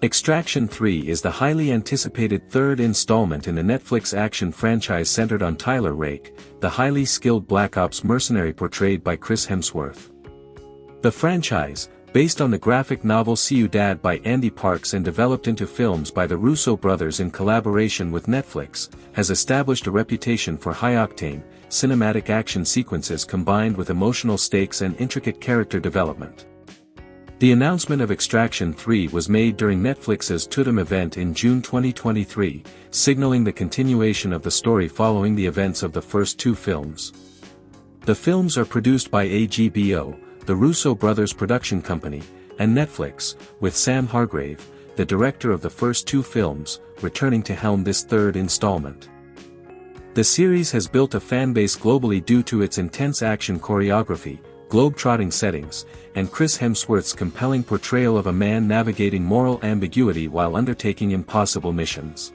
Extraction 3 is the highly anticipated third installment in the Netflix action franchise centered on Tyler Rake, the highly skilled Black Ops mercenary portrayed by Chris Hemsworth. The franchise, based on the graphic novel Ciudad by Andy Parks and developed into films by the Russo brothers in collaboration with Netflix, has established a reputation for high-octane, cinematic action sequences combined with emotional stakes and intricate character development. The announcement of Extraction 3 was made during Netflix's Tudum event in June 2023, signaling the continuation of the story following the events of the first two films. The films are produced by AGBO, the Russo brothers' production company, and Netflix, with Sam Hargrave, the director of the first two films, returning to helm this third installment. The series has built a fanbase globally due to its intense action choreography, globe-trotting settings, and Chris Hemsworth's compelling portrayal of a man navigating moral ambiguity while undertaking impossible missions.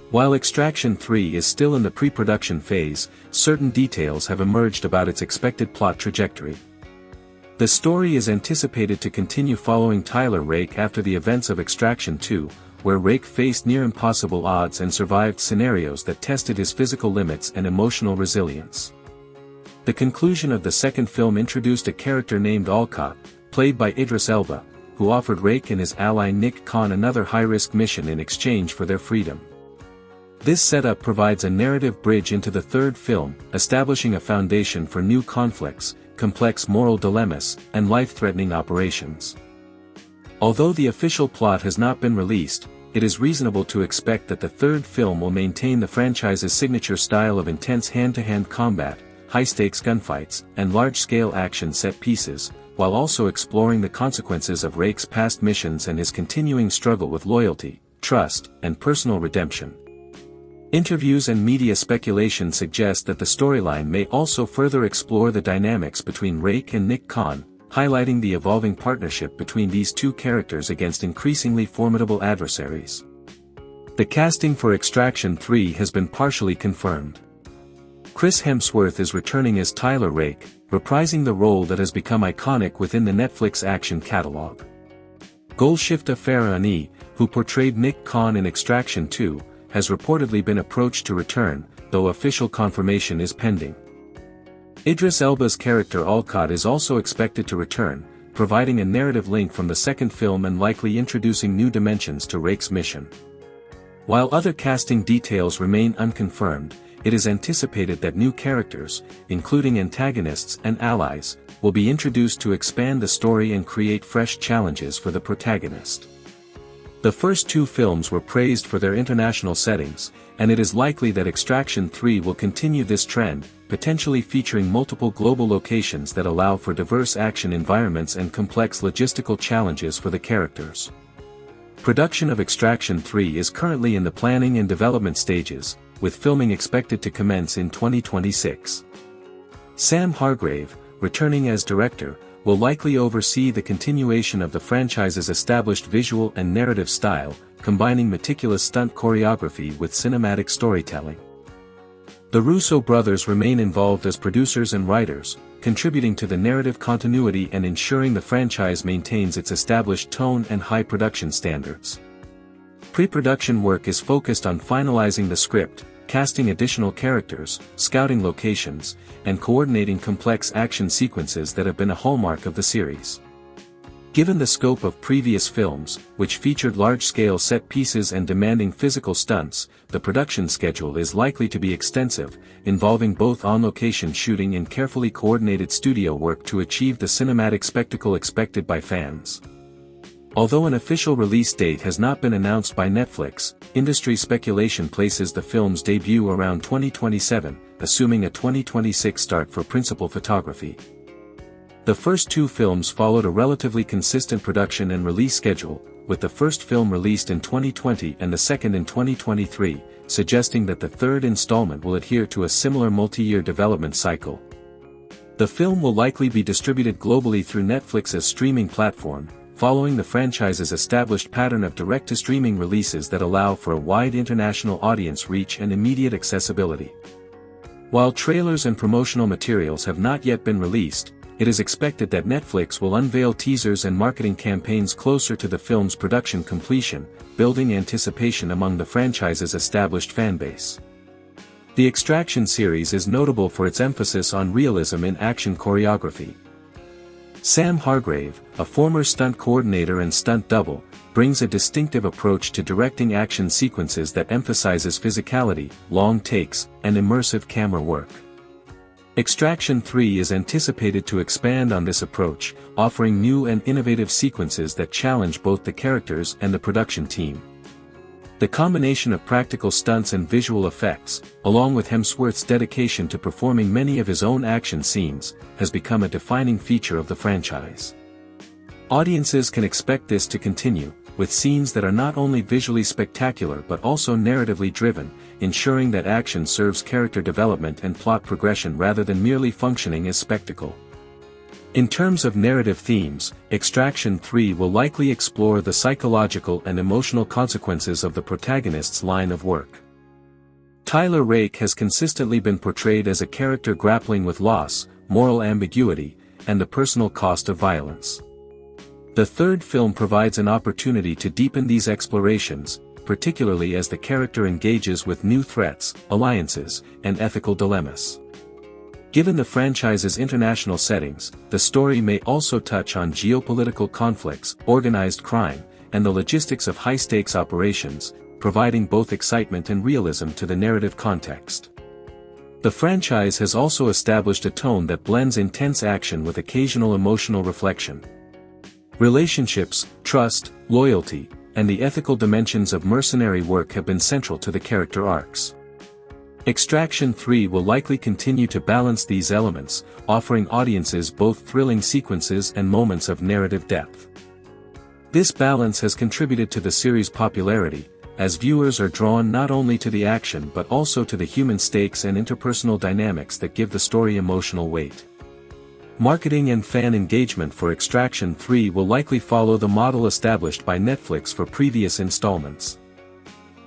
While Extraction 3 is still in the pre-production phase, certain details have emerged about its expected plot trajectory. The story is anticipated to continue following Tyler Rake after the events of Extraction 2, where Rake faced near-impossible odds and survived scenarios that tested his physical limits and emotional resilience. The conclusion of the second film introduced a character named Alcott, played by Idris Elba, who offered Rake and his ally Nick Khan another high-risk mission in exchange for their freedom. This setup provides a narrative bridge into the third film, establishing a foundation for new conflicts, complex moral dilemmas, and life-threatening operations. Although the official plot has not been released, it is reasonable to expect that the third film will maintain the franchise's signature style of intense hand-to-hand combat, high-stakes gunfights, and large-scale action set pieces, while also exploring the consequences of Rake's past missions and his continuing struggle with loyalty, trust, and personal redemption. Interviews and media speculation suggest that the storyline may also further explore the dynamics between Rake and Nick Khan, highlighting the evolving partnership between these two characters against increasingly formidable adversaries. The casting for Extraction 3 has been partially confirmed. Chris Hemsworth is returning as Tyler Rake, reprising the role that has become iconic within the Netflix action catalog. Golshifteh Farahani, who portrayed Nick Khan in Extraction 2, has reportedly been approached to return, though official confirmation is pending. Idris Elba's character Alcott is also expected to return, providing a narrative link from the second film and likely introducing new dimensions to Rake's mission. While other casting details remain unconfirmed, it is anticipated that new characters, including antagonists and allies, will be introduced to expand the story and create fresh challenges for the protagonist. The first two films were praised for their international settings, and it is likely that Extraction 3 will continue this trend, potentially featuring multiple global locations that allow for diverse action environments and complex logistical challenges for the characters. Production of Extraction 3 is currently in the planning and development stages, with filming expected to commence in 2026. Sam Hargrave, returning as director, will likely oversee the continuation of the franchise's established visual and narrative style, combining meticulous stunt choreography with cinematic storytelling. The Russo brothers remain involved as producers and writers, contributing to the narrative continuity and ensuring the franchise maintains its established tone and high production standards. Pre-production work is focused on finalizing the script, casting additional characters, scouting locations, and coordinating complex action sequences that have been a hallmark of the series. Given the scope of previous films, which featured large-scale set pieces and demanding physical stunts, the production schedule is likely to be extensive, involving both on-location shooting and carefully coordinated studio work to achieve the cinematic spectacle expected by fans. Although an official release date has not been announced by Netflix, industry speculation places the film's debut around 2027, assuming a 2026 start for principal photography. The first two films followed a relatively consistent production and release schedule, with the first film released in 2020 and the second in 2023, suggesting that the third installment will adhere to a similar multi-year development cycle. The film will likely be distributed globally through Netflix's streaming platform, following the franchise's established pattern of direct-to-streaming releases that allow for a wide international audience reach and immediate accessibility. While trailers and promotional materials have not yet been released, it is expected that Netflix will unveil teasers and marketing campaigns closer to the film's production completion, building anticipation among the franchise's established fanbase. The Extraction series is notable for its emphasis on realism in action choreography. Sam Hargrave, a former stunt coordinator and stunt double, brings a distinctive approach to directing action sequences that emphasizes physicality, long takes, and immersive camera work. Extraction 3 is anticipated to expand on this approach, offering new and innovative sequences that challenge both the characters and the production team. The combination of practical stunts and visual effects, along with Hemsworth's dedication to performing many of his own action scenes, has become a defining feature of the franchise. Audiences can expect this to continue, with scenes that are not only visually spectacular but also narratively driven, ensuring that action serves character development and plot progression rather than merely functioning as spectacle. In terms of narrative themes, Extraction 3 will likely explore the psychological and emotional consequences of the protagonist's line of work. Tyler Rake has consistently been portrayed as a character grappling with loss, moral ambiguity, and the personal cost of violence. The third film provides an opportunity to deepen these explorations, particularly as the character engages with new threats, alliances, and ethical dilemmas. Given the franchise's international settings, the story may also touch on geopolitical conflicts, organized crime, and the logistics of high-stakes operations, providing both excitement and realism to the narrative context. The franchise has also established a tone that blends intense action with occasional emotional reflection. Relationships, trust, loyalty, and the ethical dimensions of mercenary work have been central to the character arcs. Extraction 3 will likely continue to balance these elements, offering audiences both thrilling sequences and moments of narrative depth. This balance has contributed to the series' popularity, as viewers are drawn not only to the action but also to the human stakes and interpersonal dynamics that give the story emotional weight. Marketing and fan engagement for Extraction 3 will likely follow the model established by Netflix for previous installments.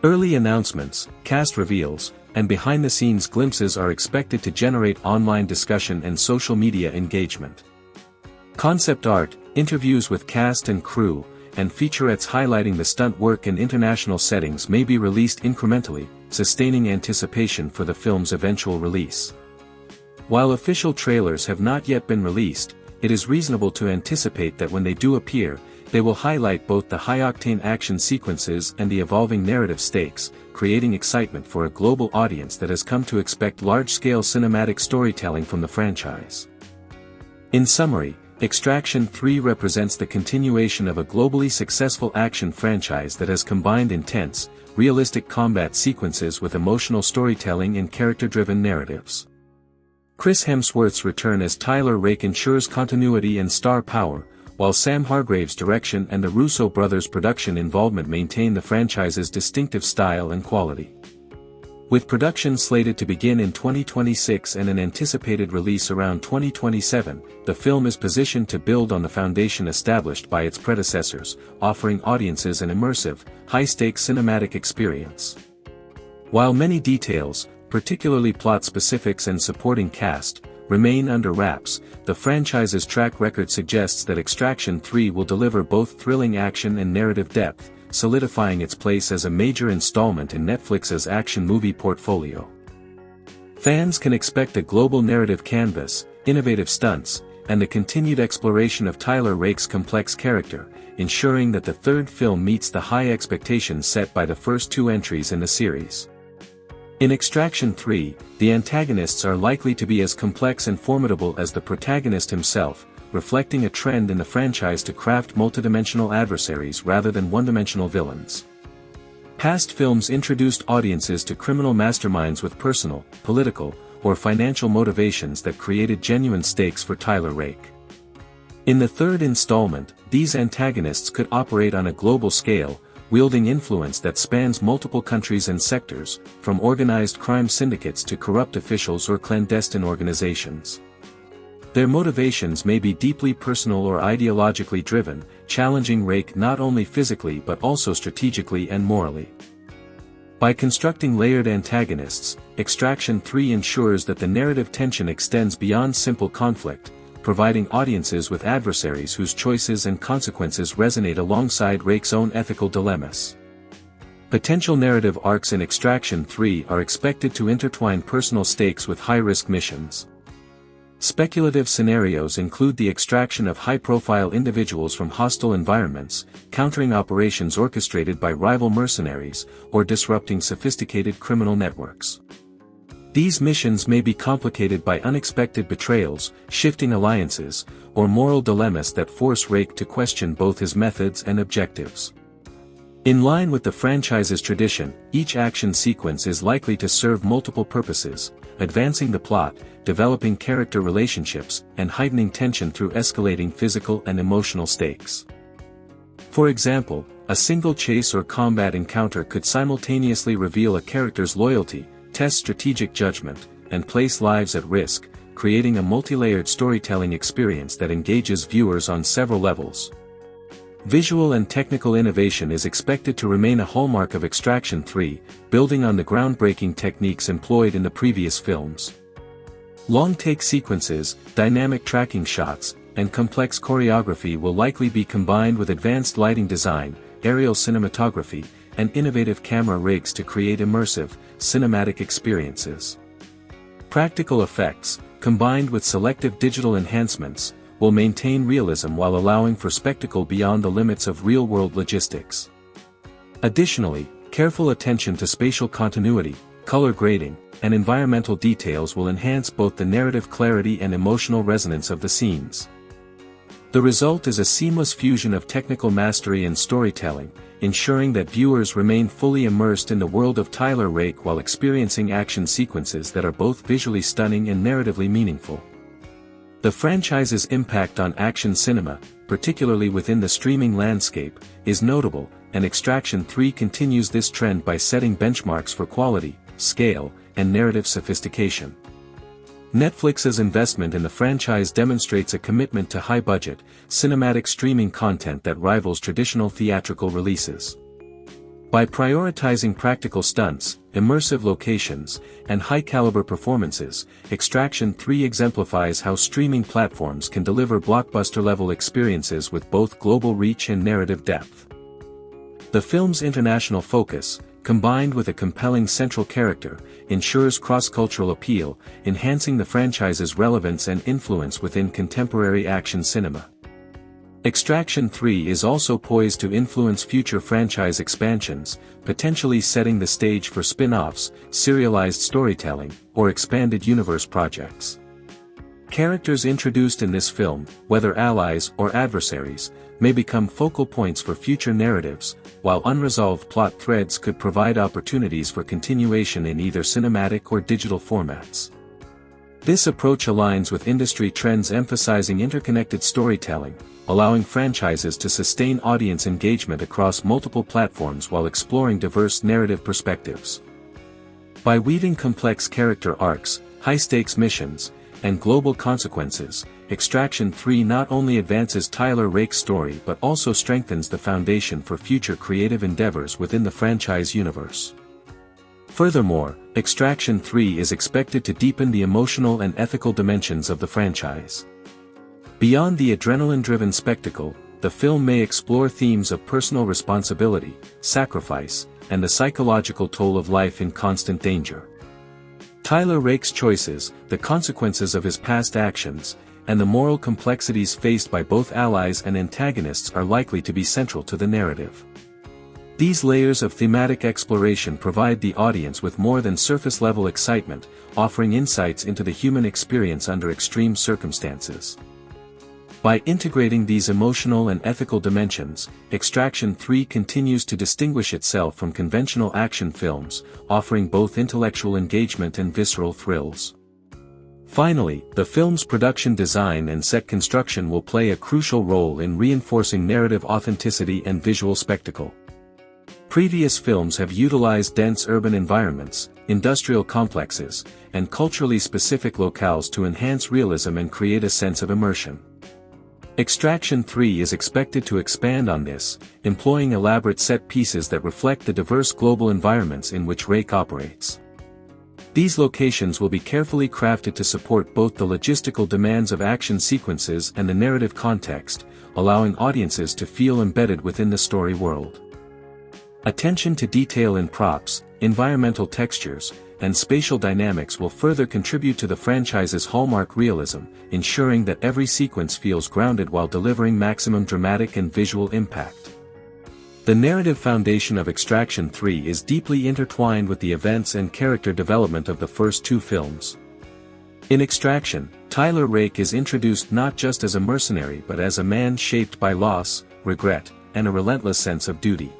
Early announcements, cast reveals, and behind-the-scenes glimpses are expected to generate online discussion and social media engagement. Concept art, interviews with cast and crew, and featurettes highlighting the stunt work in international settings may be released incrementally, sustaining anticipation for the film's eventual release. While official trailers have not yet been released, it is reasonable to anticipate that when they do appear, they will highlight both the high-octane action sequences and the evolving narrative stakes, creating excitement for a global audience that has come to expect large-scale cinematic storytelling from the franchise. In summary, Extraction 3 represents the continuation of a globally successful action franchise that has combined intense, realistic combat sequences with emotional storytelling and character-driven narratives. Chris Hemsworth's return as Tyler Rake ensures continuity and star power, while Sam Hargrave's direction and the Russo brothers' production involvement maintain the franchise's distinctive style and quality. With production slated to begin in 2026 and an anticipated release around 2027, the film is positioned to build on the foundation established by its predecessors, offering audiences an immersive, high-stakes cinematic experience. While many details, particularly plot specifics and supporting cast, remain under wraps, the franchise's track record suggests that Extraction 3 will deliver both thrilling action and narrative depth, solidifying its place as a major installment in Netflix's action movie portfolio. Fans can expect a global narrative canvas, innovative stunts, and the continued exploration of Tyler Rake's complex character, ensuring that the third film meets the high expectations set by the first two entries in the series. In Extraction 3, the antagonists are likely to be as complex and formidable as the protagonist himself, reflecting a trend in the franchise to craft multidimensional adversaries rather than one-dimensional villains. Past films introduced audiences to criminal masterminds with personal, political, or financial motivations that created genuine stakes for Tyler Rake. In the third installment, these antagonists could operate on a global scale, wielding influence that spans multiple countries and sectors, from organized crime syndicates to corrupt officials or clandestine organizations. Their motivations may be deeply personal or ideologically driven, challenging Rake not only physically but also strategically and morally. By constructing layered antagonists, Extraction 3 ensures that the narrative tension extends beyond simple conflict, providing audiences with adversaries whose choices and consequences resonate alongside Rake's own ethical dilemmas. Potential narrative arcs in Extraction 3 are expected to intertwine personal stakes with high-risk missions. Speculative scenarios include the extraction of high-profile individuals from hostile environments, countering operations orchestrated by rival mercenaries, or disrupting sophisticated criminal networks. These missions may be complicated by unexpected betrayals, shifting alliances, or moral dilemmas that force Rake to question both his methods and objectives. In line with the franchise's tradition, each action sequence is likely to serve multiple purposes, advancing the plot, developing character relationships, and heightening tension through escalating physical and emotional stakes. For example, a single chase or combat encounter could simultaneously reveal a character's loyalty, test strategic judgment, and place lives at risk, creating a multi-layered storytelling experience that engages viewers on several levels. Visual and technical innovation is expected to remain a hallmark of Extraction 3, building on the groundbreaking techniques employed in the previous films. Long-take sequences, dynamic tracking shots, and complex choreography will likely be combined with advanced lighting design, aerial cinematography, and innovative camera rigs to create immersive, cinematic experiences. Practical effects, combined with selective digital enhancements, will maintain realism while allowing for spectacle beyond the limits of real-world logistics. Additionally, careful attention to spatial continuity, color grading, and environmental details will enhance both the narrative clarity and emotional resonance of the scenes. The result is a seamless fusion of technical mastery and storytelling, ensuring that viewers remain fully immersed in the world of Tyler Rake while experiencing action sequences that are both visually stunning and narratively meaningful. The franchise's impact on action cinema, particularly within the streaming landscape, is notable, and Extraction 3 continues this trend by setting benchmarks for quality, scale, and narrative sophistication. Netflix's investment in the franchise demonstrates a commitment to high-budget, cinematic streaming content that rivals traditional theatrical releases. By prioritizing practical stunts, immersive locations, and high-caliber performances, Extraction 3 exemplifies how streaming platforms can deliver blockbuster-level experiences with both global reach and narrative depth. The film's international focus, combined with a compelling central character, ensures cross-cultural appeal, enhancing the franchise's relevance and influence within contemporary action cinema. Extraction 3 is also poised to influence future franchise expansions, potentially setting the stage for spin-offs, serialized storytelling, or expanded universe projects. Characters introduced in this film, whether allies or adversaries, may become focal points for future narratives, while unresolved plot threads could provide opportunities for continuation in either cinematic or digital formats. This approach aligns with industry trends emphasizing interconnected storytelling, allowing franchises to sustain audience engagement across multiple platforms while exploring diverse narrative perspectives. By weaving complex character arcs, high-stakes missions, and global consequences, Extraction 3 not only advances Tyler Rake's story but also strengthens the foundation for future creative endeavors within the franchise universe. Furthermore, Extraction 3 is expected to deepen the emotional and ethical dimensions of the franchise. Beyond the adrenaline-driven spectacle, the film may explore themes of personal responsibility, sacrifice, and the psychological toll of life in constant danger. Tyler Rake's choices, the consequences of his past actions, and the moral complexities faced by both allies and antagonists are likely to be central to the narrative. These layers of thematic exploration provide the audience with more than surface-level excitement, offering insights into the human experience under extreme circumstances. By integrating these emotional and ethical dimensions, Extraction 3 continues to distinguish itself from conventional action films, offering both intellectual engagement and visceral thrills. Finally, the film's production design and set construction will play a crucial role in reinforcing narrative authenticity and visual spectacle. Previous films have utilized dense urban environments, industrial complexes, and culturally specific locales to enhance realism and create a sense of immersion. Extraction 3 is expected to expand on this, employing elaborate set pieces that reflect the diverse global environments in which Rake operates. These locations will be carefully crafted to support both the logistical demands of action sequences and the narrative context, allowing audiences to feel embedded within the story world. Attention to detail in props, environmental textures, and spatial dynamics will further contribute to the franchise's hallmark realism, ensuring that every sequence feels grounded while delivering maximum dramatic and visual impact. The narrative foundation of Extraction 3 is deeply intertwined with the events and character development of the first two films. In Extraction, Tyler Rake is introduced not just as a mercenary but as a man shaped by loss, regret, and a relentless sense of duty.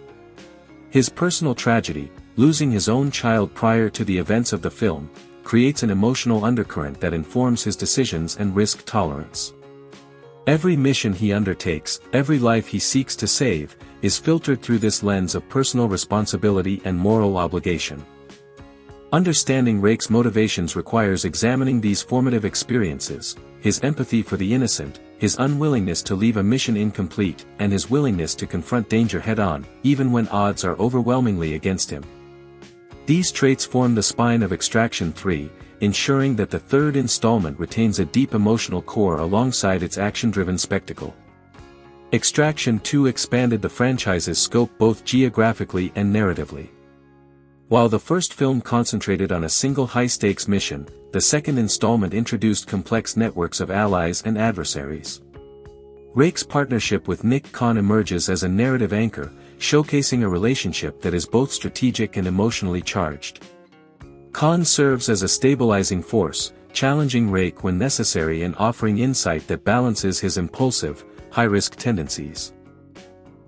His personal tragedy, losing his own child prior to the events of the film, creates an emotional undercurrent that informs his decisions and risk tolerance. Every mission he undertakes, every life he seeks to save, is filtered through this lens of personal responsibility and moral obligation. Understanding Rake's motivations requires examining these formative experiences, his empathy for the innocent, his unwillingness to leave a mission incomplete, and his willingness to confront danger head-on, even when odds are overwhelmingly against him. These traits form the spine of Extraction 3, ensuring that the third installment retains a deep emotional core alongside its action-driven spectacle. Extraction 2 expanded the franchise's scope both geographically and narratively. While the first film concentrated on a single high-stakes mission, the second installment introduced complex networks of allies and adversaries. Rake's partnership with Nick Khan emerges as a narrative anchor, showcasing a relationship that is both strategic and emotionally charged. Khan serves as a stabilizing force, challenging Rake when necessary and offering insight that balances his impulsive, high-risk tendencies.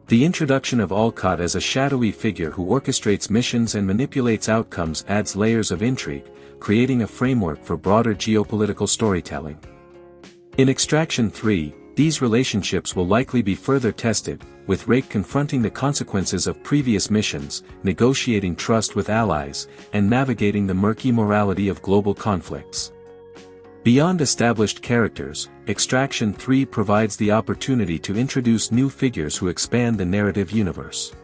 The introduction of Olcott as a shadowy figure who orchestrates missions and manipulates outcomes adds layers of intrigue, creating a framework for broader geopolitical storytelling. In Extraction 3, these relationships will likely be further tested, with Rake confronting the consequences of previous missions, negotiating trust with allies, and navigating the murky morality of global conflicts. Beyond established characters, Extraction 3 provides the opportunity to introduce new figures who expand the narrative universe.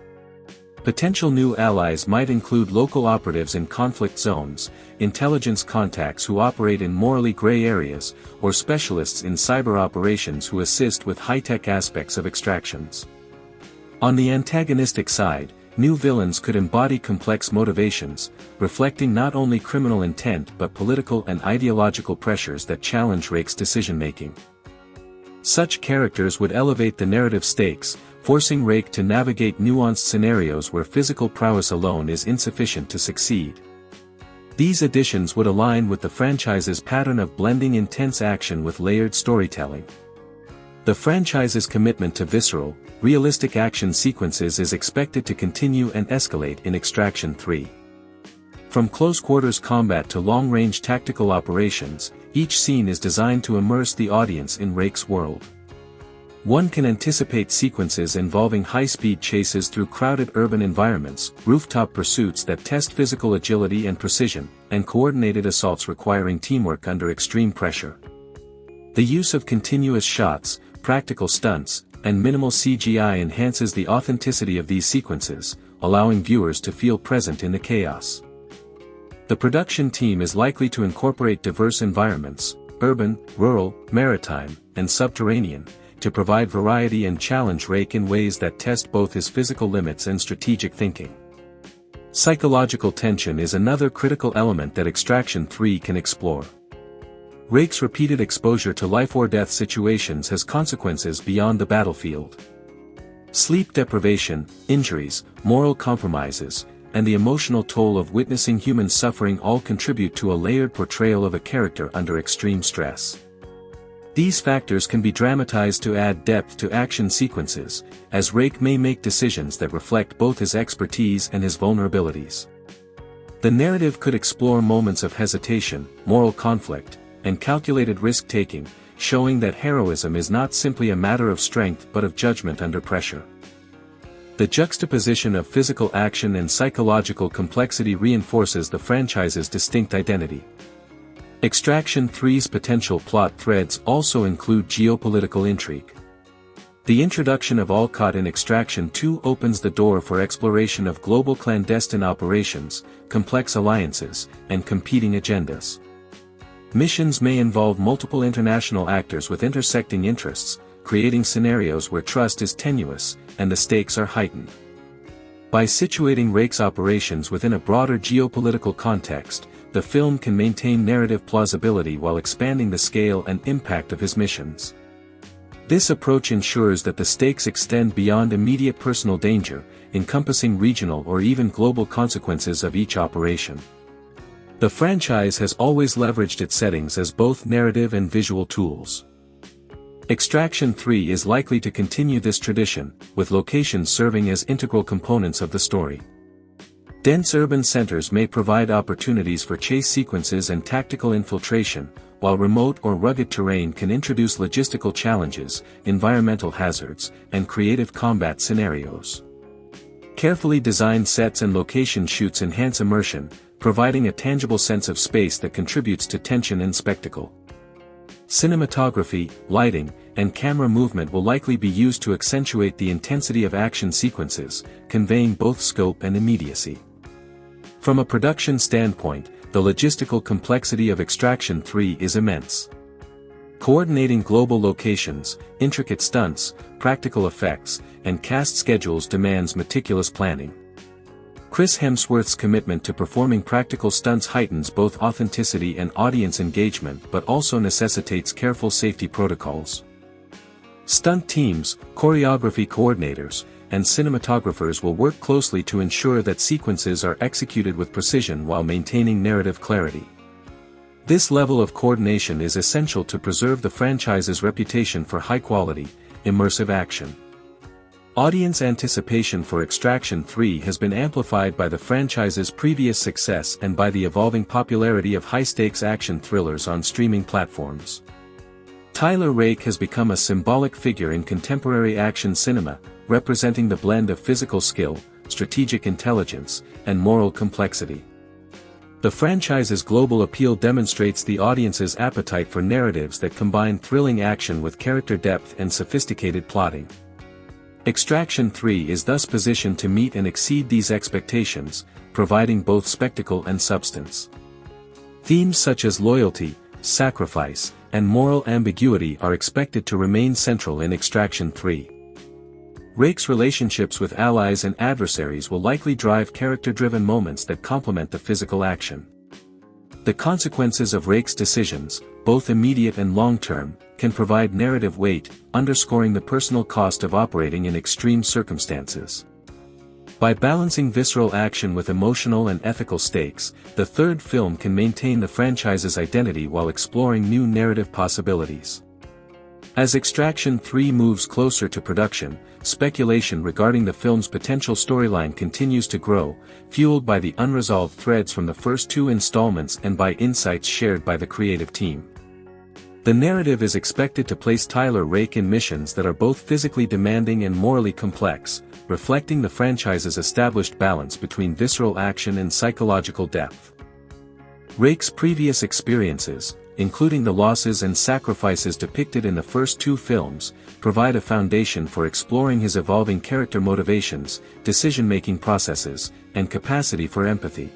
Potential new allies might include local operatives in conflict zones, intelligence contacts who operate in morally gray areas, or specialists in cyber operations who assist with high-tech aspects of extractions. On the antagonistic side, new villains could embody complex motivations, reflecting not only criminal intent but political and ideological pressures that challenge Rake's decision-making. Such characters would elevate the narrative stakes, forcing Rake to navigate nuanced scenarios where physical prowess alone is insufficient to succeed. These additions would align with the franchise's pattern of blending intense action with layered storytelling. The franchise's commitment to visceral, realistic action sequences is expected to continue and escalate in Extraction 3. From close-quarters combat to long-range tactical operations, each scene is designed to immerse the audience in Rake's world. One can anticipate sequences involving high-speed chases through crowded urban environments, rooftop pursuits that test physical agility and precision, and coordinated assaults requiring teamwork under extreme pressure. The use of continuous shots, practical stunts, and minimal CGI enhances the authenticity of these sequences, allowing viewers to feel present in the chaos. The production team is likely to incorporate diverse environments, urban, rural, maritime, and subterranean, to provide variety and challenge Rake in ways that test both his physical limits and strategic thinking. Psychological tension is another critical element that Extraction 3 can explore. Rake's repeated exposure to life-or-death situations has consequences beyond the battlefield. Sleep deprivation, injuries, moral compromises, and the emotional toll of witnessing human suffering all contribute to a layered portrayal of a character under extreme stress. These factors can be dramatized to add depth to action sequences, as Rake may make decisions that reflect both his expertise and his vulnerabilities. The narrative could explore moments of hesitation, moral conflict, and calculated risk-taking, showing that heroism is not simply a matter of strength but of judgment under pressure. The juxtaposition of physical action and psychological complexity reinforces the franchise's distinct identity. Extraction 3's potential plot threads also include geopolitical intrigue. The introduction of Olcott in Extraction 2 opens the door for exploration of global clandestine operations, complex alliances, and competing agendas. Missions may involve multiple international actors with intersecting interests, creating scenarios where trust is tenuous, and the stakes are heightened. By situating Rake's operations within a broader geopolitical context, the film can maintain narrative plausibility while expanding the scale and impact of his missions. This approach ensures that the stakes extend beyond immediate personal danger, encompassing regional or even global consequences of each operation. The franchise has always leveraged its settings as both narrative and visual tools. Extraction 3 is likely to continue this tradition, with locations serving as integral components of the story. Dense urban centers may provide opportunities for chase sequences and tactical infiltration, while remote or rugged terrain can introduce logistical challenges, environmental hazards, and creative combat scenarios. Carefully designed sets and location shoots enhance immersion, providing a tangible sense of space that contributes to tension and spectacle. Cinematography, lighting, and camera movement will likely be used to accentuate the intensity of action sequences, conveying both scope and immediacy. From a production standpoint, the logistical complexity of Extraction 3 is immense. Coordinating global locations, intricate stunts, practical effects, and cast schedules demands meticulous planning. Chris Hemsworth's commitment to performing practical stunts heightens both authenticity and audience engagement but also necessitates careful safety protocols. Stunt teams, choreography coordinators, and cinematographers will work closely to ensure that sequences are executed with precision while maintaining narrative clarity. This level of coordination is essential to preserve the franchise's reputation for high-quality, immersive action. Audience anticipation for Extraction 3 has been amplified by the franchise's previous success and by the evolving popularity of high-stakes action thrillers on streaming platforms. Tyler Rake has become a symbolic figure in contemporary action cinema, representing the blend of physical skill, strategic intelligence, and moral complexity. The franchise's global appeal demonstrates the audience's appetite for narratives that combine thrilling action with character depth and sophisticated plotting. Extraction 3 is thus positioned to meet and exceed these expectations, providing both spectacle and substance. Themes such as loyalty, sacrifice, and moral ambiguity are expected to remain central in Extraction 3. Rake's relationships with allies and adversaries will likely drive character-driven moments that complement the physical action. The consequences of Rake's decisions, both immediate and long-term, can provide narrative weight, underscoring the personal cost of operating in extreme circumstances. By balancing visceral action with emotional and ethical stakes, the third film can maintain the franchise's identity while exploring new narrative possibilities. As Extraction 3 moves closer to production, speculation regarding the film's potential storyline continues to grow, fueled by the unresolved threads from the first two installments and by insights shared by the creative team. The narrative is expected to place Tyler Rake in missions that are both physically demanding and morally complex, reflecting the franchise's established balance between visceral action and psychological depth. Rake's previous experiences, including the losses and sacrifices depicted in the first two films, provide a foundation for exploring his evolving character motivations, decision-making processes, and capacity for empathy.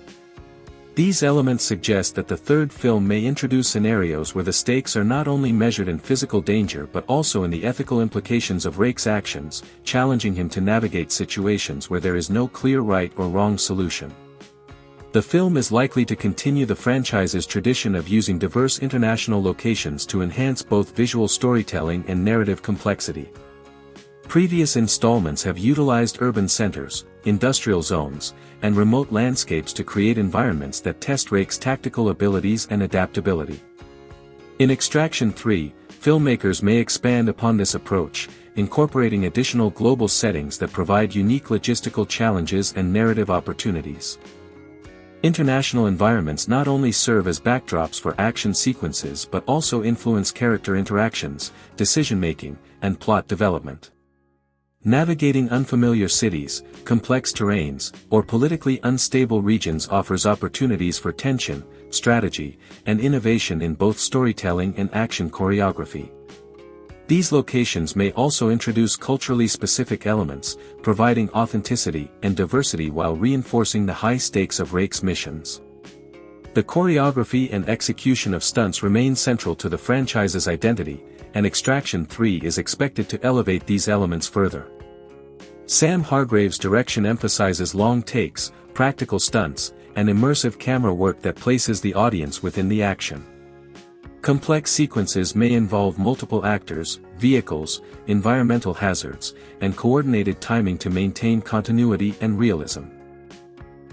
These elements suggest that the third film may introduce scenarios where the stakes are not only measured in physical danger but also in the ethical implications of Rake's actions, challenging him to navigate situations where there is no clear right or wrong solution. The film is likely to continue the franchise's tradition of using diverse international locations to enhance both visual storytelling and narrative complexity. Previous installments have utilized urban centers, industrial zones, and remote landscapes to create environments that test Rake's tactical abilities and adaptability. In Extraction 3, filmmakers may expand upon this approach, incorporating additional global settings that provide unique logistical challenges and narrative opportunities. International environments not only serve as backdrops for action sequences but also influence character interactions, decision-making, and plot development. Navigating unfamiliar cities, complex terrains, or politically unstable regions offers opportunities for tension, strategy, and innovation in both storytelling and action choreography. These locations may also introduce culturally specific elements, providing authenticity and diversity while reinforcing the high stakes of Rake's missions. The choreography and execution of stunts remain central to the franchise's identity, and Extraction 3 is expected to elevate these elements further. Sam Hargrave's direction emphasizes long takes, practical stunts, and immersive camera work that places the audience within the action. Complex sequences may involve multiple actors, vehicles, environmental hazards, and coordinated timing to maintain continuity and realism.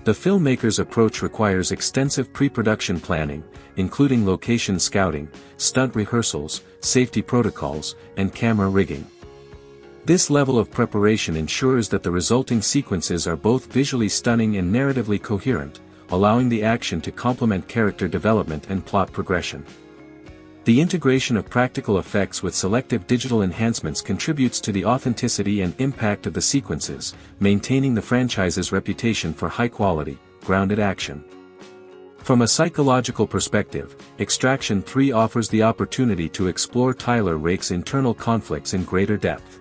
The filmmaker's approach requires extensive pre-production planning, including location scouting, stunt rehearsals, safety protocols, and camera rigging. This level of preparation ensures that the resulting sequences are both visually stunning and narratively coherent, allowing the action to complement character development and plot progression. The integration of practical effects with selective digital enhancements contributes to the authenticity and impact of the sequences, maintaining the franchise's reputation for high-quality, grounded action. From a psychological perspective, Extraction 3 offers the opportunity to explore Tyler Rake's internal conflicts in greater depth.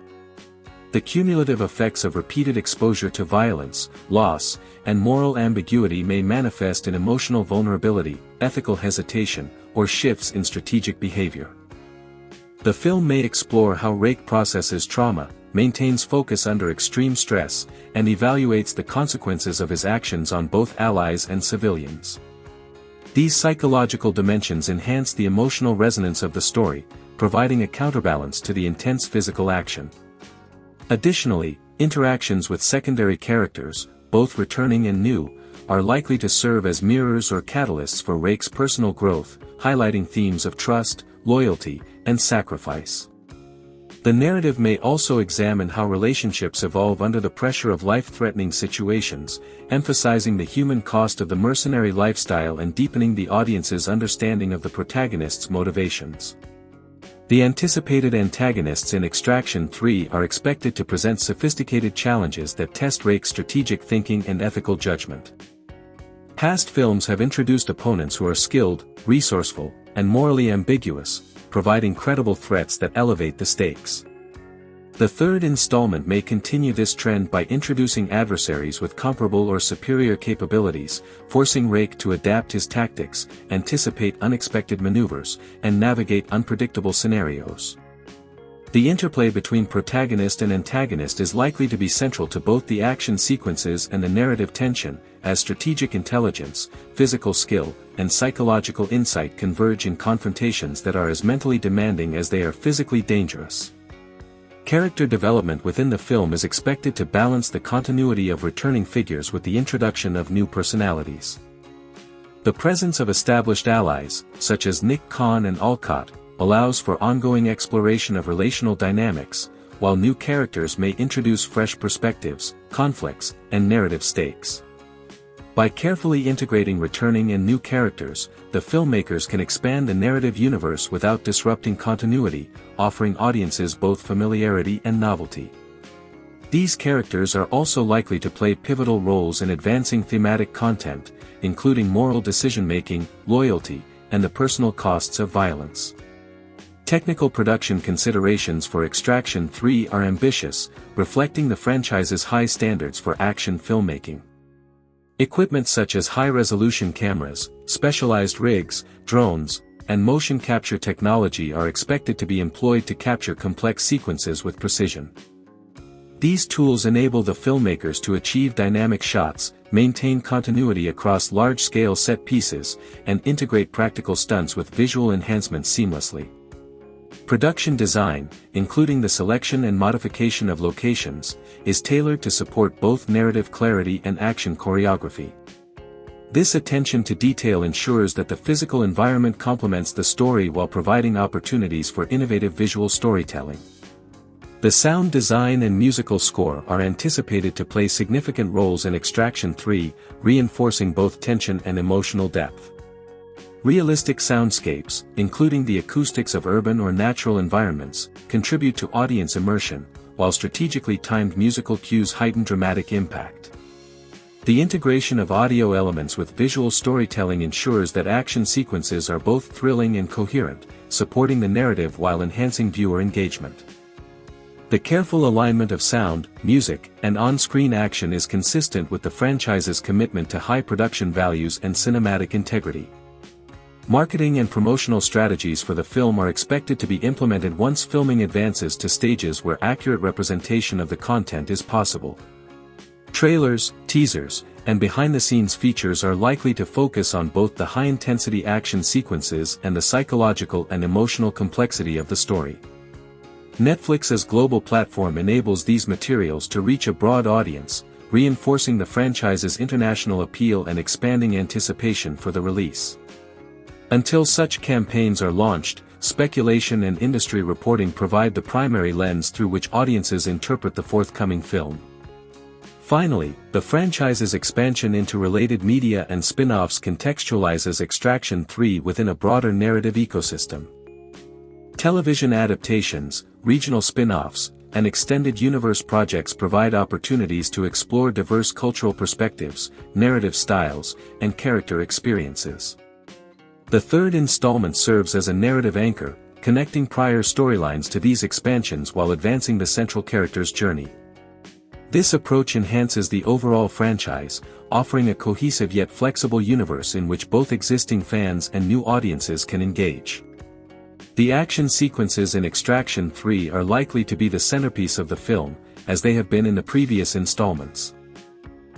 The cumulative effects of repeated exposure to violence, loss, and moral ambiguity may manifest in emotional vulnerability, ethical hesitation, or shifts in strategic behavior. The film may explore how Rake processes trauma, maintains focus under extreme stress, and evaluates the consequences of his actions on both allies and civilians. These psychological dimensions enhance the emotional resonance of the story, providing a counterbalance to the intense physical action. Additionally, interactions with secondary characters, both returning and new, are likely to serve as mirrors or catalysts for Rake's personal growth, highlighting themes of trust, loyalty, and sacrifice. The narrative may also examine how relationships evolve under the pressure of life-threatening situations, emphasizing the human cost of the mercenary lifestyle and deepening the audience's understanding of the protagonist's motivations. The anticipated antagonists in Extraction 3 are expected to present sophisticated challenges that test Rake's strategic thinking and ethical judgment. Past films have introduced opponents who are skilled, resourceful, and morally ambiguous, providing credible threats that elevate the stakes. The third installment may continue this trend by introducing adversaries with comparable or superior capabilities, forcing Rake to adapt his tactics, anticipate unexpected maneuvers, and navigate unpredictable scenarios. The interplay between protagonist and antagonist is likely to be central to both the action sequences and the narrative tension, as strategic intelligence, physical skill, and psychological insight converge in confrontations that are as mentally demanding as they are physically dangerous. Character development within the film is expected to balance the continuity of returning figures with the introduction of new personalities. The presence of established allies, such as Nick Khan and Alcott, allows for ongoing exploration of relational dynamics, while new characters may introduce fresh perspectives, conflicts, and narrative stakes. By carefully integrating returning and new characters, the filmmakers can expand the narrative universe without disrupting continuity, offering audiences both familiarity and novelty. These characters are also likely to play pivotal roles in advancing thematic content, including moral decision-making, loyalty, and the personal costs of violence. Technical production considerations for Extraction 3 are ambitious, reflecting the franchise's high standards for action filmmaking. Equipment such as high-resolution cameras, specialized rigs, drones, and motion capture technology are expected to be employed to capture complex sequences with precision. These tools enable the filmmakers to achieve dynamic shots, maintain continuity across large-scale set pieces, and integrate practical stunts with visual enhancements seamlessly. Production design, including the selection and modification of locations, is tailored to support both narrative clarity and action choreography. This attention to detail ensures that the physical environment complements the story while providing opportunities for innovative visual storytelling. The sound design and musical score are anticipated to play significant roles in Extraction 3, reinforcing both tension and emotional depth. Realistic soundscapes, including the acoustics of urban or natural environments, contribute to audience immersion, while strategically timed musical cues heighten dramatic impact. The integration of audio elements with visual storytelling ensures that action sequences are both thrilling and coherent, supporting the narrative while enhancing viewer engagement. The careful alignment of sound, music, and on-screen action is consistent with the franchise's commitment to high production values and cinematic integrity. Marketing and promotional strategies for the film are expected to be implemented once filming advances to stages where accurate representation of the content is possible. Trailers, teasers, and behind-the-scenes features are likely to focus on both the high-intensity action sequences and the psychological and emotional complexity of the story. Netflix's global platform enables these materials to reach a broad audience, reinforcing the franchise's international appeal and expanding anticipation for the release. Until such campaigns are launched, speculation and industry reporting provide the primary lens through which audiences interpret the forthcoming film. Finally, the franchise's expansion into related media and spin-offs contextualizes Extraction 3 within a broader narrative ecosystem. Television adaptations, regional spin-offs, and extended universe projects provide opportunities to explore diverse cultural perspectives, narrative styles, and character experiences. The third installment serves as a narrative anchor, connecting prior storylines to these expansions while advancing the central character's journey. This approach enhances the overall franchise, offering a cohesive yet flexible universe in which both existing fans and new audiences can engage. The action sequences in Extraction 3 are likely to be the centerpiece of the film, as they have been in the previous installments.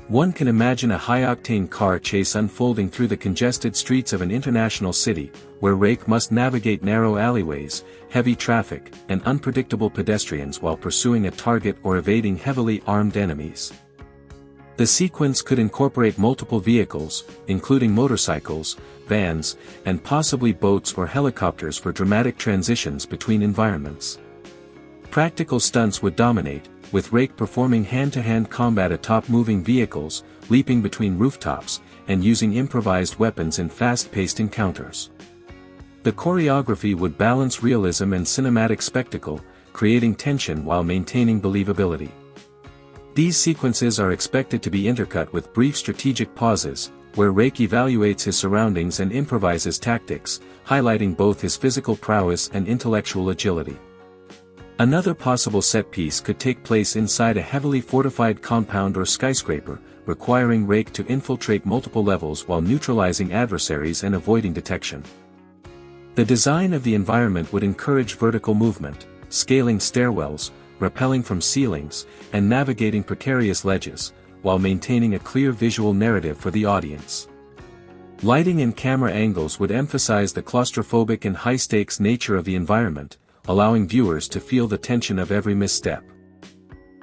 One can imagine a high-octane car chase unfolding through the congested streets of an international city, where Rake must navigate narrow alleyways, heavy traffic, and unpredictable pedestrians while pursuing a target or evading heavily armed enemies. The sequence could incorporate multiple vehicles, including motorcycles, vans, and possibly boats or helicopters for dramatic transitions between environments. Practical stunts would dominate, with Rake performing hand-to-hand combat atop moving vehicles, leaping between rooftops, and using improvised weapons in fast-paced encounters. The choreography would balance realism and cinematic spectacle, creating tension while maintaining believability. These sequences are expected to be intercut with brief strategic pauses, where Rake evaluates his surroundings and improvises tactics, highlighting both his physical prowess and intellectual agility. Another possible set piece could take place inside a heavily fortified compound or skyscraper, requiring Rake to infiltrate multiple levels while neutralizing adversaries and avoiding detection. The design of the environment would encourage vertical movement, scaling stairwells, rappelling from ceilings, and navigating precarious ledges, while maintaining a clear visual narrative for the audience. Lighting and camera angles would emphasize the claustrophobic and high-stakes nature of the environment, allowing viewers to feel the tension of every misstep.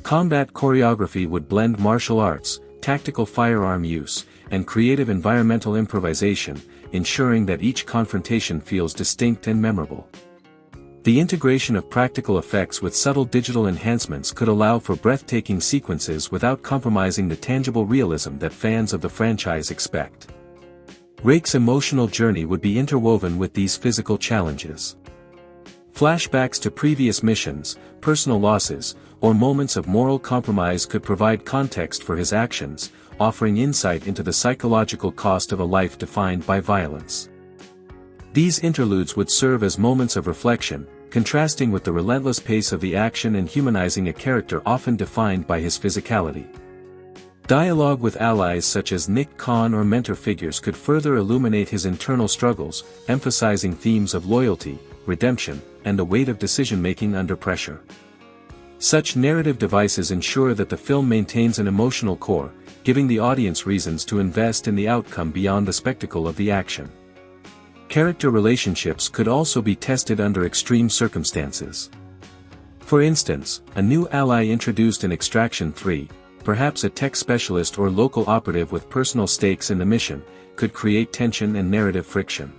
Combat choreography would blend martial arts, tactical firearm use, and creative environmental improvisation, ensuring that each confrontation feels distinct and memorable. The integration of practical effects with subtle digital enhancements could allow for breathtaking sequences without compromising the tangible realism that fans of the franchise expect. Rake's emotional journey would be interwoven with these physical challenges. Flashbacks to previous missions, personal losses, or moments of moral compromise could provide context for his actions, offering insight into the psychological cost of a life defined by violence. These interludes would serve as moments of reflection, contrasting with the relentless pace of the action and humanizing a character often defined by his physicality. Dialogue with allies such as Nick Khan or mentor figures could further illuminate his internal struggles, emphasizing themes of loyalty, redemption, and the weight of decision-making under pressure. Such narrative devices ensure that the film maintains an emotional core, giving the audience reasons to invest in the outcome beyond the spectacle of the action. Character relationships could also be tested under extreme circumstances. For instance, a new ally introduced in Extraction 3, perhaps a tech specialist or local operative with personal stakes in the mission, could create tension and narrative friction.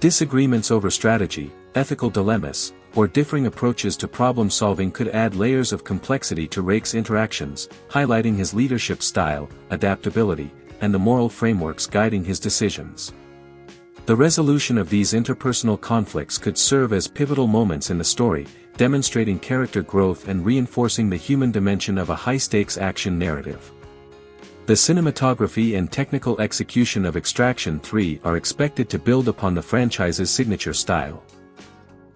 Disagreements over strategy, ethical dilemmas, or differing approaches to problem-solving could add layers of complexity to Rake's interactions, highlighting his leadership style, adaptability, and the moral frameworks guiding his decisions. The resolution of these interpersonal conflicts could serve as pivotal moments in the story, demonstrating character growth and reinforcing the human dimension of a high-stakes action narrative. The cinematography and technical execution of Extraction 3 are expected to build upon the franchise's signature style.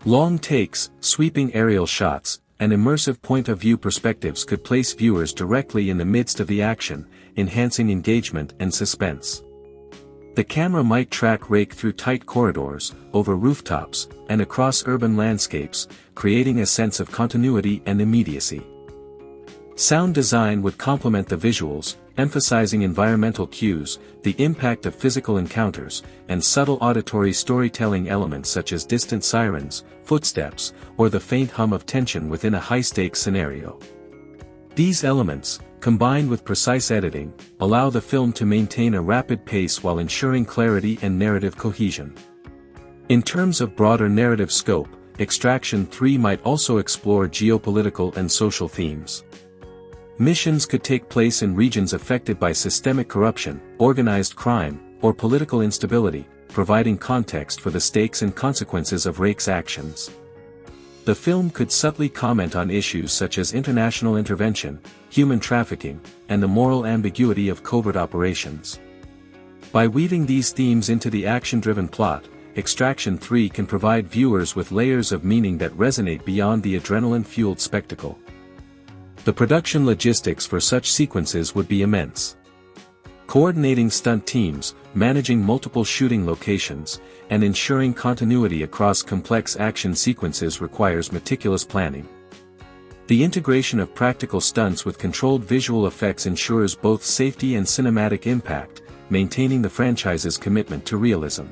Long takes, sweeping aerial shots, and immersive point-of-view perspectives could place viewers directly in the midst of the action, enhancing engagement and suspense. The camera might track Rake through tight corridors, over rooftops, and across urban landscapes, creating a sense of continuity and immediacy. Sound design would complement the visuals, emphasizing environmental cues, the impact of physical encounters, and subtle auditory storytelling elements such as distant sirens, footsteps, or the faint hum of tension within a high-stakes scenario. These elements, combined with precise editing, allow the film to maintain a rapid pace while ensuring clarity and narrative cohesion. In terms of broader narrative scope, Extraction 3 might also explore geopolitical and social themes. Missions could take place in regions affected by systemic corruption, organized crime, or political instability, providing context for the stakes and consequences of Rake's actions. The film could subtly comment on issues such as international intervention, human trafficking, and the moral ambiguity of covert operations. By weaving these themes into the action-driven plot, Extraction 3 can provide viewers with layers of meaning that resonate beyond the adrenaline-fueled spectacle. The production logistics for such sequences would be immense. Coordinating stunt teams, managing multiple shooting locations, and ensuring continuity across complex action sequences requires meticulous planning. The integration of practical stunts with controlled visual effects ensures both safety and cinematic impact, maintaining the franchise's commitment to realism.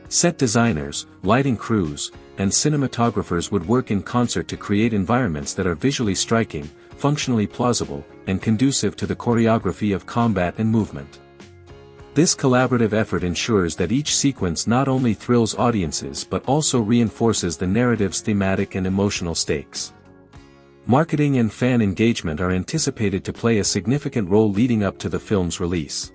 Set designers, lighting crews, and cinematographers would work in concert to create environments that are visually striking, functionally plausible, and conducive to the choreography of combat and movement. This collaborative effort ensures that each sequence not only thrills audiences but also reinforces the narrative's thematic and emotional stakes. Marketing and fan engagement are anticipated to play a significant role leading up to the film's release.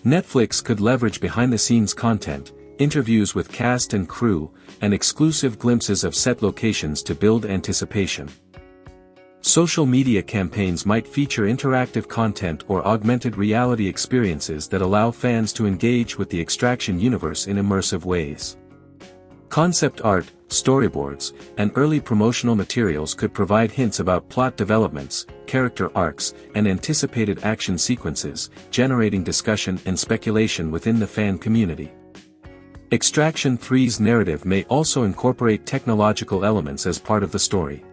Netflix could leverage behind-the-scenes content, interviews with cast and crew, and exclusive glimpses of set locations to build anticipation. Social media campaigns might feature interactive content or augmented reality experiences that allow fans to engage with the Extraction universe in immersive ways. Concept art, storyboards, and early promotional materials could provide hints about plot developments, character arcs, and anticipated action sequences, generating discussion and speculation within the fan community. Extraction 3's narrative may also incorporate technological elements as part of the story.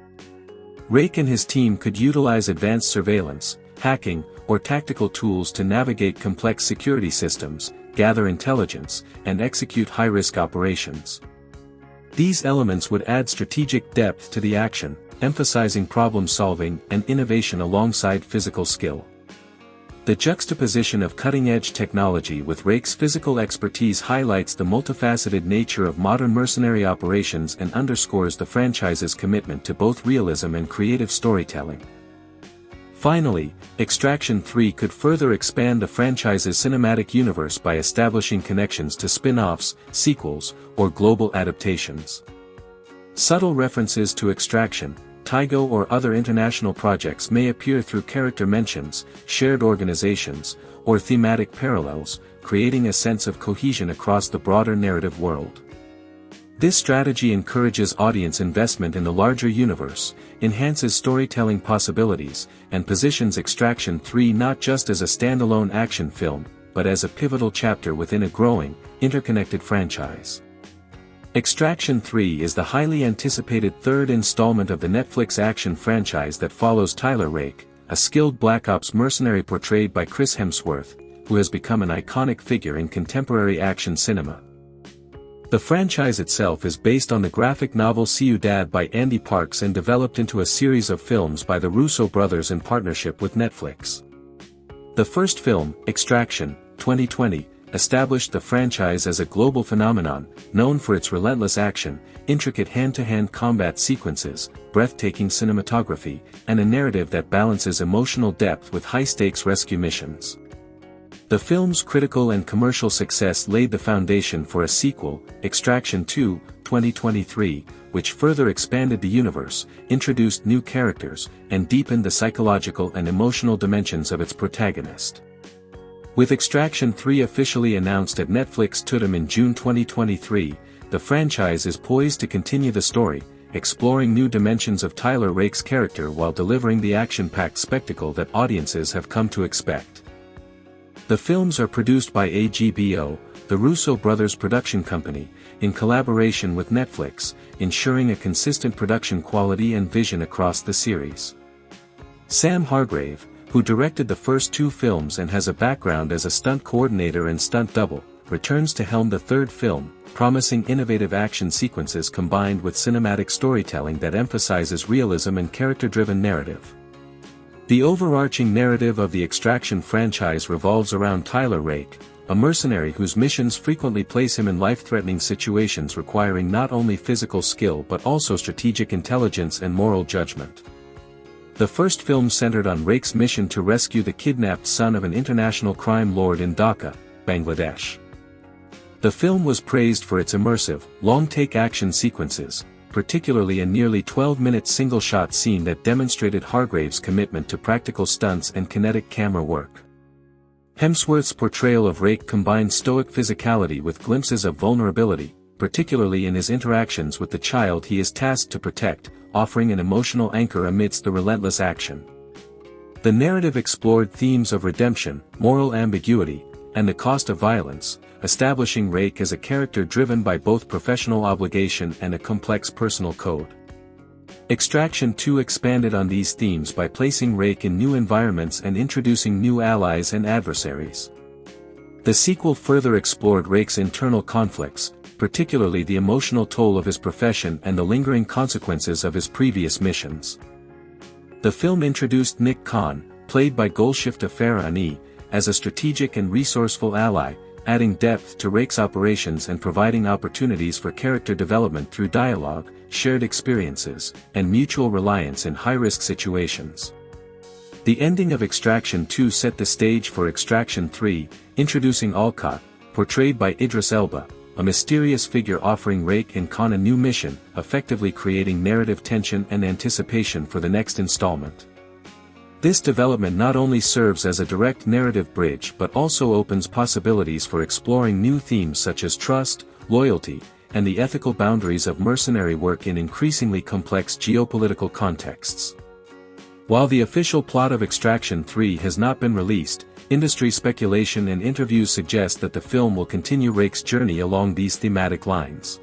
Rake and his team could utilize advanced surveillance, hacking, or tactical tools to navigate complex security systems, gather intelligence, and execute high-risk operations. These elements would add strategic depth to the action, emphasizing problem-solving and innovation alongside physical skill. The juxtaposition of cutting-edge technology with Rake's physical expertise highlights the multifaceted nature of modern mercenary operations and underscores the franchise's commitment to both realism and creative storytelling. Finally, Extraction 3 could further expand the franchise's cinematic universe by establishing connections to spin-offs, sequels, or global adaptations. Subtle references to Extraction, Tygo or other international projects may appear through character mentions, shared organizations, or thematic parallels, creating a sense of cohesion across the broader narrative world. This strategy encourages audience investment in the larger universe, enhances storytelling possibilities, and positions Extraction 3 not just as a standalone action film, but as a pivotal chapter within a growing, interconnected franchise. Extraction 3 is the highly anticipated third installment of the Netflix action franchise that follows Tyler Rake, a skilled Black Ops mercenary portrayed by Chris Hemsworth, who has become an iconic figure in contemporary action cinema. The franchise itself is based on the graphic novel Ciudad by Andy Parks and developed into a series of films by the Russo brothers in partnership with Netflix. The first film, Extraction, 2020, established the franchise as a global phenomenon, known for its relentless action, intricate hand-to-hand combat sequences, breathtaking cinematography, and a narrative that balances emotional depth with high-stakes rescue missions. The film's critical and commercial success laid the foundation for a sequel, Extraction 2, 2023, which further expanded the universe, introduced new characters, and deepened the psychological and emotional dimensions of its protagonist. With Extraction 3 officially announced at Netflix Tudum in June 2023, the franchise is poised to continue the story, exploring new dimensions of Tyler Rake's character while delivering the action-packed spectacle that audiences have come to expect. The films are produced by AGBO, the Russo brothers' production company, in collaboration with Netflix, ensuring a consistent production quality and vision across the series. Sam Hargrave, who directed the first two films and has a background as a stunt coordinator and stunt double, returns to helm the third film, promising innovative action sequences combined with cinematic storytelling that emphasizes realism and character-driven narrative. The overarching narrative of the Extraction franchise revolves around Tyler Rake, a mercenary whose missions frequently place him in life-threatening situations requiring not only physical skill but also strategic intelligence and moral judgment. The first film centered on Rake's mission to rescue the kidnapped son of an international crime lord in Dhaka, Bangladesh. The film was praised for its immersive, long-take action sequences, particularly a nearly 12-minute single-shot scene that demonstrated Hargrave's commitment to practical stunts and kinetic camera work. Hemsworth's portrayal of Rake combined stoic physicality with glimpses of vulnerability, particularly in his interactions with the child he is tasked to protect, offering an emotional anchor amidst the relentless action. The narrative explored themes of redemption, moral ambiguity, and the cost of violence, establishing Rake as a character driven by both professional obligation and a complex personal code. Extraction 2 expanded on these themes by placing Rake in new environments and introducing new allies and adversaries. The sequel further explored Rake's internal conflicts, particularly the emotional toll of his profession and the lingering consequences of his previous missions. The film introduced Nick Khan, played by Golshifteh Farahani, as a strategic and resourceful ally, adding depth to Rake's operations and providing opportunities for character development through dialogue, shared experiences, and mutual reliance in high-risk situations. The ending of Extraction 2 set the stage for Extraction 3, introducing Alcott, portrayed by Idris Elba, a mysterious figure offering Rake and Khan a new mission, effectively creating narrative tension and anticipation for the next installment. This development not only serves as a direct narrative bridge but also opens possibilities for exploring new themes such as trust, loyalty, and the ethical boundaries of mercenary work in increasingly complex geopolitical contexts. While the official plot of Extraction 3 has not been released, industry speculation and interviews suggest that the film will continue Rake's journey along these thematic lines.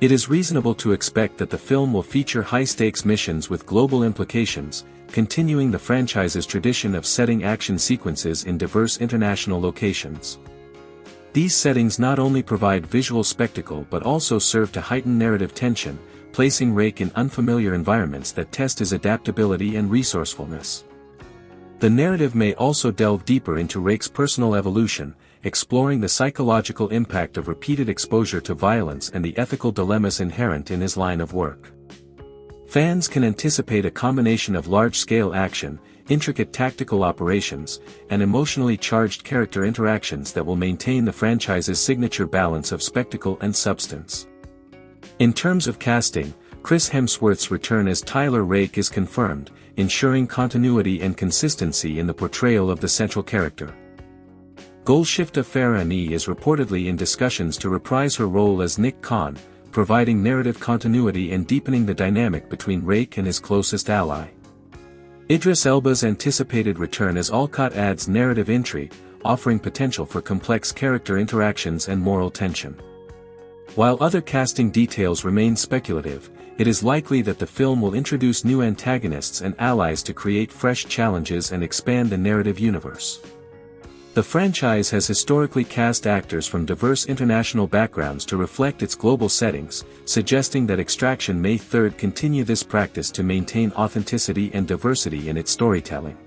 It is reasonable to expect that the film will feature high-stakes missions with global implications, continuing the franchise's tradition of setting action sequences in diverse international locations. These settings not only provide visual spectacle but also serve to heighten narrative tension, placing Rake in unfamiliar environments that test his adaptability and resourcefulness. The narrative may also delve deeper into Rake's personal evolution, exploring the psychological impact of repeated exposure to violence and the ethical dilemmas inherent in his line of work. Fans can anticipate a combination of large-scale action, intricate tactical operations, and emotionally charged character interactions that will maintain the franchise's signature balance of spectacle and substance. In terms of casting, Chris Hemsworth's return as Tyler Rake is confirmed, ensuring continuity and consistency in the portrayal of the central character. Golshifteh Farahani is reportedly in discussions to reprise her role as Nick Khan, providing narrative continuity and deepening the dynamic between Rake and his closest ally. Idris Elba's anticipated return as Alcott adds narrative intrigue, offering potential for complex character interactions and moral tension. While other casting details remain speculative, it is likely that the film will introduce new antagonists and allies to create fresh challenges and expand the narrative universe. The franchise has historically cast actors from diverse international backgrounds to reflect its global settings, suggesting that Extraction may continue this practice to maintain authenticity and diversity in its storytelling.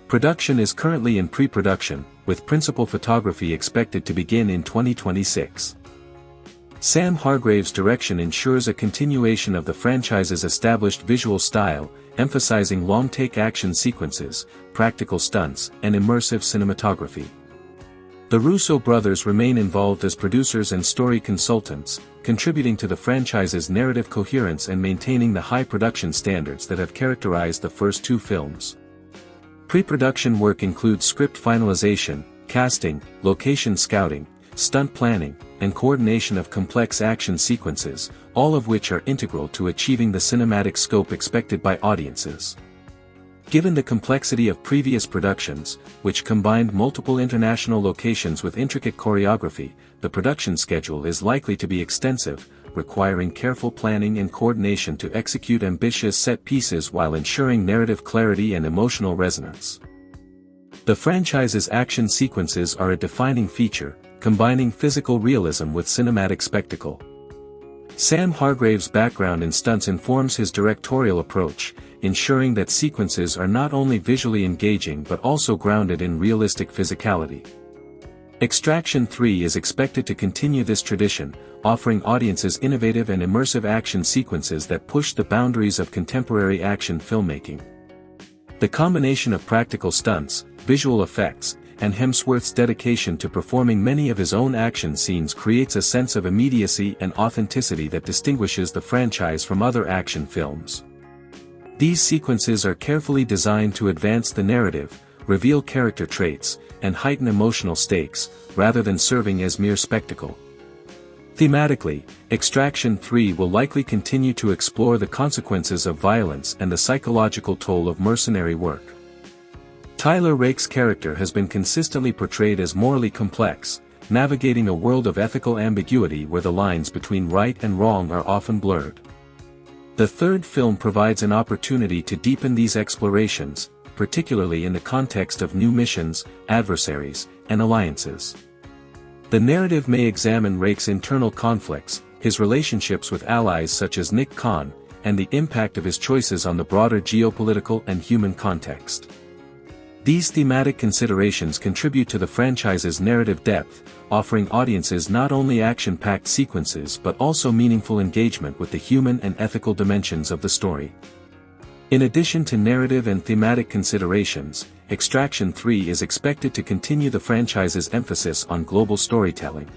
Production is currently in pre-production, with principal photography expected to begin in 2026. Sam Hargrave's direction ensures a continuation of the franchise's established visual style, emphasizing long-take action sequences, practical stunts, and immersive cinematography. The Russo brothers remain involved as producers and story consultants, contributing to the franchise's narrative coherence and maintaining the high production standards that have characterized the first two films. Pre-production work includes script finalization, casting, location scouting, stunt planning, and coordination of complex action sequences, all of which are integral to achieving the cinematic scope expected by audiences. Given the complexity of previous productions, which combined multiple international locations with intricate choreography, the production schedule is likely to be extensive, requiring careful planning and coordination to execute ambitious set pieces while ensuring narrative clarity and emotional resonance. The franchise's action sequences are a defining feature, combining physical realism with cinematic spectacle. Sam Hargrave's background in stunts informs his directorial approach, ensuring that sequences are not only visually engaging but also grounded in realistic physicality. Extraction 3 is expected to continue this tradition, offering audiences innovative and immersive action sequences that push the boundaries of contemporary action filmmaking. The combination of practical stunts, visual effects, and Hemsworth's dedication to performing many of his own action scenes creates a sense of immediacy and authenticity that distinguishes the franchise from other action films. These sequences are carefully designed to advance the narrative, reveal character traits, and heighten emotional stakes, rather than serving as mere spectacle. Thematically, Extraction 3 will likely continue to explore the consequences of violence and the psychological toll of mercenary work. Tyler Rake's character has been consistently portrayed as morally complex, navigating a world of ethical ambiguity where the lines between right and wrong are often blurred. The third film provides an opportunity to deepen these explorations, particularly in the context of new missions, adversaries, and alliances. The narrative may examine Rake's internal conflicts, his relationships with allies such as Nick Khan, and the impact of his choices on the broader geopolitical and human context. These thematic considerations contribute to the franchise's narrative depth, offering audiences not only action-packed sequences but also meaningful engagement with the human and ethical dimensions of the story. In addition to narrative and thematic considerations, Extraction 3 is expected to continue the franchise's emphasis on global storytelling.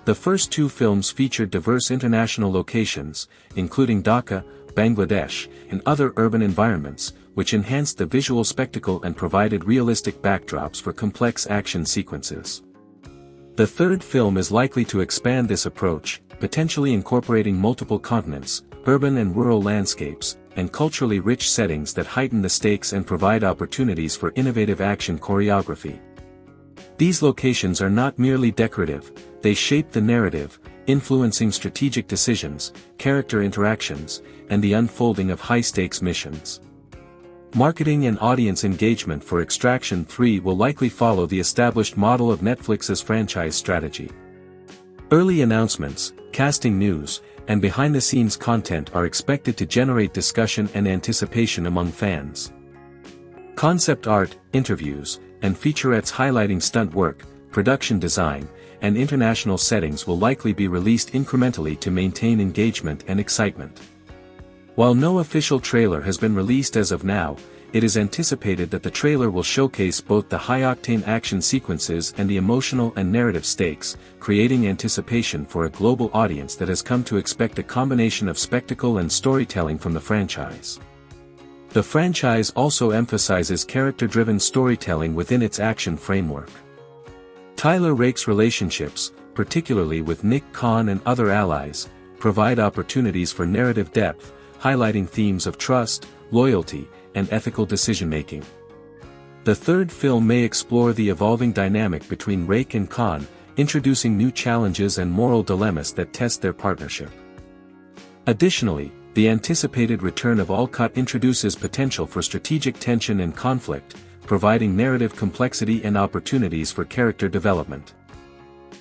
The first two films featured diverse international locations, including Dhaka, Bangladesh, and other urban environments, which enhanced the visual spectacle and provided realistic backdrops for complex action sequences. The third film is likely to expand this approach, potentially incorporating multiple continents, urban and rural landscapes, and culturally rich settings that heighten the stakes and provide opportunities for innovative action choreography. These locations are not merely decorative, they shape the narrative, influencing strategic decisions, character interactions, and the unfolding of high-stakes missions. Marketing and audience engagement for Extraction 3 will likely follow the established model of Netflix's franchise strategy. Early announcements, casting news, and behind-the-scenes content are expected to generate discussion and anticipation among fans. Concept art, interviews, and featurettes highlighting stunt work, production design, and international settings will likely be released incrementally to maintain engagement and excitement. While no official trailer has been released as of now, it is anticipated that the trailer will showcase both the high-octane action sequences and the emotional and narrative stakes, creating anticipation for a global audience that has come to expect a combination of spectacle and storytelling from the franchise. The franchise also emphasizes character-driven storytelling within its action framework. Tyler Rake's relationships, particularly with Nick Khan and other allies, provide opportunities for narrative depth, highlighting themes of trust, loyalty, and ethical decision-making. The third film may explore the evolving dynamic between Rake and Khan, introducing new challenges and moral dilemmas that test their partnership. Additionally, the anticipated return of Olcott introduces potential for strategic tension and conflict, providing narrative complexity and opportunities for character development.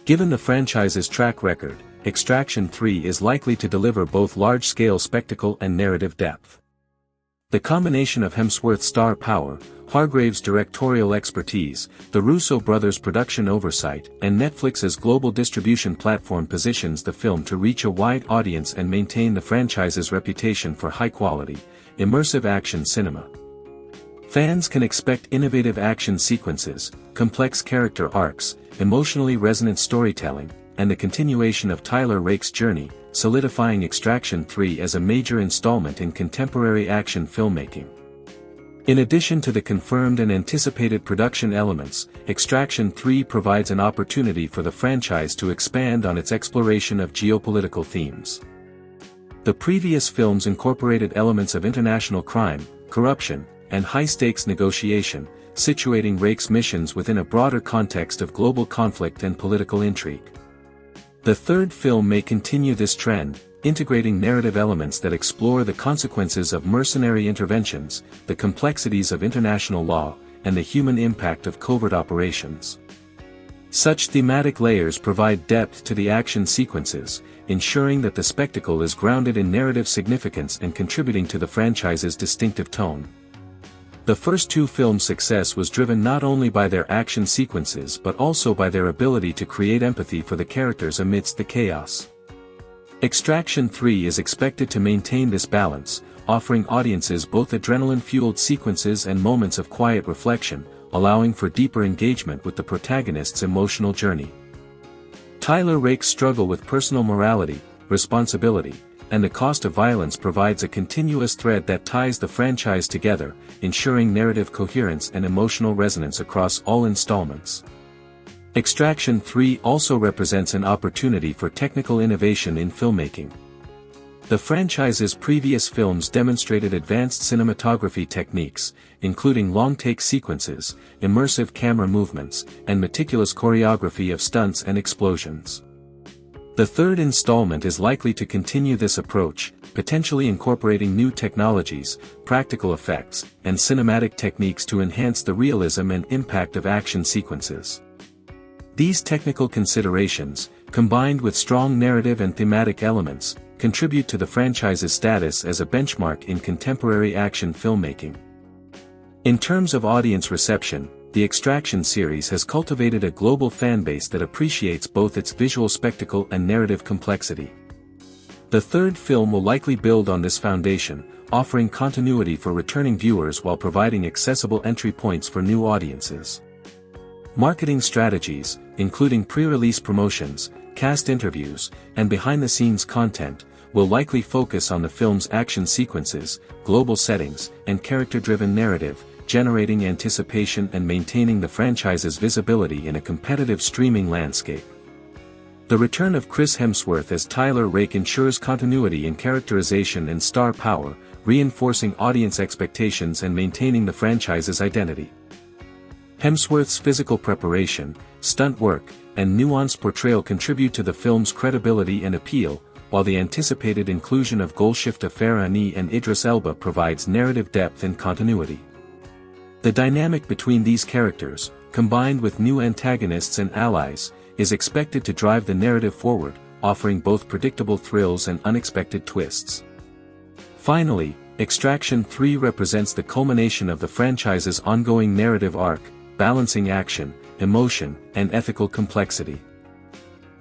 Given the franchise's track record, Extraction 3 is likely to deliver both large-scale spectacle and narrative depth. The combination of Hemsworth's star power, Hargrave's directorial expertise, the Russo brothers' production oversight, and Netflix's global distribution platform positions the film to reach a wide audience and maintain the franchise's reputation for high-quality, immersive action cinema. Fans can expect innovative action sequences, complex character arcs, emotionally resonant storytelling, and the continuation of Tyler Rake's journey, solidifying Extraction 3 as a major installment in contemporary action filmmaking. In addition to the confirmed and anticipated production elements, Extraction 3 provides an opportunity for the franchise to expand on its exploration of geopolitical themes. The previous films incorporated elements of international crime, corruption, and high-stakes negotiation, situating Rake's missions within a broader context of global conflict and political intrigue. The third film may continue this trend, integrating narrative elements that explore the consequences of mercenary interventions, the complexities of international law, and the human impact of covert operations. Such thematic layers provide depth to the action sequences, ensuring that the spectacle is grounded in narrative significance and contributing to the franchise's distinctive tone. The first two films' success was driven not only by their action sequences but also by their ability to create empathy for the characters amidst the chaos. Extraction 3 is expected to maintain this balance, offering audiences both adrenaline-fueled sequences and moments of quiet reflection, allowing for deeper engagement with the protagonist's emotional journey. Tyler Rake's struggle with personal morality, responsibility, and the cost of violence provides a continuous thread that ties the franchise together, ensuring narrative coherence and emotional resonance across all installments. Extraction 3 also represents an opportunity for technical innovation in filmmaking. The franchise's previous films demonstrated advanced cinematography techniques, including long-take sequences, immersive camera movements, and meticulous choreography of stunts and explosions. The third installment is likely to continue this approach, potentially incorporating new technologies, practical effects, and cinematic techniques to enhance the realism and impact of action sequences. These technical considerations, combined with strong narrative and thematic elements, contribute to the franchise's status as a benchmark in contemporary action filmmaking. In terms of audience reception, the Extraction series has cultivated a global fanbase that appreciates both its visual spectacle and narrative complexity. The third film will likely build on this foundation, offering continuity for returning viewers while providing accessible entry points for new audiences. Marketing strategies, including pre-release promotions, cast interviews, and behind-the-scenes content, will likely focus on the film's action sequences, global settings, and character-driven narrative, generating anticipation and maintaining the franchise's visibility in a competitive streaming landscape. The return of Chris Hemsworth as Tyler Rake ensures continuity in characterization and star power, reinforcing audience expectations and maintaining the franchise's identity. Hemsworth's physical preparation, stunt work, and nuanced portrayal contribute to the film's credibility and appeal, while the anticipated inclusion of Golshifteh Farahani and Idris Elba provides narrative depth and continuity. The dynamic between these characters, combined with new antagonists and allies, is expected to drive the narrative forward, offering both predictable thrills and unexpected twists. Finally, Extraction 3 represents the culmination of the franchise's ongoing narrative arc, balancing action, emotion, and ethical complexity.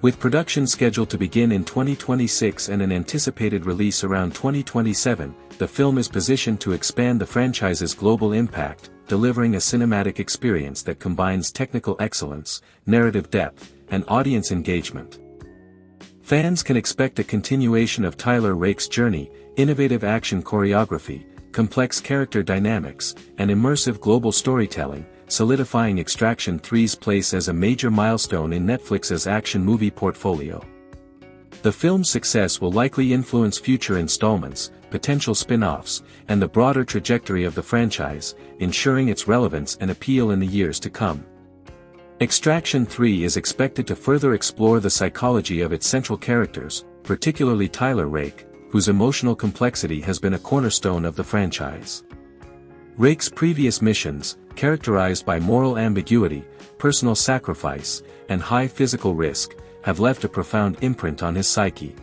With production scheduled to begin in 2026 and an anticipated release around 2027, the film is positioned to expand the franchise's global impact, delivering a cinematic experience that combines technical excellence, narrative depth, and audience engagement. Fans can expect a continuation of Tyler Rake's journey, innovative action choreography, complex character dynamics, and immersive global storytelling, solidifying Extraction 3's place as a major milestone in Netflix's action movie portfolio. The film's success will likely influence future installments, potential spin-offs, and the broader trajectory of the franchise, ensuring its relevance and appeal in the years to come. Extraction 3 is expected to further explore the psychology of its central characters, particularly Tyler Rake, whose emotional complexity has been a cornerstone of the franchise. Rake's previous missions, characterized by moral ambiguity, personal sacrifice, and high physical risk, have left a profound imprint on his psyche.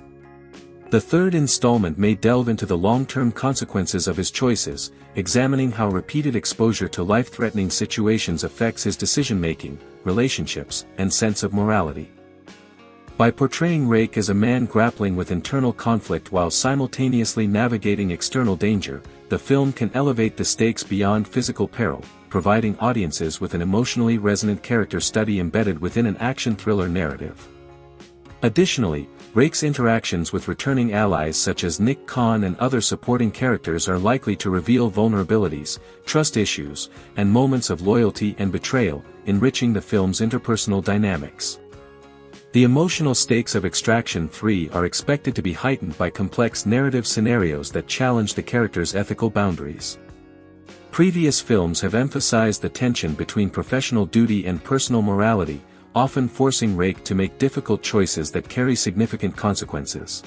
The third installment may delve into the long-term consequences of his choices, examining how repeated exposure to life-threatening situations affects his decision-making, relationships, and sense of morality. By portraying Rake as a man grappling with internal conflict while simultaneously navigating external danger, the film can elevate the stakes beyond physical peril, providing audiences with an emotionally resonant character study embedded within an action thriller narrative. Additionally, Rake's interactions with returning allies such as Nick Khan and other supporting characters are likely to reveal vulnerabilities, trust issues, and moments of loyalty and betrayal, enriching the film's interpersonal dynamics. The emotional stakes of Extraction 3 are expected to be heightened by complex narrative scenarios that challenge the character's ethical boundaries. Previous films have emphasized the tension between professional duty and personal morality, often forcing Rake to make difficult choices that carry significant consequences.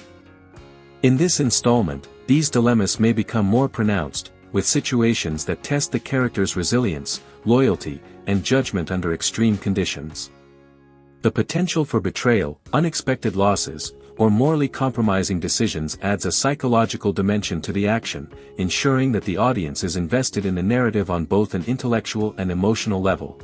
In this installment, these dilemmas may become more pronounced, with situations that test the character's resilience, loyalty, and judgment under extreme conditions. The potential for betrayal, unexpected losses, or morally compromising decisions adds a psychological dimension to the action, ensuring that the audience is invested in the narrative on both an intellectual and emotional level.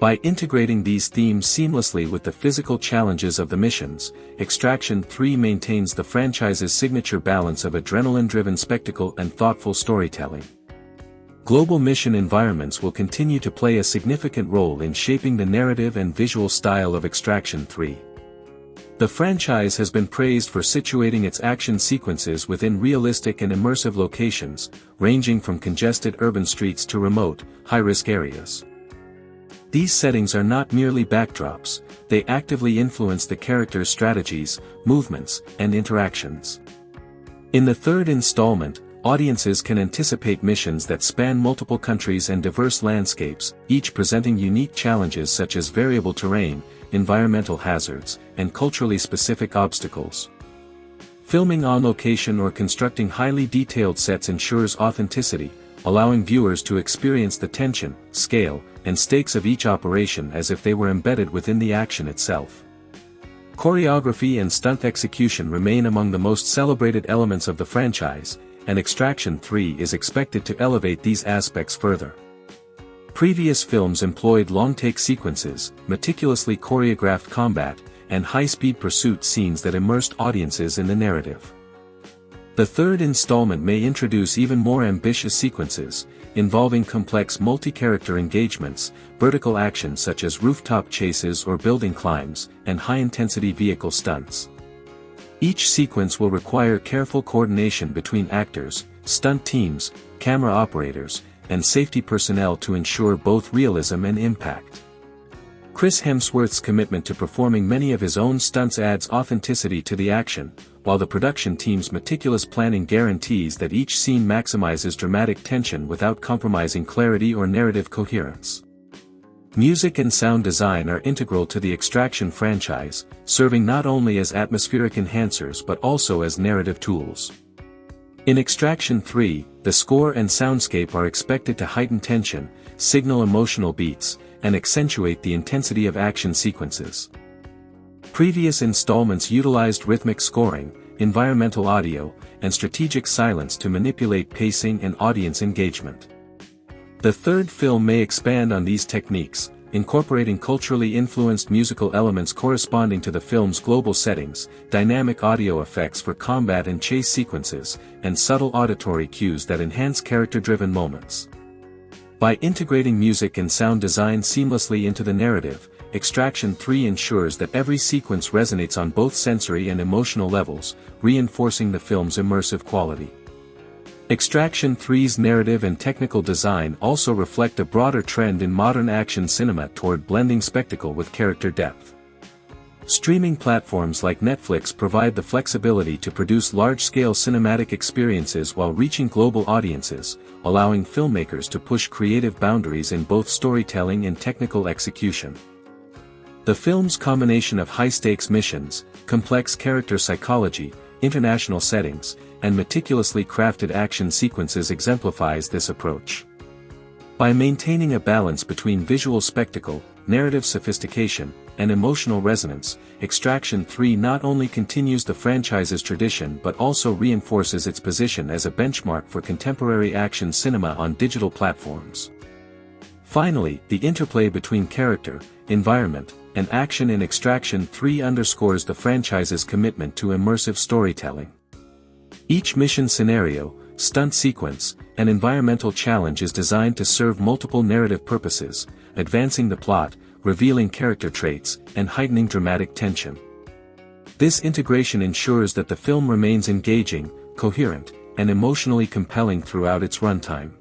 By integrating these themes seamlessly with the physical challenges of the missions, Extraction 3 maintains the franchise's signature balance of adrenaline-driven spectacle and thoughtful storytelling. Global mission environments will continue to play a significant role in shaping the narrative and visual style of Extraction 3. The franchise has been praised for situating its action sequences within realistic and immersive locations, ranging from congested urban streets to remote, high-risk areas. These settings are not merely backdrops, they actively influence the character's strategies, movements, and interactions. In the third installment, audiences can anticipate missions that span multiple countries and diverse landscapes, each presenting unique challenges such as variable terrain, environmental hazards, and culturally specific obstacles. Filming on location or constructing highly detailed sets ensures authenticity, allowing viewers to experience the tension, scale, and stakes of each operation as if they were embedded within the action itself. Choreography and stunt execution remain among the most celebrated elements of the franchise, and Extraction 3 is expected to elevate these aspects further. Previous films employed long-take sequences, meticulously choreographed combat, and high-speed pursuit scenes that immersed audiences in the narrative. The third installment may introduce even more ambitious sequences, involving complex multi-character engagements, vertical action such as rooftop chases or building climbs, and high-intensity vehicle stunts. Each sequence will require careful coordination between actors, stunt teams, camera operators, and safety personnel to ensure both realism and impact. Chris Hemsworth's commitment to performing many of his own stunts adds authenticity to the action, while the production team's meticulous planning guarantees that each scene maximizes dramatic tension without compromising clarity or narrative coherence. Music and sound design are integral to the Extraction franchise, serving not only as atmospheric enhancers but also as narrative tools. In Extraction 3, the score and soundscape are expected to heighten tension, signal emotional beats, and accentuate the intensity of action sequences. Previous installments utilized rhythmic scoring, environmental audio, and strategic silence to manipulate pacing and audience engagement. The third film may expand on these techniques, incorporating culturally influenced musical elements corresponding to the film's global settings, dynamic audio effects for combat and chase sequences, and subtle auditory cues that enhance character-driven moments. By integrating music and sound design seamlessly into the narrative, Extraction 3 ensures that every sequence resonates on both sensory and emotional levels, reinforcing the film's immersive quality. Extraction 3's narrative and technical design also reflect a broader trend in modern action cinema toward blending spectacle with character depth. Streaming platforms like Netflix provide the flexibility to produce large-scale cinematic experiences while reaching global audiences, allowing filmmakers to push creative boundaries in both storytelling and technical execution. The film's combination of high-stakes missions, complex character psychology, international settings, and meticulously crafted action sequences exemplifies this approach. By maintaining a balance between visual spectacle, narrative sophistication, and emotional resonance, Extraction 3 not only continues the franchise's tradition but also reinforces its position as a benchmark for contemporary action cinema on digital platforms. Finally, the interplay between character, environment, and action in Extraction 3 underscores the franchise's commitment to immersive storytelling. Each mission scenario, stunt sequence, and environmental challenge is designed to serve multiple narrative purposes, advancing the plot, revealing character traits, and heightening dramatic tension. This integration ensures that the film remains engaging, coherent, and emotionally compelling throughout its runtime.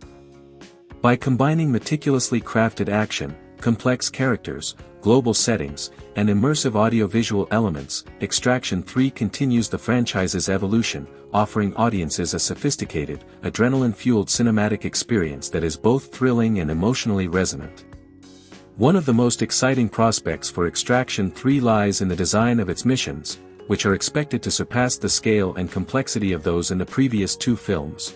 By combining meticulously crafted action, complex characters, global settings, and immersive audiovisual elements, Extraction 3 continues the franchise's evolution, offering audiences a sophisticated, adrenaline-fueled cinematic experience that is both thrilling and emotionally resonant. One of the most exciting prospects for Extraction 3 lies in the design of its missions, which are expected to surpass the scale and complexity of those in the previous two films.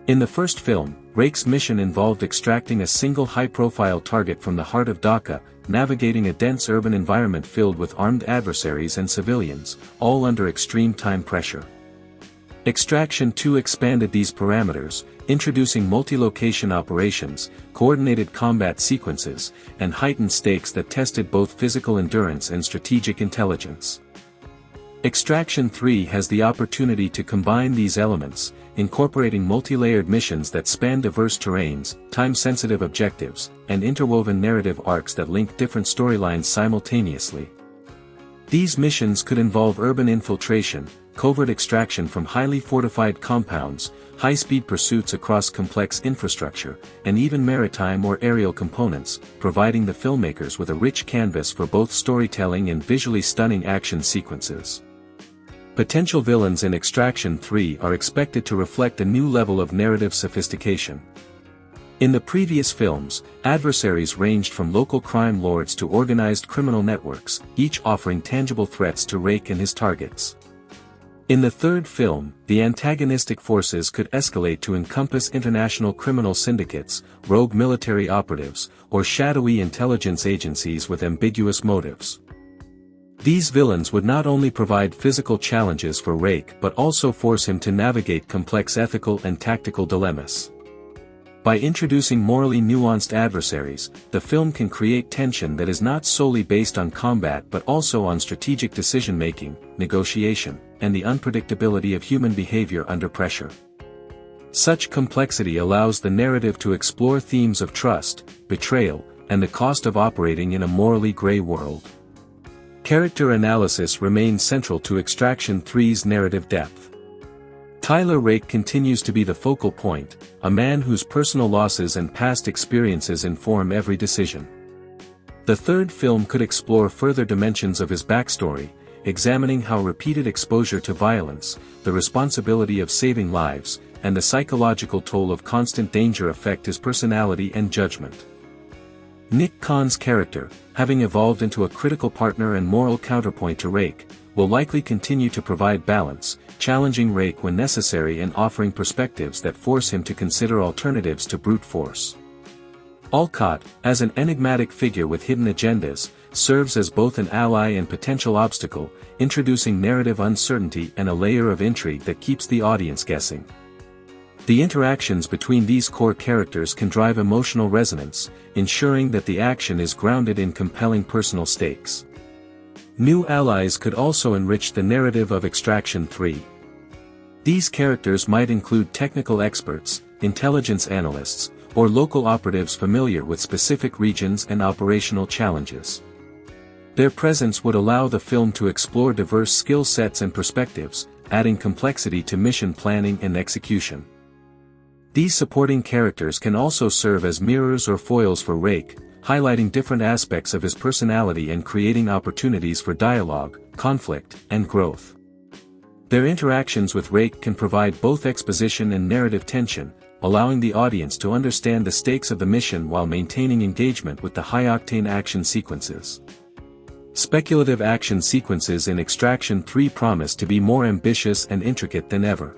In the first film, Rake's mission involved extracting a single high-profile target from the heart of Dhaka, navigating a dense urban environment filled with armed adversaries and civilians, all under extreme time pressure. Extraction 2 expanded these parameters, introducing multi-location operations, coordinated combat sequences, and heightened stakes that tested both physical endurance and strategic intelligence. Extraction 3 has the opportunity to combine these elements, incorporating multi-layered missions that span diverse terrains, time-sensitive objectives, and interwoven narrative arcs that link different storylines simultaneously. These missions could involve urban infiltration, covert extraction from highly fortified compounds, high-speed pursuits across complex infrastructure, and even maritime or aerial components, providing the filmmakers with a rich canvas for both storytelling and visually stunning action sequences. Potential villains in Extraction 3 are expected to reflect a new level of narrative sophistication. In the previous films, adversaries ranged from local crime lords to organized criminal networks, each offering tangible threats to Rake and his targets. In the third film, the antagonistic forces could escalate to encompass international criminal syndicates, rogue military operatives, or shadowy intelligence agencies with ambiguous motives. These villains would not only provide physical challenges for Rake but also force him to navigate complex ethical and tactical dilemmas. By introducing morally nuanced adversaries, the film can create tension that is not solely based on combat but also on strategic decision-making, negotiation, and the unpredictability of human behavior under pressure. Such complexity allows the narrative to explore themes of trust, betrayal, and the cost of operating in a morally gray world. Character analysis remains central to Extraction 3's narrative depth. Tyler Rake continues to be the focal point, a man whose personal losses and past experiences inform every decision. The third film could explore further dimensions of his backstory, examining how repeated exposure to violence, the responsibility of saving lives, and the psychological toll of constant danger affect his personality and judgment. Nick Khan's character, having evolved into a critical partner and moral counterpoint to Rake, will likely continue to provide balance, challenging Rake when necessary and offering perspectives that force him to consider alternatives to brute force. Alcott, as an enigmatic figure with hidden agendas, serves as both an ally and potential obstacle, introducing narrative uncertainty and a layer of intrigue that keeps the audience guessing. The interactions between these core characters can drive emotional resonance, ensuring that the action is grounded in compelling personal stakes. New allies could also enrich the narrative of Extraction 3. These characters might include technical experts, intelligence analysts, or local operatives familiar with specific regions and operational challenges. Their presence would allow the film to explore diverse skill sets and perspectives, adding complexity to mission planning and execution. These supporting characters can also serve as mirrors or foils for Rake, highlighting different aspects of his personality and creating opportunities for dialogue, conflict, and growth. Their interactions with Rake can provide both exposition and narrative tension, allowing the audience to understand the stakes of the mission while maintaining engagement with the high-octane action sequences. Speculative action sequences in Extraction 3 promise to be more ambitious and intricate than ever.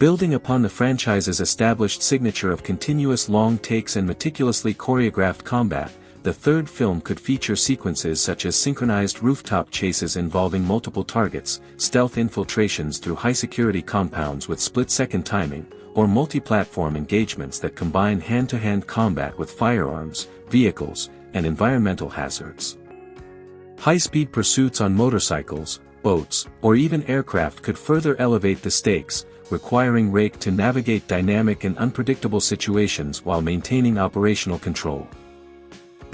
Building upon the franchise's established signature of continuous long takes and meticulously choreographed combat, the third film could feature sequences such as synchronized rooftop chases involving multiple targets, stealth infiltrations through high-security compounds with split-second timing, or multi-platform engagements that combine hand-to-hand combat with firearms, vehicles, and environmental hazards. High-speed pursuits on motorcycles, boats, or even aircraft could further elevate the stakes, requiring Rake to navigate dynamic and unpredictable situations while maintaining operational control.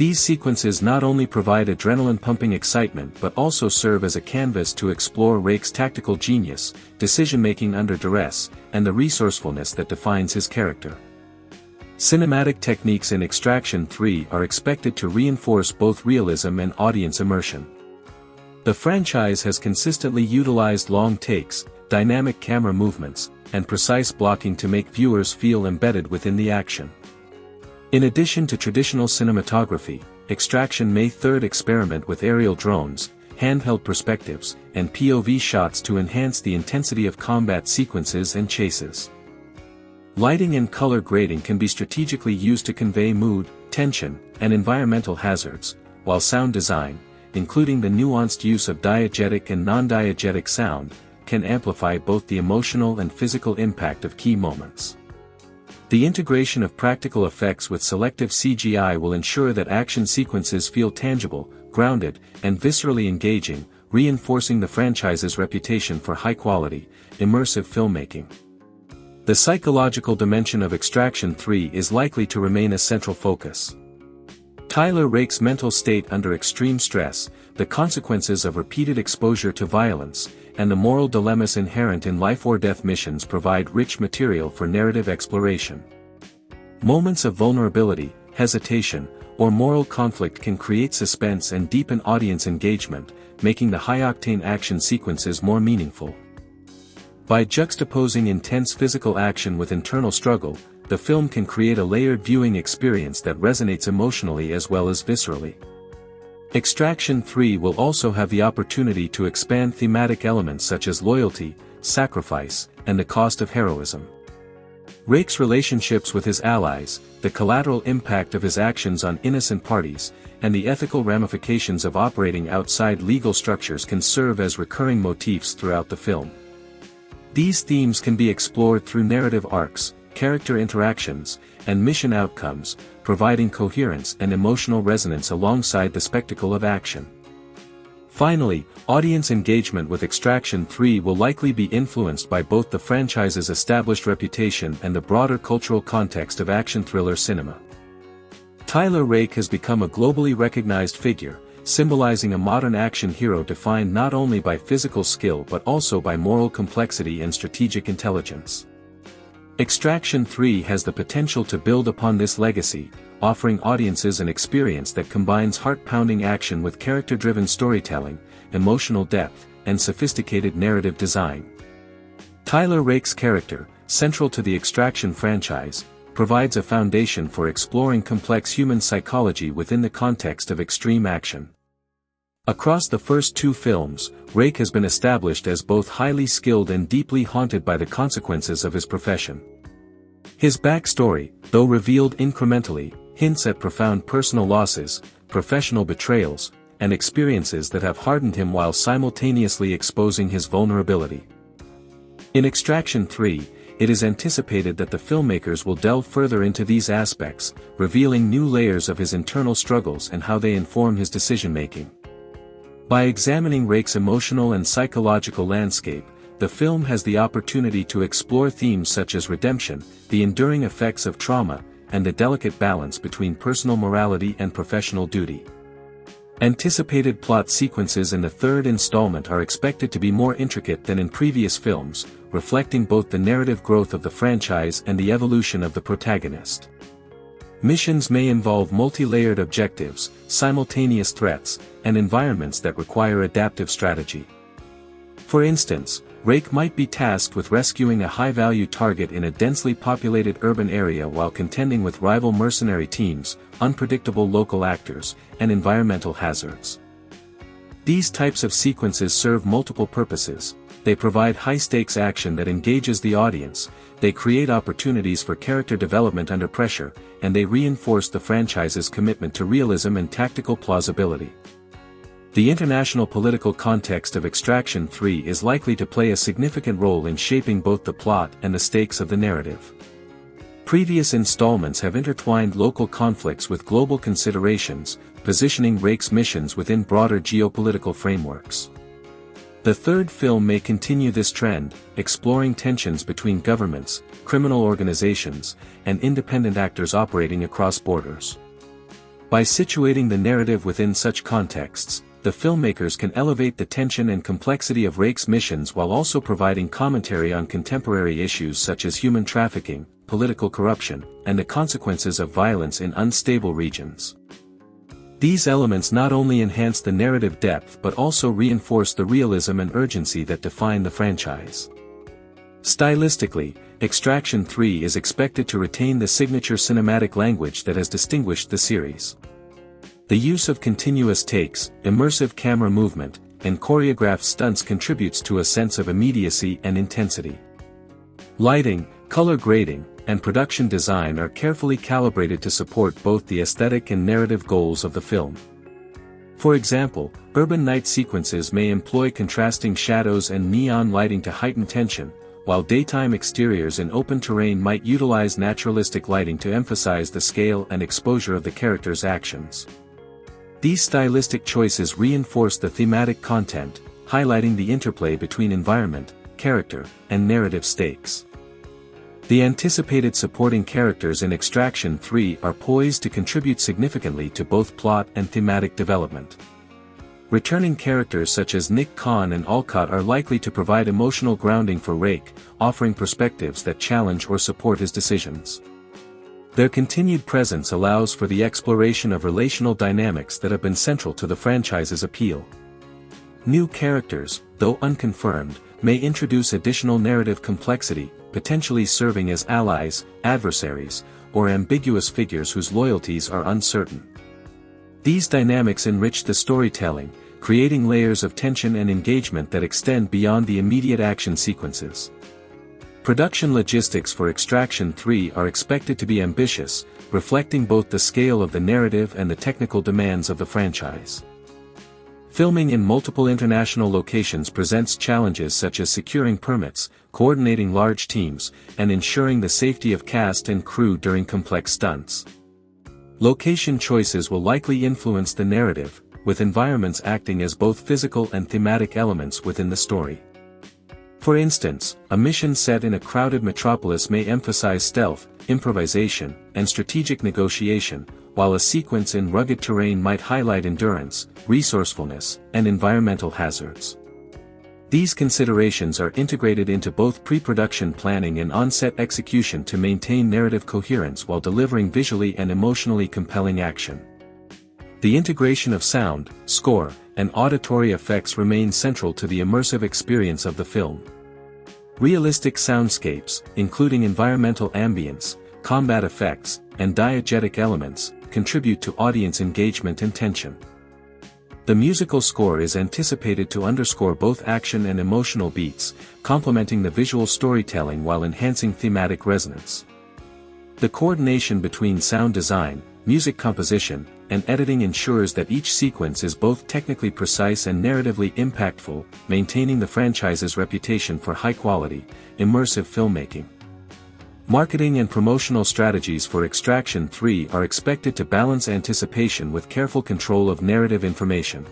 These sequences not only provide adrenaline-pumping excitement but also serve as a canvas to explore Rake's tactical genius, decision-making under duress, and the resourcefulness that defines his character. Cinematic techniques in Extraction 3 are expected to reinforce both realism and audience immersion. The franchise has consistently utilized long takes, dynamic camera movements, and precise blocking to make viewers feel embedded within the action. In addition to traditional cinematography, Extraction may third experiment with aerial drones, handheld perspectives, and POV shots to enhance the intensity of combat sequences and chases. Lighting and color grading can be strategically used to convey mood, tension, and environmental hazards, while sound design, including the nuanced use of diegetic and non-diegetic sound, can amplify both the emotional and physical impact of key moments. The integration of practical effects with selective CGI will ensure that action sequences feel tangible, grounded, and viscerally engaging, reinforcing the franchise's reputation for high-quality, immersive filmmaking. The psychological dimension of Extraction 3 is likely to remain a central focus. Tyler Rake's mental state under extreme stress, the consequences of repeated exposure to violence, and the moral dilemmas inherent in life-or-death missions provide rich material for narrative exploration. Moments of vulnerability, hesitation, or moral conflict can create suspense and deepen audience engagement, making the high-octane action sequences more meaningful. By juxtaposing intense physical action with internal struggle, the film can create a layered viewing experience that resonates emotionally as well as viscerally. Extraction 3 will also have the opportunity to expand thematic elements such as loyalty, sacrifice, and the cost of heroism. Rake's relationships with his allies, the collateral impact of his actions on innocent parties, and the ethical ramifications of operating outside legal structures can serve as recurring motifs throughout the film. These themes can be explored through narrative arcs, character interactions, and mission outcomes, providing coherence and emotional resonance alongside the spectacle of action. Finally, audience engagement with Extraction 3 will likely be influenced by both the franchise's established reputation and the broader cultural context of action thriller cinema. Tyler Rake has become a globally recognized figure, symbolizing a modern action hero defined not only by physical skill but also by moral complexity and strategic intelligence. Extraction 3 has the potential to build upon this legacy, offering audiences an experience that combines heart-pounding action with character-driven storytelling, emotional depth, and sophisticated narrative design. Tyler Rake's character, central to the Extraction franchise, provides a foundation for exploring complex human psychology within the context of extreme action. Across the first two films, Rake has been established as both highly skilled and deeply haunted by the consequences of his profession. His backstory, though revealed incrementally, hints at profound personal losses, professional betrayals, and experiences that have hardened him while simultaneously exposing his vulnerability. In Extraction 3, it is anticipated that the filmmakers will delve further into these aspects, revealing new layers of his internal struggles and how they inform his decision-making. By examining Rake's emotional and psychological landscape, the film has the opportunity to explore themes such as redemption, the enduring effects of trauma, and the delicate balance between personal morality and professional duty. Anticipated plot sequences in the third installment are expected to be more intricate than in previous films, reflecting both the narrative growth of the franchise and the evolution of the protagonist. Missions may involve multi-layered objectives, simultaneous threats, and environments that require adaptive strategy. For instance, Rake might be tasked with rescuing a high-value target in a densely populated urban area while contending with rival mercenary teams, unpredictable local actors, and environmental hazards. These types of sequences serve multiple purposes, they provide high-stakes action that engages the audience, they create opportunities for character development under pressure, and they reinforce the franchise's commitment to realism and tactical plausibility. The international political context of Extraction 3 is likely to play a significant role in shaping both the plot and the stakes of the narrative. Previous installments have intertwined local conflicts with global considerations, positioning Rake's missions within broader geopolitical frameworks. The third film may continue this trend, exploring tensions between governments, criminal organizations, and independent actors operating across borders. By situating the narrative within such contexts, the filmmakers can elevate the tension and complexity of Rake's missions while also providing commentary on contemporary issues such as human trafficking, political corruption, and the consequences of violence in unstable regions. These elements not only enhance the narrative depth but also reinforce the realism and urgency that define the franchise. Stylistically, Extraction 3 is expected to retain the signature cinematic language that has distinguished the series. The use of continuous takes, immersive camera movement, and choreographed stunts contributes to a sense of immediacy and intensity. Lighting, color grading, and production design are carefully calibrated to support both the aesthetic and narrative goals of the film. For example, urban night sequences may employ contrasting shadows and neon lighting to heighten tension, while daytime exteriors in open terrain might utilize naturalistic lighting to emphasize the scale and exposure of the characters' actions. These stylistic choices reinforce the thematic content, highlighting the interplay between environment, character, and narrative stakes. The anticipated supporting characters in Extraction 3 are poised to contribute significantly to both plot and thematic development. Returning characters such as Nick Khan and Alcott are likely to provide emotional grounding for Rake, offering perspectives that challenge or support his decisions. Their continued presence allows for the exploration of relational dynamics that have been central to the franchise's appeal. New characters, though unconfirmed, may introduce additional narrative complexity, potentially serving as allies, adversaries, or ambiguous figures whose loyalties are uncertain. These dynamics enrich the storytelling, creating layers of tension and engagement that extend beyond the immediate action sequences. Production logistics for Extraction 3 are expected to be ambitious, reflecting both the scale of the narrative and the technical demands of the franchise. Filming in multiple international locations presents challenges such as securing permits, coordinating large teams, and ensuring the safety of cast and crew during complex stunts. Location choices will likely influence the narrative, with environments acting as both physical and thematic elements within the story. For instance, a mission set in a crowded metropolis may emphasize stealth, improvisation, and strategic negotiation, while a sequence in rugged terrain might highlight endurance, resourcefulness, and environmental hazards. These considerations are integrated into both pre-production planning and on-set execution to maintain narrative coherence while delivering visually and emotionally compelling action. The integration of sound, score, and auditory effects remain central to the immersive experience of the film. Realistic soundscapes, including environmental ambience, combat effects, and diegetic elements, contribute to audience engagement and tension. The musical score is anticipated to underscore both action and emotional beats, complementing the visual storytelling while enhancing thematic resonance. The coordination between sound design, music composition, and editing ensures that each sequence is both technically precise and narratively impactful, maintaining the franchise's reputation for high-quality, immersive filmmaking. Marketing and promotional strategies for Extraction 3 are expected to balance anticipation with careful control of narrative information.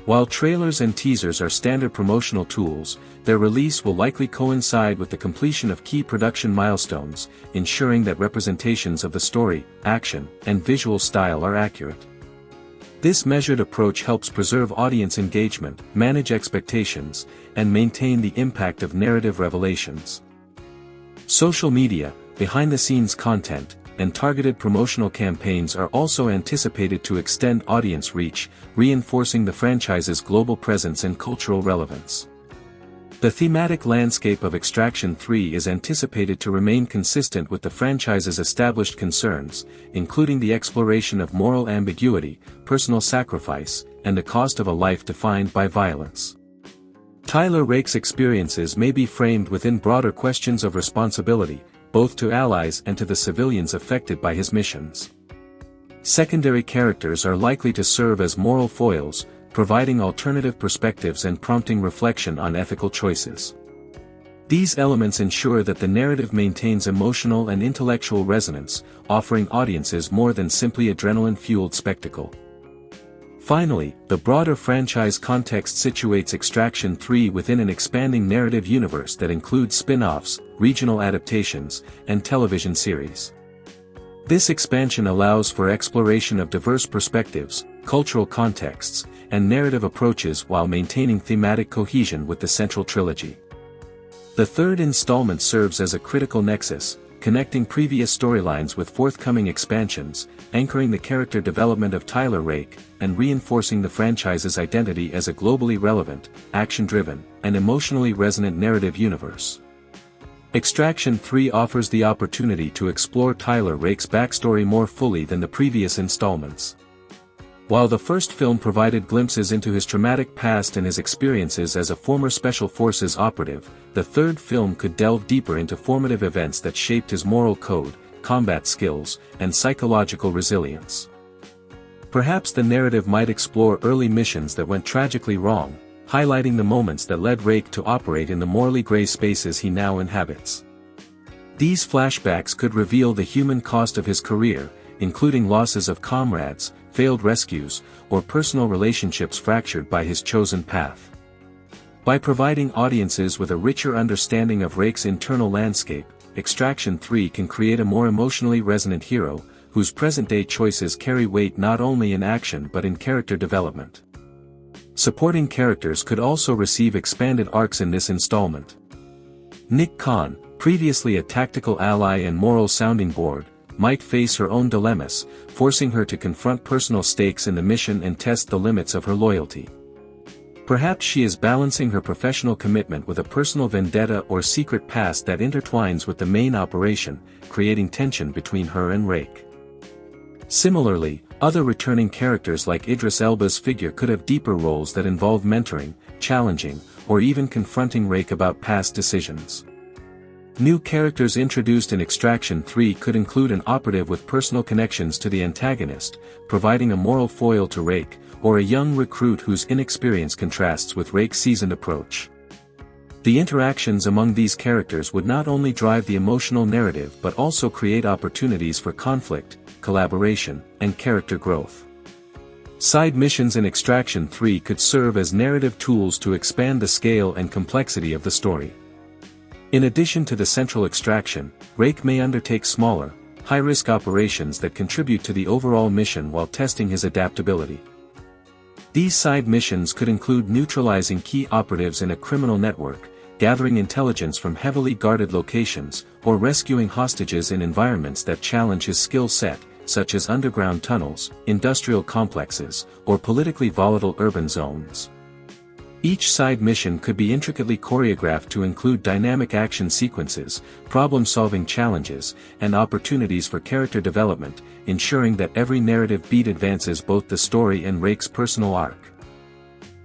While trailers and teasers are standard promotional tools, their release will likely coincide with the completion of key production milestones, ensuring that representations of the story, action, and visual style are accurate. This measured approach helps preserve audience engagement, manage expectations, and maintain the impact of narrative revelations. Social media, behind-the-scenes content, and targeted promotional campaigns are also anticipated to extend audience reach, reinforcing the franchise's global presence and cultural relevance. The thematic landscape of Extraction 3 is anticipated to remain consistent with the franchise's established concerns, including the exploration of moral ambiguity, personal sacrifice, and the cost of a life defined by violence. Tyler Rake's experiences may be framed within broader questions of responsibility, both to allies and to the civilians affected by his missions. Secondary characters are likely to serve as moral foils, providing alternative perspectives and prompting reflection on ethical choices. These elements ensure that the narrative maintains emotional and intellectual resonance, offering audiences more than simply adrenaline-fueled spectacle. Finally, the broader franchise context situates Extraction 3 within an expanding narrative universe that includes spin-offs, regional adaptations, and television series. This expansion allows for exploration of diverse perspectives, cultural contexts, and narrative approaches while maintaining thematic cohesion with the central trilogy. The third installment serves as a critical nexus, connecting previous storylines with forthcoming expansions, anchoring the character development of Tyler Rake, and reinforcing the franchise's identity as a globally relevant, action-driven, and emotionally resonant narrative universe. Extraction 3 offers the opportunity to explore Tyler Rake's backstory more fully than the previous installments. While the first film provided glimpses into his traumatic past and his experiences as a former Special Forces operative, the third film could delve deeper into formative events that shaped his moral code, combat skills, and psychological resilience. Perhaps the narrative might explore early missions that went tragically wrong, highlighting the moments that led Rake to operate in the morally gray spaces he now inhabits. These flashbacks could reveal the human cost of his career, including losses of comrades, failed rescues, or personal relationships fractured by his chosen path. By providing audiences with a richer understanding of Rake's internal landscape, Extraction 3 can create a more emotionally resonant hero, whose present-day choices carry weight not only in action but in character development. Supporting characters could also receive expanded arcs in this installment. Nick Khan, previously a tactical ally and moral sounding board, might face her own dilemmas, forcing her to confront personal stakes in the mission and test the limits of her loyalty. Perhaps she is balancing her professional commitment with a personal vendetta or secret past that intertwines with the main operation, creating tension between her and Rake. Similarly, other returning characters like Idris Elba's figure could have deeper roles that involve mentoring, challenging, or even confronting Rake about past decisions. New characters introduced in Extraction 3 could include an operative with personal connections to the antagonist, providing a moral foil to Rake, or a young recruit whose inexperience contrasts with Rake's seasoned approach. The interactions among these characters would not only drive the emotional narrative but also create opportunities for conflict, collaboration, and character growth. Side missions in Extraction 3 could serve as narrative tools to expand the scale and complexity of the story. In addition to the central extraction, Rake may undertake smaller, high-risk operations that contribute to the overall mission while testing his adaptability. These side missions could include neutralizing key operatives in a criminal network, gathering intelligence from heavily guarded locations, or rescuing hostages in environments that challenge his skill set, such as underground tunnels, industrial complexes, or politically volatile urban zones. Each side mission could be intricately choreographed to include dynamic action sequences, problem-solving challenges, and opportunities for character development, ensuring that every narrative beat advances both the story and Rake's personal arc.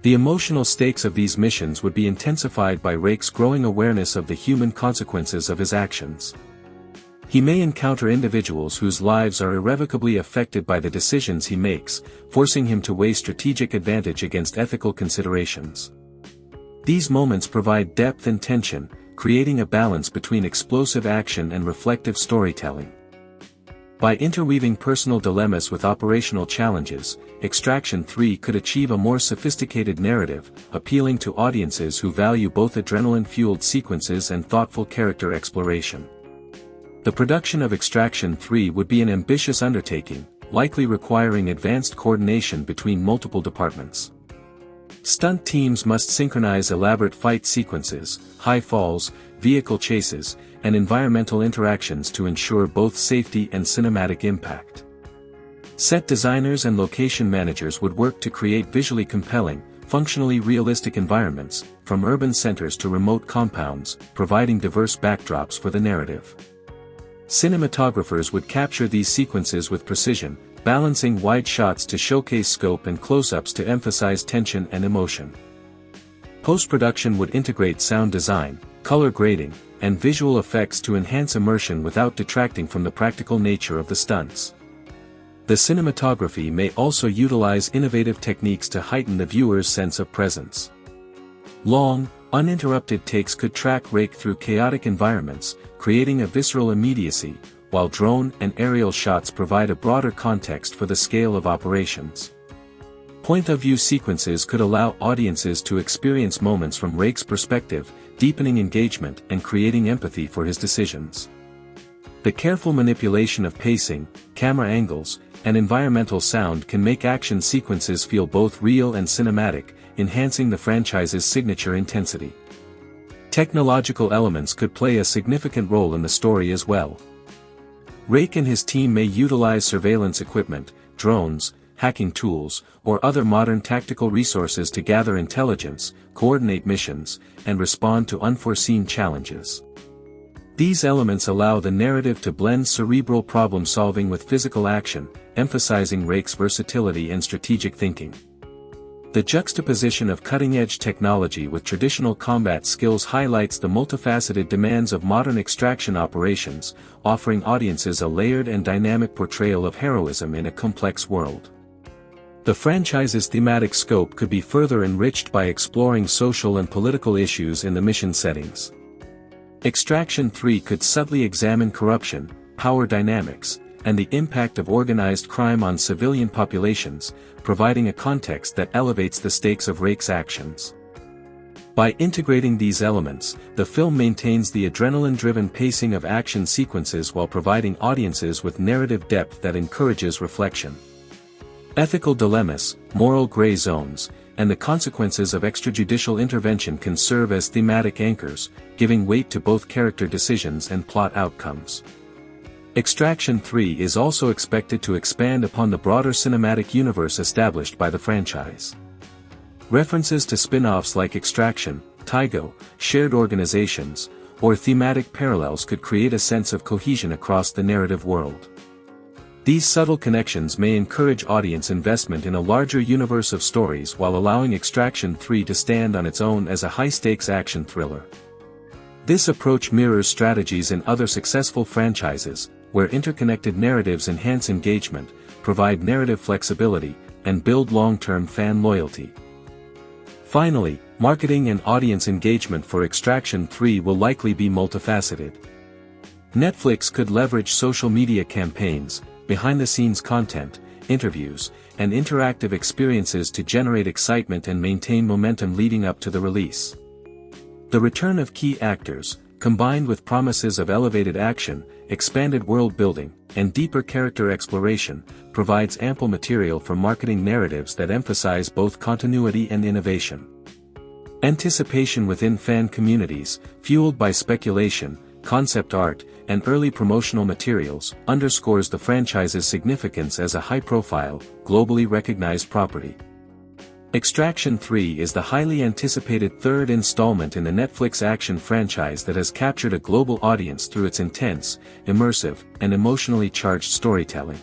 The emotional stakes of these missions would be intensified by Rake's growing awareness of the human consequences of his actions. He may encounter individuals whose lives are irrevocably affected by the decisions he makes, forcing him to weigh strategic advantage against ethical considerations. These moments provide depth and tension, creating a balance between explosive action and reflective storytelling. By interweaving personal dilemmas with operational challenges, Extraction 3 could achieve a more sophisticated narrative, appealing to audiences who value both adrenaline-fueled sequences and thoughtful character exploration. The production of Extraction 3 would be an ambitious undertaking, likely requiring advanced coordination between multiple departments. Stunt teams must synchronize elaborate fight sequences, high falls, vehicle chases, and environmental interactions to ensure both safety and cinematic impact. Set designers and location managers would work to create visually compelling, functionally realistic environments, from urban centers to remote compounds, providing diverse backdrops for the narrative. Cinematographers would capture these sequences with precision, balancing wide shots to showcase scope and close-ups to emphasize tension and emotion. Post-production would integrate sound design, color grading, and visual effects to enhance immersion without detracting from the practical nature of the stunts. The cinematography may also utilize innovative techniques to heighten the viewer's sense of presence. Long, uninterrupted takes could track Rake through chaotic environments, creating a visceral immediacy, while drone and aerial shots provide a broader context for the scale of operations. Point-of-view sequences could allow audiences to experience moments from Rake's perspective, deepening engagement and creating empathy for his decisions. The careful manipulation of pacing, camera angles, and environmental sound can make action sequences feel both real and cinematic, enhancing the franchise's signature intensity. Technological elements could play a significant role in the story as well. Rake and his team may utilize surveillance equipment, drones, hacking tools, or other modern tactical resources to gather intelligence, coordinate missions, and respond to unforeseen challenges. These elements allow the narrative to blend cerebral problem-solving with physical action, emphasizing Rake's versatility and strategic thinking. The juxtaposition of cutting-edge technology with traditional combat skills highlights the multifaceted demands of modern extraction operations, offering audiences a layered and dynamic portrayal of heroism in a complex world. The franchise's thematic scope could be further enriched by exploring social and political issues in the mission settings. Extraction 3 could subtly examine corruption, power dynamics, and the impact of organized crime on civilian populations, providing a context that elevates the stakes of Rake's actions. By integrating these elements, the film maintains the adrenaline-driven pacing of action sequences while providing audiences with narrative depth that encourages reflection. Ethical dilemmas, moral gray zones, and the consequences of extrajudicial intervention can serve as thematic anchors, giving weight to both character decisions and plot outcomes. Extraction 3 is also expected to expand upon the broader cinematic universe established by the franchise. References to spin-offs like Extraction, Tygo, shared organizations, or thematic parallels could create a sense of cohesion across the narrative world. These subtle connections may encourage audience investment in a larger universe of stories while allowing Extraction 3 to stand on its own as a high-stakes action thriller. This approach mirrors strategies in other successful franchises, where interconnected narratives enhance engagement, provide narrative flexibility, and build long-term fan loyalty. Finally, marketing and audience engagement for Extraction 3 will likely be multifaceted. Netflix could leverage social media campaigns, behind-the-scenes content, interviews, and interactive experiences to generate excitement and maintain momentum leading up to the release. The return of key actors, combined with promises of elevated action, expanded world-building, and deeper character exploration, provides ample material for marketing narratives that emphasize both continuity and innovation. Anticipation within fan communities, fueled by speculation, concept art, and early promotional materials, underscores the franchise's significance as a high-profile, globally recognized property. Extraction 3 is the highly anticipated third installment in the Netflix action franchise that has captured a global audience through its intense, immersive, and emotionally charged storytelling.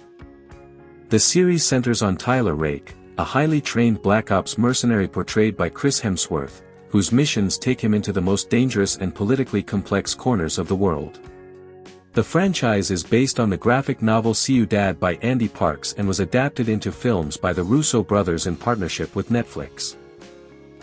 The series centers on Tyler Rake, a highly trained Black Ops mercenary portrayed by Chris Hemsworth, whose missions take him into the most dangerous and politically complex corners of the world. The franchise is based on the graphic novel Ciudad by Andy Parks and was adapted into films by the Russo brothers in partnership with Netflix.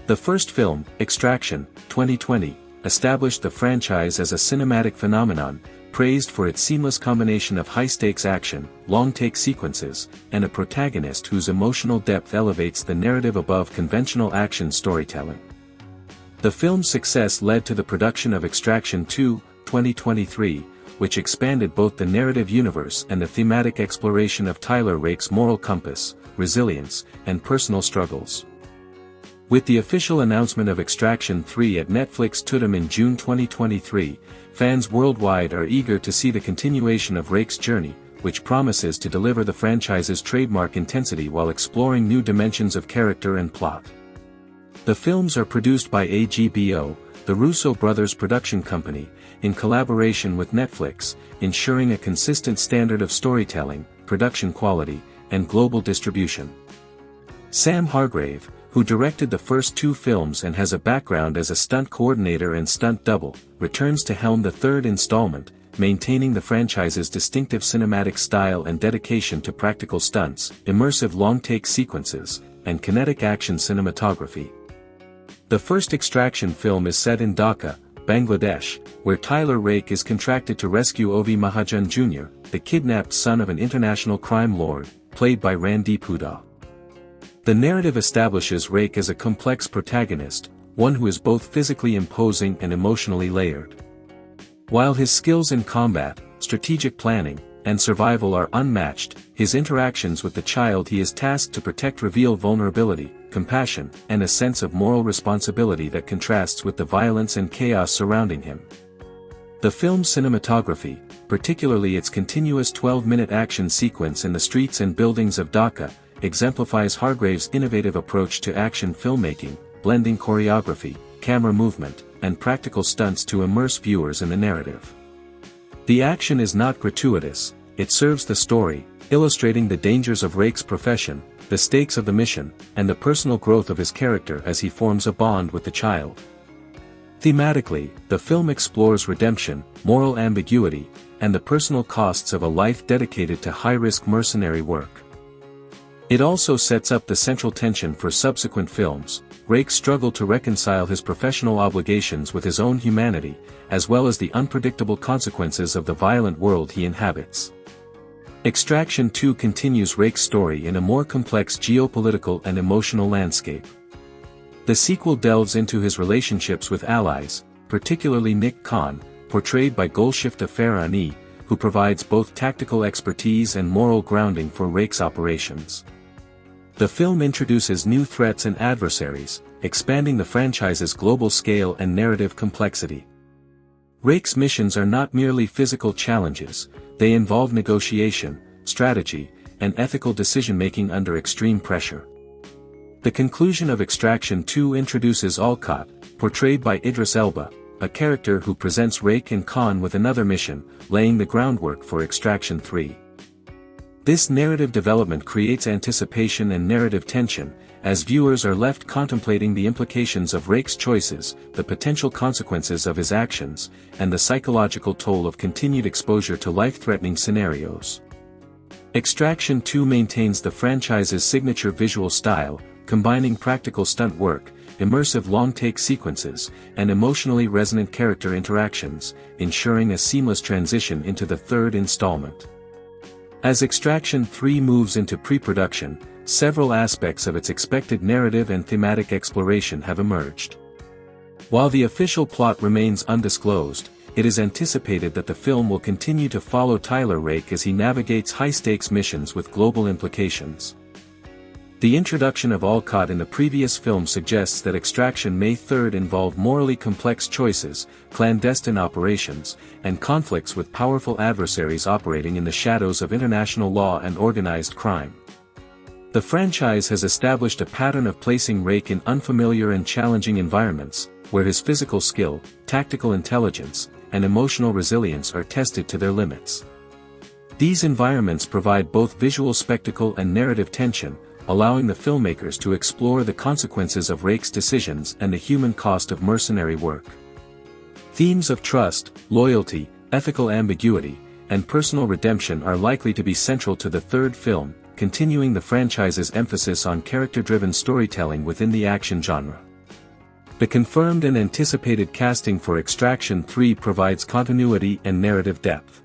The first film, Extraction, 2020, established the franchise as a cinematic phenomenon, praised for its seamless combination of high-stakes action, long-take sequences, and a protagonist whose emotional depth elevates the narrative above conventional action storytelling. The film's success led to the production of Extraction 2, 2023, which expanded both the narrative universe and the thematic exploration of Tyler Rake's moral compass, resilience, and personal struggles. With the official announcement of Extraction 3 at Netflix Tudum in June 2023, fans worldwide are eager to see the continuation of Rake's journey, which promises to deliver the franchise's trademark intensity while exploring new dimensions of character and plot. The films are produced by AGBO, the Russo brothers' production company, in collaboration with Netflix, ensuring a consistent standard of storytelling, production quality, and global distribution. Sam Hargrave, who directed the first two films and has a background as a stunt coordinator and stunt double, returns to helm the third installment, maintaining the franchise's distinctive cinematic style and dedication to practical stunts, immersive long-take sequences, and kinetic action cinematography. The first Extraction film is set in Dhaka, Bangladesh, where Tyler Rake is contracted to rescue Ovi Mahajan Jr., the kidnapped son of an international crime lord, played by Randeep Hooda. The narrative establishes Rake as a complex protagonist, one who is both physically imposing and emotionally layered. While his skills in combat, strategic planning, and survival are unmatched, his interactions with the child he is tasked to protect reveal vulnerability, compassion, and a sense of moral responsibility that contrasts with the violence and chaos surrounding him. The film's cinematography, particularly its continuous 12-minute action sequence in the streets and buildings of Dhaka, exemplifies Hargrave's innovative approach to action filmmaking, blending choreography, camera movement, and practical stunts to immerse viewers in the narrative. The action is not gratuitous, it serves the story, illustrating the dangers of Rake's profession, the stakes of the mission, and the personal growth of his character as he forms a bond with the child. Thematically, the film explores redemption, moral ambiguity, and the personal costs of a life dedicated to high-risk mercenary work. It also sets up the central tension for subsequent films, Rake's struggle to reconcile his professional obligations with his own humanity, as well as the unpredictable consequences of the violent world he inhabits. Extraction 2 continues Rake's story in a more complex geopolitical and emotional landscape. The sequel delves into his relationships with allies, particularly Nick Khan, portrayed by Golshifteh Farahani, who provides both tactical expertise and moral grounding for Rake's operations. The film introduces new threats and adversaries, expanding the franchise's global scale and narrative complexity. Rake's missions are not merely physical challenges, they involve negotiation, strategy, and ethical decision-making under extreme pressure. The conclusion of Extraction 2 introduces Alcott, portrayed by Idris Elba, a character who presents Rake and Khan with another mission, laying the groundwork for Extraction 3. This narrative development creates anticipation and narrative tension, as viewers are left contemplating the implications of Rake's choices, the potential consequences of his actions, and the psychological toll of continued exposure to life-threatening scenarios. Extraction 2 maintains the franchise's signature visual style, combining practical stunt work, immersive long-take sequences, and emotionally resonant character interactions, ensuring a seamless transition into the third installment. As Extraction 3 moves into pre-production, several aspects of its expected narrative and thematic exploration have emerged. While the official plot remains undisclosed, it is anticipated that the film will continue to follow Tyler Rake as he navigates high-stakes missions with global implications. The introduction of Alcott in the previous film suggests that Extraction may third involve morally complex choices, clandestine operations, and conflicts with powerful adversaries operating in the shadows of international law and organized crime. The franchise has established a pattern of placing Rake in unfamiliar and challenging environments, where his physical skill, tactical intelligence, and emotional resilience are tested to their limits. These environments provide both visual spectacle and narrative tension, allowing the filmmakers to explore the consequences of Rake's decisions and the human cost of mercenary work. Themes of trust, loyalty, ethical ambiguity, and personal redemption are likely to be central to the third film, continuing the franchise's emphasis on character-driven storytelling within the action genre. The confirmed and anticipated casting for Extraction 3 provides continuity and narrative depth.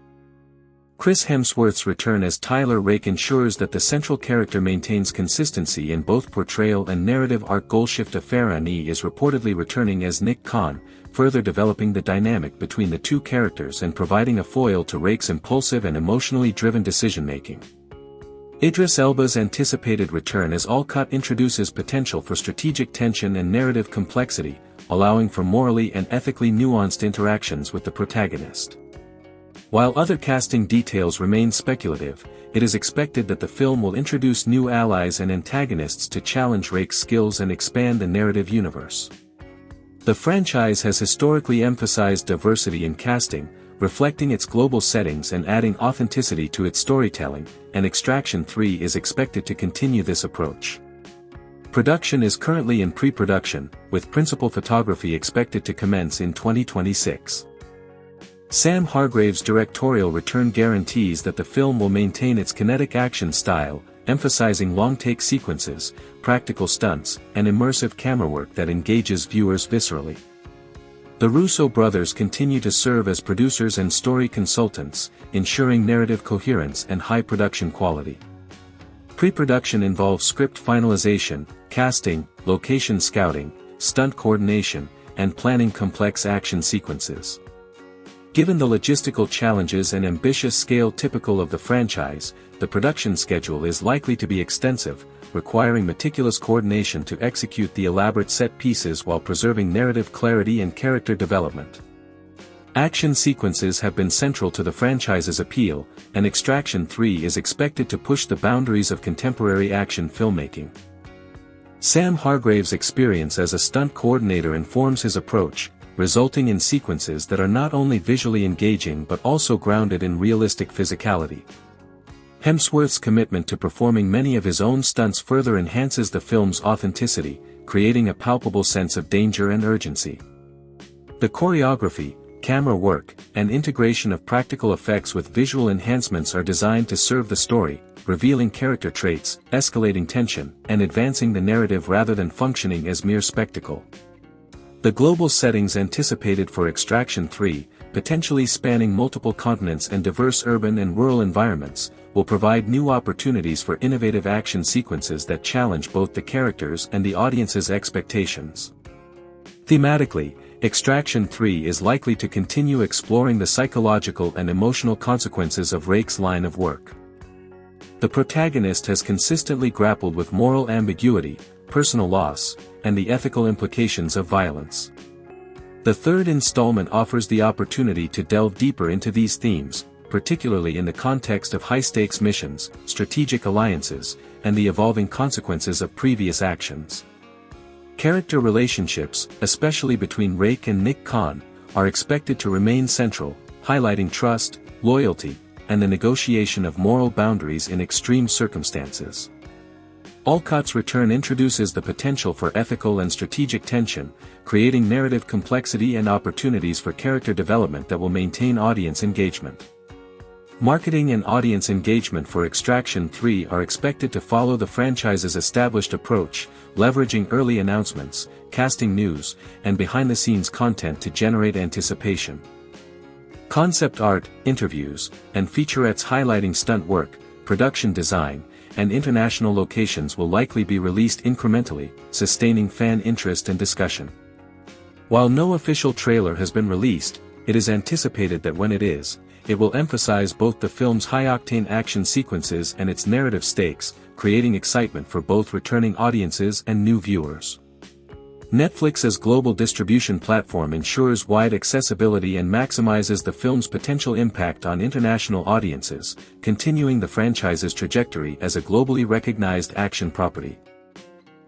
Chris Hemsworth's return as Tyler Rake ensures that the central character maintains consistency in both portrayal and narrative arc. Golshifteh Farahani is reportedly returning as Nick Khan, further developing the dynamic between the two characters and providing a foil to Rake's impulsive and emotionally driven decision-making. Idris Elba's anticipated return as Alcott introduces potential for strategic tension and narrative complexity, allowing for morally and ethically nuanced interactions with the protagonist. While other casting details remain speculative, it is expected that the film will introduce new allies and antagonists to challenge Rake's skills and expand the narrative universe. The franchise has historically emphasized diversity in casting, reflecting its global settings and adding authenticity to its storytelling, and Extraction 3 is expected to continue this approach. Production is currently in pre-production, with principal photography expected to commence in 2026. Sam Hargrave's directorial return guarantees that the film will maintain its kinetic action style, emphasizing long-take sequences, practical stunts, and immersive camera work that engages viewers viscerally. The Russo brothers continue to serve as producers and story consultants, ensuring narrative coherence and high production quality. Pre-production involves script finalization, casting, location scouting, stunt coordination, and planning complex action sequences. Given the logistical challenges and ambitious scale typical of the franchise, the production schedule is likely to be extensive, requiring meticulous coordination to execute the elaborate set pieces while preserving narrative clarity and character development. Action sequences have been central to the franchise's appeal, and Extraction 3 is expected to push the boundaries of contemporary action filmmaking. Sam Hargrave's experience as a stunt coordinator informs his approach, resulting in sequences that are not only visually engaging but also grounded in realistic physicality. Hemsworth's commitment to performing many of his own stunts further enhances the film's authenticity, creating a palpable sense of danger and urgency. The choreography, camera work, and integration of practical effects with visual enhancements are designed to serve the story, revealing character traits, escalating tension, and advancing the narrative rather than functioning as mere spectacle. The global settings anticipated for Extraction 3, potentially spanning multiple continents and diverse urban and rural environments, will provide new opportunities for innovative action sequences that challenge both the characters and the audience's expectations. Thematically, Extraction 3 is likely to continue exploring the psychological and emotional consequences of Rake's line of work. The protagonist has consistently grappled with moral ambiguity, personal loss, and the ethical implications of violence. The third installment offers the opportunity to delve deeper into these themes, particularly in the context of high-stakes missions, strategic alliances, and the evolving consequences of previous actions. Character relationships, especially between Rake and Nick Khan, are expected to remain central, highlighting trust, loyalty, and the negotiation of moral boundaries in extreme circumstances. Olcott's return introduces the potential for ethical and strategic tension, creating narrative complexity and opportunities for character development that will maintain audience engagement. Marketing and audience engagement for Extraction 3 are expected to follow the franchise's established approach, leveraging early announcements, casting news, and behind-the-scenes content to generate anticipation. Concept art, interviews, and featurettes highlighting stunt work, production design, and international locations will likely be released incrementally, sustaining fan interest and discussion. While no official trailer has been released, it is anticipated that when it is, it will emphasize both the film's high-octane action sequences and its narrative stakes, creating excitement for both returning audiences and new viewers. Netflix's global distribution platform ensures wide accessibility and maximizes the film's potential impact on international audiences, continuing the franchise's trajectory as a globally recognized action property.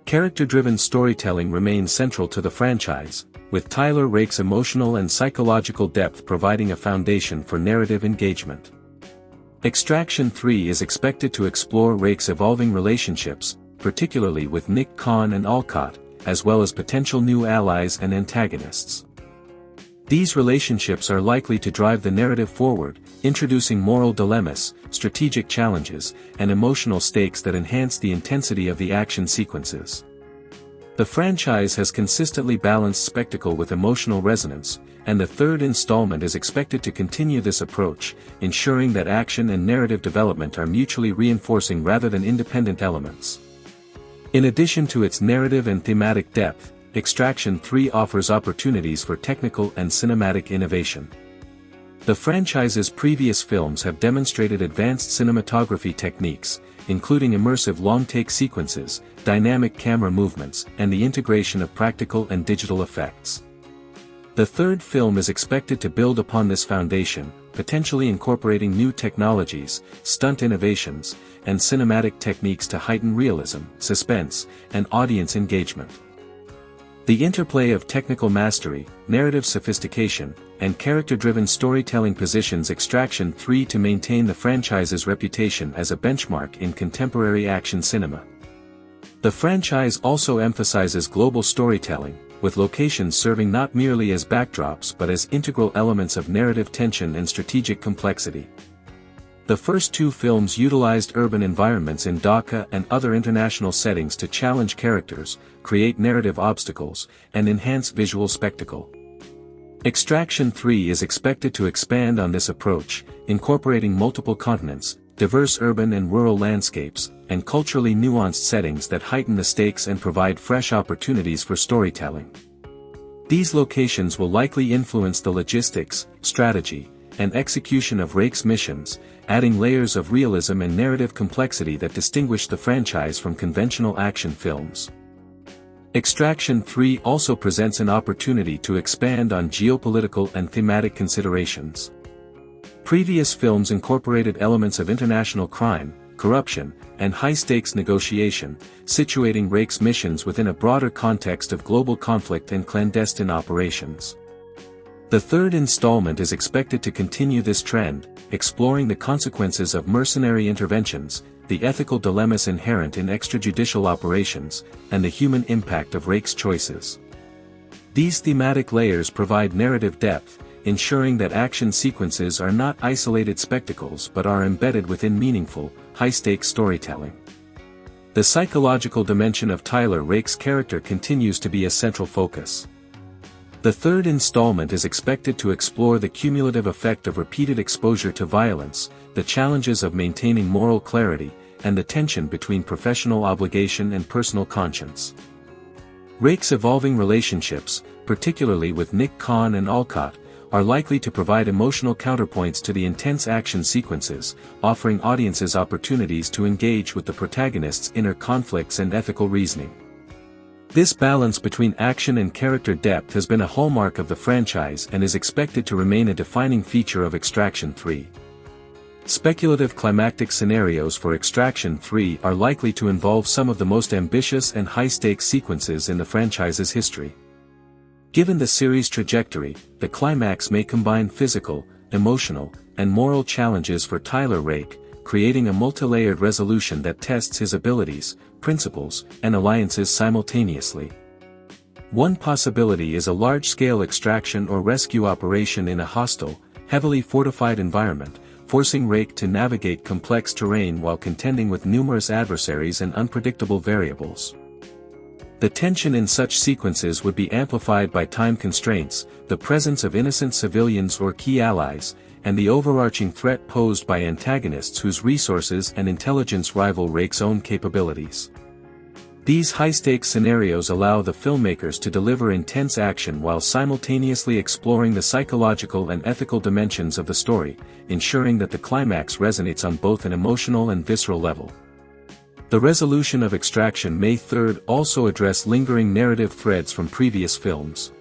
Character-driven storytelling remains central to the franchise, with Tyler Rake's emotional and psychological depth providing a foundation for narrative engagement. Extraction 3 is expected to explore Rake's evolving relationships, particularly with Nick Khan and Olcott, as well as potential new allies and antagonists. These relationships are likely to drive the narrative forward, introducing moral dilemmas, strategic challenges, and emotional stakes that enhance the intensity of the action sequences. The franchise has consistently balanced spectacle with emotional resonance, and the third installment is expected to continue this approach, ensuring that action and narrative development are mutually reinforcing rather than independent elements. In addition to its narrative and thematic depth, Extraction 3 offers opportunities for technical and cinematic innovation. The franchise's previous films have demonstrated advanced cinematography techniques, including immersive long-take sequences, dynamic camera movements, and the integration of practical and digital effects. The third film is expected to build upon this foundation, potentially incorporating new technologies, stunt innovations, and cinematic techniques to heighten realism, suspense, and audience engagement. The interplay of technical mastery, narrative sophistication, and character-driven storytelling positions Extraction 3 to maintain the franchise's reputation as a benchmark in contemporary action cinema. The franchise also emphasizes global storytelling, with locations serving not merely as backdrops but as integral elements of narrative tension and strategic complexity. The first two films utilized urban environments in Dhaka and other international settings to challenge characters, create narrative obstacles, and enhance visual spectacle. Extraction 3 is expected to expand on this approach, incorporating multiple continents, diverse urban and rural landscapes, and culturally nuanced settings that heighten the stakes and provide fresh opportunities for storytelling. These locations will likely influence the logistics, strategy, and execution of Rake's missions, adding layers of realism and narrative complexity that distinguish the franchise from conventional action films. Extraction 3 also presents an opportunity to expand on geopolitical and thematic considerations. Previous films incorporated elements of international crime, corruption, and high-stakes negotiation, situating Rake's missions within a broader context of global conflict and clandestine operations. The third installment is expected to continue this trend, exploring the consequences of mercenary interventions, the ethical dilemmas inherent in extrajudicial operations, and the human impact of Rake's choices. These thematic layers provide narrative depth, ensuring that action sequences are not isolated spectacles but are embedded within meaningful, high-stakes storytelling. The psychological dimension of Tyler Rake's character continues to be a central focus. The third installment is expected to explore the cumulative effect of repeated exposure to violence, the challenges of maintaining moral clarity, and the tension between professional obligation and personal conscience. Rake's evolving relationships, particularly with Nick Khan and Alcott, are likely to provide emotional counterpoints to the intense action sequences, offering audiences opportunities to engage with the protagonist's inner conflicts and ethical reasoning. This balance between action and character depth has been a hallmark of the franchise and is expected to remain a defining feature of Extraction 3. Speculative climactic scenarios for Extraction 3 are likely to involve some of the most ambitious and high-stakes sequences in the franchise's history. Given the series' trajectory, the climax may combine physical, emotional, and moral challenges for Tyler Rake, creating a multi-layered resolution that tests his abilities, principles, and alliances simultaneously. One possibility is a large-scale extraction or rescue operation in a hostile, heavily fortified environment, forcing Rake to navigate complex terrain while contending with numerous adversaries and unpredictable variables. The tension in such sequences would be amplified by time constraints, the presence of innocent civilians or key allies, and the overarching threat posed by antagonists whose resources and intelligence rival Rake's own capabilities. These high-stakes scenarios allow the filmmakers to deliver intense action while simultaneously exploring the psychological and ethical dimensions of the story, ensuring that the climax resonates on both an emotional and visceral level. The resolution of Extraction May 3rd also address lingering narrative threads from previous films.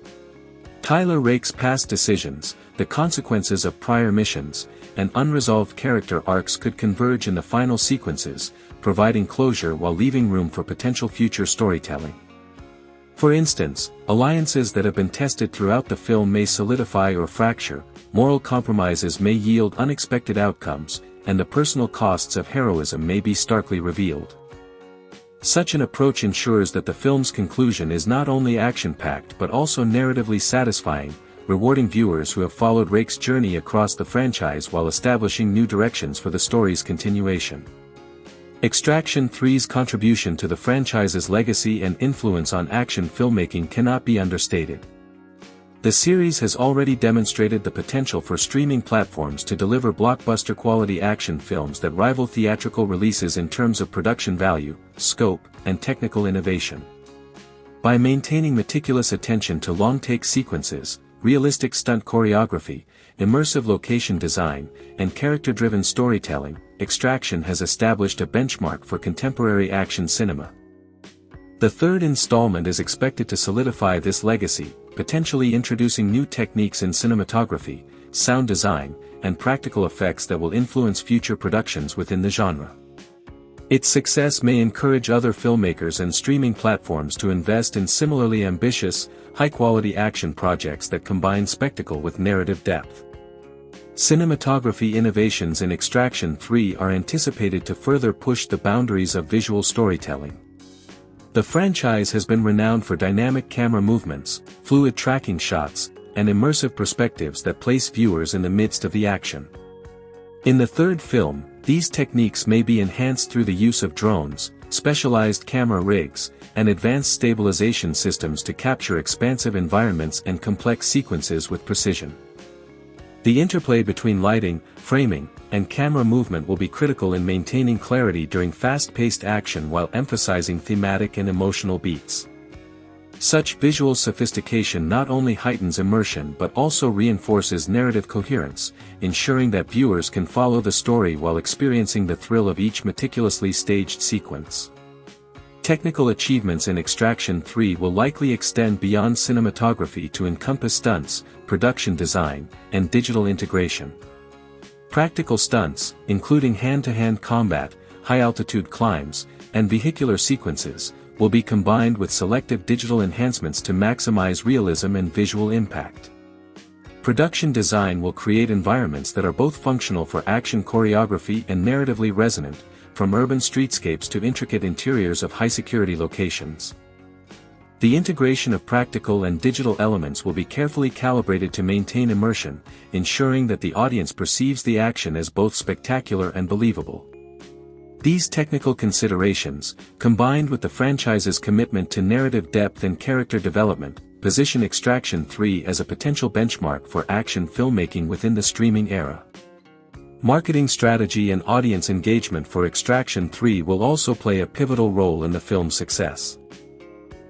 Tyler Rake's past decisions, the consequences of prior missions, and unresolved character arcs could converge in the final sequences, providing closure while leaving room for potential future storytelling. For instance, alliances that have been tested throughout the film may solidify or fracture, moral compromises may yield unexpected outcomes, and the personal costs of heroism may be starkly revealed. Such an approach ensures that the film's conclusion is not only action-packed but also narratively satisfying, rewarding viewers who have followed Rake's journey across the franchise while establishing new directions for the story's continuation. Extraction 3's contribution to the franchise's legacy and influence on action filmmaking cannot be understated. The series has already demonstrated the potential for streaming platforms to deliver blockbuster-quality action films that rival theatrical releases in terms of production value, scope, and technical innovation. By maintaining meticulous attention to long-take sequences, realistic stunt choreography, immersive location design, and character-driven storytelling, Extraction has established a benchmark for contemporary action cinema. The third installment is expected to solidify this legacy, potentially introducing new techniques in cinematography, sound design, and practical effects that will influence future productions within the genre. Its success may encourage other filmmakers and streaming platforms to invest in similarly ambitious, high-quality action projects that combine spectacle with narrative depth. Cinematography innovations in Extraction 3 are anticipated to further push the boundaries of visual storytelling. The franchise has been renowned for dynamic camera movements, fluid tracking shots, and immersive perspectives that place viewers in the midst of the action. In the third film, these techniques may be enhanced through the use of drones, specialized camera rigs, and advanced stabilization systems to capture expansive environments and complex sequences with precision. The interplay between lighting, framing, and camera movement will be critical in maintaining clarity during fast-paced action while emphasizing thematic and emotional beats. Such visual sophistication not only heightens immersion but also reinforces narrative coherence, ensuring that viewers can follow the story while experiencing the thrill of each meticulously staged sequence. Technical achievements in Extraction 3 will likely extend beyond cinematography to encompass stunts, production design, and digital integration. Practical stunts, including hand-to-hand combat, high-altitude climbs, and vehicular sequences, will be combined with selective digital enhancements to maximize realism and visual impact. Production design will create environments that are both functional for action choreography and narratively resonant, from urban streetscapes to intricate interiors of high-security locations. The integration of practical and digital elements will be carefully calibrated to maintain immersion, ensuring that the audience perceives the action as both spectacular and believable. These technical considerations, combined with the franchise's commitment to narrative depth and character development, position Extraction 3 as a potential benchmark for action filmmaking within the streaming era. Marketing strategy and audience engagement for Extraction 3 will also play a pivotal role in the film's success.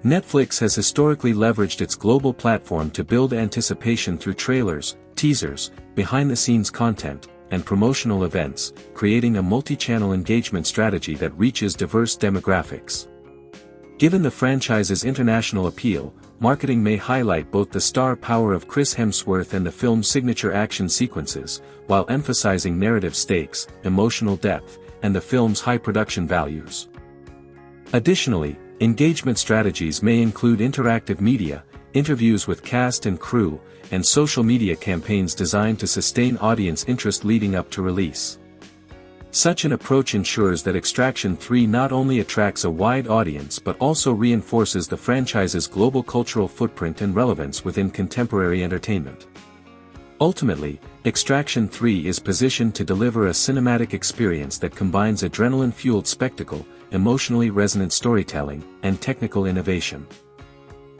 Netflix has historically leveraged its global platform to build anticipation through trailers, teasers, behind-the-scenes content, and promotional events, creating a multi-channel engagement strategy that reaches diverse demographics. Given the franchise's international appeal, marketing may highlight both the star power of Chris Hemsworth and the film's signature action sequences, while emphasizing narrative stakes, emotional depth, and the film's high production values. Additionally, engagement strategies may include interactive media, interviews with cast and crew, and social media campaigns designed to sustain audience interest leading up to release. Such an approach ensures that Extraction 3 not only attracts a wide audience but also reinforces the franchise's global cultural footprint and relevance within contemporary entertainment. Ultimately, Extraction 3 is positioned to deliver a cinematic experience that combines adrenaline-fueled spectacle, emotionally resonant storytelling, and technical innovation.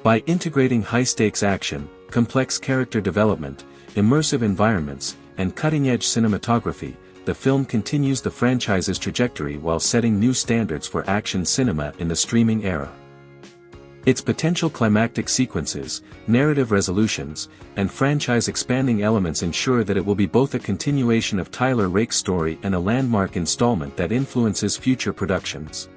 By integrating high-stakes action, complex character development, immersive environments, and cutting-edge cinematography, the film continues the franchise's trajectory while setting new standards for action cinema in the streaming era. Its potential climactic sequences, narrative resolutions, and franchise-expanding elements ensure that it will be both a continuation of Tyler Rake's story and a landmark installment that influences future productions.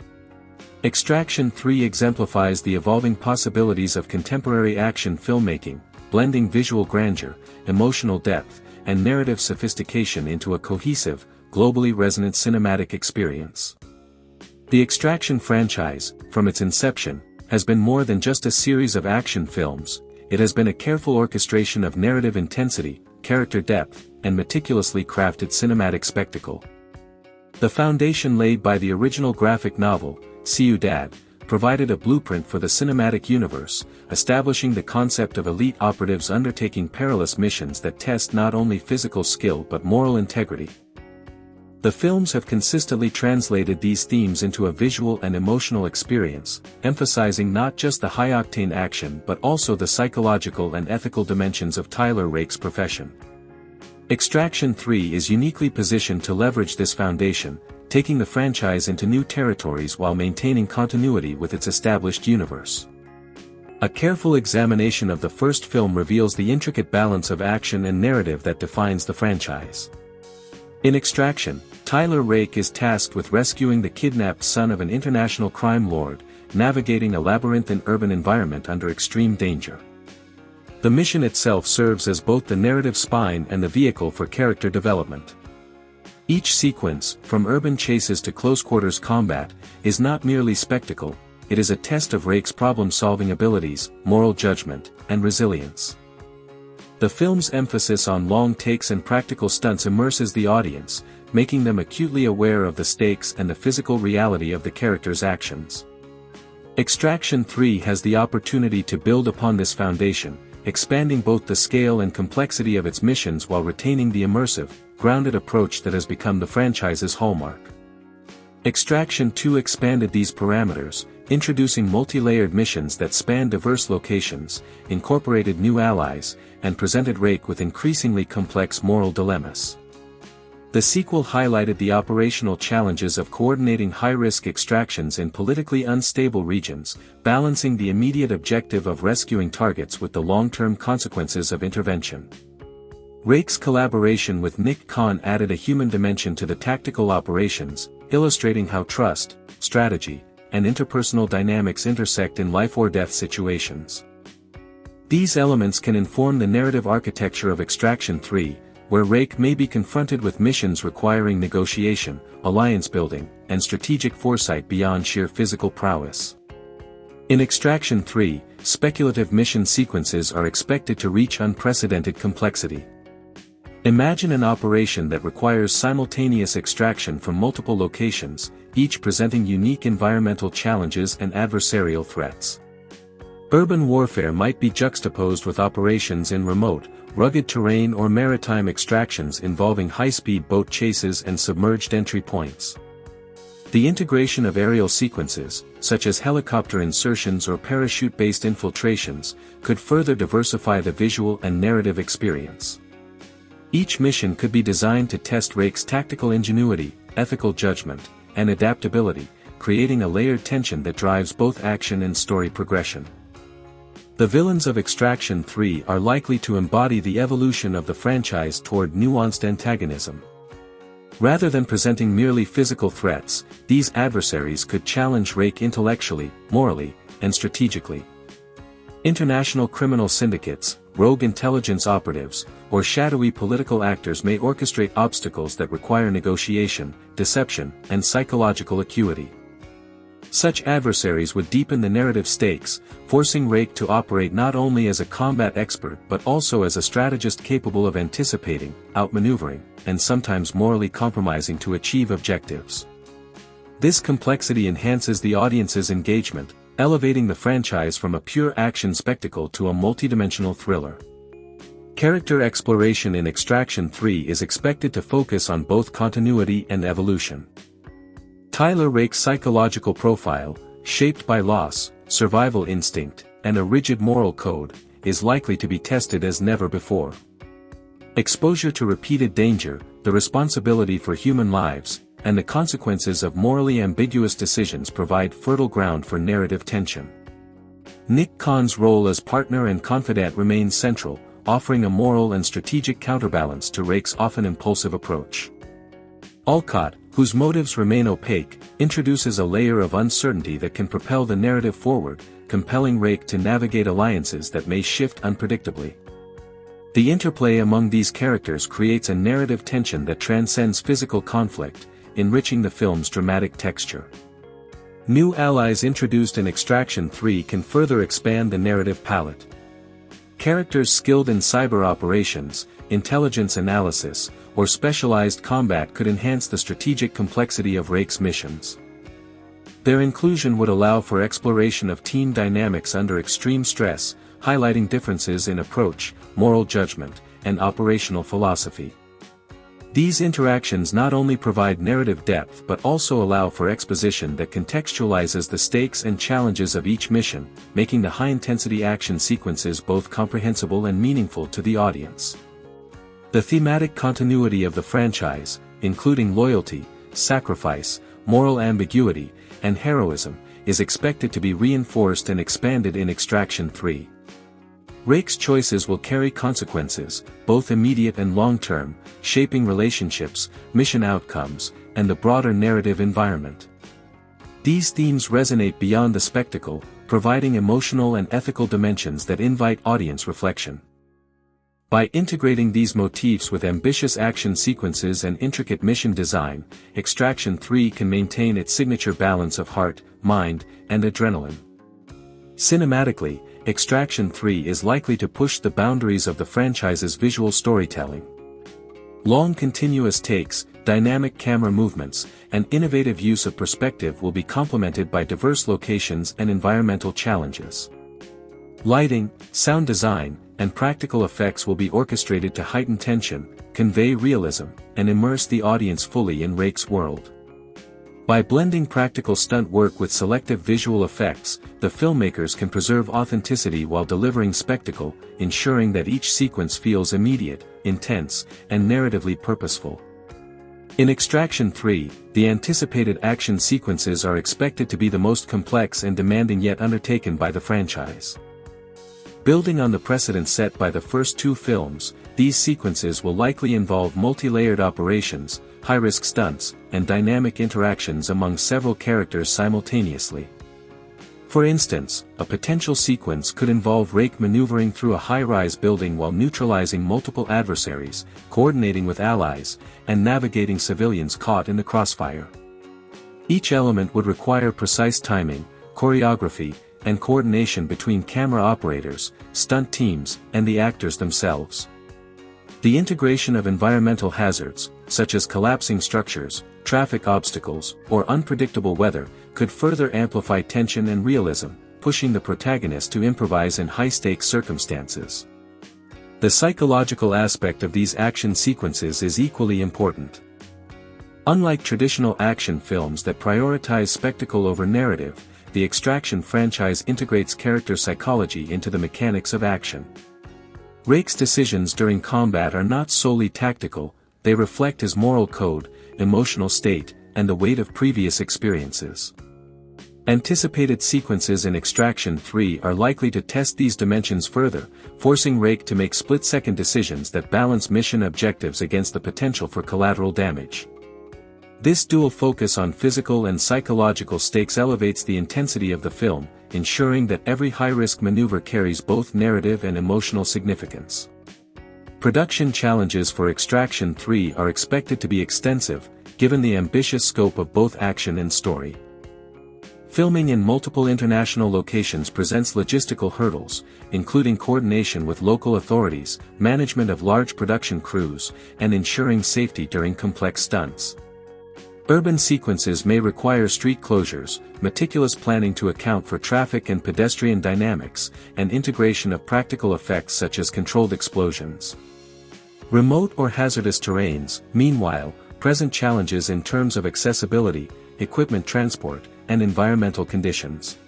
Extraction 3 exemplifies the evolving possibilities of contemporary action filmmaking, blending visual grandeur, emotional depth, and narrative sophistication into a cohesive, globally resonant cinematic experience. The Extraction franchise, from its inception, has been more than just a series of action films. It has been a careful orchestration of narrative intensity, character depth, and meticulously crafted cinematic spectacle. The foundation laid by the original graphic novel, Ciudad, provided a blueprint for the cinematic universe, establishing the concept of elite operatives undertaking perilous missions that test not only physical skill but moral integrity. The films have consistently translated these themes into a visual and emotional experience, emphasizing not just the high-octane action but also the psychological and ethical dimensions of Tyler Rake's profession. Extraction 3 is uniquely positioned to leverage this foundation, taking the franchise into new territories while maintaining continuity with its established universe. A careful examination of the first film reveals the intricate balance of action and narrative that defines the franchise. In Extraction, Tyler Rake is tasked with rescuing the kidnapped son of an international crime lord, navigating a labyrinthine urban environment under extreme danger. The mission itself serves as both the narrative spine and the vehicle for character development. Each sequence, from urban chases to close-quarters combat, is not merely spectacle, it is a test of Rake's problem-solving abilities, moral judgment, and resilience. The film's emphasis on long takes and practical stunts immerses the audience, making them acutely aware of the stakes and the physical reality of the character's actions. Extraction 3 has the opportunity to build upon this foundation, expanding both the scale and complexity of its missions while retaining the immersive, grounded approach that has become the franchise's hallmark. Extraction 2 expanded these parameters, introducing multi-layered missions that span diverse locations, incorporated new allies, and presented Rake with increasingly complex moral dilemmas. The sequel highlighted the operational challenges of coordinating high-risk extractions in politically unstable regions, balancing the immediate objective of rescuing targets with the long-term consequences of intervention. Rake's collaboration with Nick Khan added a human dimension to the tactical operations, illustrating how trust, strategy, and interpersonal dynamics intersect in life-or-death situations. These elements can inform the narrative architecture of Extraction 3, where Rake may be confronted with missions requiring negotiation, alliance building, and strategic foresight beyond sheer physical prowess. In Extraction 3, speculative mission sequences are expected to reach unprecedented complexity. Imagine an operation that requires simultaneous extraction from multiple locations, each presenting unique environmental challenges and adversarial threats. Urban warfare might be juxtaposed with operations in remote, rugged terrain or maritime extractions involving high-speed boat chases and submerged entry points. The integration of aerial sequences, such as helicopter insertions or parachute-based infiltrations, could further diversify the visual and narrative experience. Each mission could be designed to test Rake's tactical ingenuity, ethical judgment, and adaptability, creating a layered tension that drives both action and story progression. The villains of Extraction 3 are likely to embody the evolution of the franchise toward nuanced antagonism. Rather than presenting merely physical threats, these adversaries could challenge Rake intellectually, morally, and strategically. International criminal syndicates, rogue intelligence operatives, or shadowy political actors may orchestrate obstacles that require negotiation, deception, and psychological acuity. Such adversaries would deepen the narrative stakes, forcing Rake to operate not only as a combat expert but also as a strategist capable of anticipating, outmaneuvering, and sometimes morally compromising to achieve objectives. This complexity enhances the audience's engagement, elevating the franchise from a pure action spectacle to a multidimensional thriller. Character exploration in Extraction 3 is expected to focus on both continuity and evolution. Tyler Rake's psychological profile, shaped by loss, survival instinct, and a rigid moral code, is likely to be tested as never before. Exposure to repeated danger, the responsibility for human lives, and the consequences of morally ambiguous decisions provide fertile ground for narrative tension. Nick Khan's role as partner and confidant remains central, offering a moral and strategic counterbalance to Rake's often impulsive approach. Alcott, whose motives remain opaque, introduces a layer of uncertainty that can propel the narrative forward, compelling Rake to navigate alliances that may shift unpredictably. The interplay among these characters creates a narrative tension that transcends physical conflict, enriching the film's dramatic texture. New allies introduced in Extraction 3 can further expand the narrative palette. Characters skilled in cyber operations, intelligence analysis, or specialized combat could enhance the strategic complexity of Rake's missions. Their inclusion would allow for exploration of team dynamics under extreme stress, highlighting differences in approach, moral judgment, and operational philosophy. These interactions not only provide narrative depth but also allow for exposition that contextualizes the stakes and challenges of each mission, making the high-intensity action sequences both comprehensible and meaningful to the audience. The thematic continuity of the franchise, including loyalty, sacrifice, moral ambiguity, and heroism, is expected to be reinforced and expanded in Extraction 3. Rake's choices will carry consequences, both immediate and long-term, shaping relationships, mission outcomes, and the broader narrative environment. These themes resonate beyond the spectacle, providing emotional and ethical dimensions that invite audience reflection. By integrating these motifs with ambitious action sequences and intricate mission design, Extraction 3 can maintain its signature balance of heart, mind, and adrenaline. Cinematically, Extraction 3 is likely to push the boundaries of the franchise's visual storytelling. Long continuous takes, dynamic camera movements, and innovative use of perspective will be complemented by diverse locations and environmental challenges. Lighting, sound design, and practical effects will be orchestrated to heighten tension, convey realism, and immerse the audience fully in Rake's world. By blending practical stunt work with selective visual effects, the filmmakers can preserve authenticity while delivering spectacle, ensuring that each sequence feels immediate, intense, and narratively purposeful. In Extraction 3, the anticipated action sequences are expected to be the most complex and demanding yet undertaken by the franchise. Building on the precedent set by the first two films, these sequences will likely involve multi-layered operations, high-risk stunts, and dynamic interactions among several characters simultaneously. For instance, a potential sequence could involve Rake maneuvering through a high-rise building while neutralizing multiple adversaries, coordinating with allies, and navigating civilians caught in the crossfire. Each element would require precise timing, choreography, and coordination between camera operators, stunt teams, and the actors themselves. The integration of environmental hazards, such as collapsing structures, traffic obstacles, or unpredictable weather, could further amplify tension and realism, pushing the protagonist to improvise in high-stakes circumstances. The psychological aspect of these action sequences is equally important. Unlike traditional action films that prioritize spectacle over narrative, the Extraction franchise integrates character psychology into the mechanics of action. Rake's decisions during combat are not solely tactical, they reflect his moral code, emotional state, and the weight of previous experiences. Anticipated sequences in Extraction 3 are likely to test these dimensions further, forcing Rake to make split-second decisions that balance mission objectives against the potential for collateral damage. This dual focus on physical and psychological stakes elevates the intensity of the film, ensuring that every high-risk maneuver carries both narrative and emotional significance. Production challenges for Extraction 3 are expected to be extensive, given the ambitious scope of both action and story. Filming in multiple international locations presents logistical hurdles, including coordination with local authorities, management of large production crews, and ensuring safety during complex stunts. Urban sequences may require street closures, meticulous planning to account for traffic and pedestrian dynamics, and integration of practical effects such as controlled explosions. Remote or hazardous terrains, meanwhile, present challenges in terms of accessibility, equipment transport, and environmental conditions.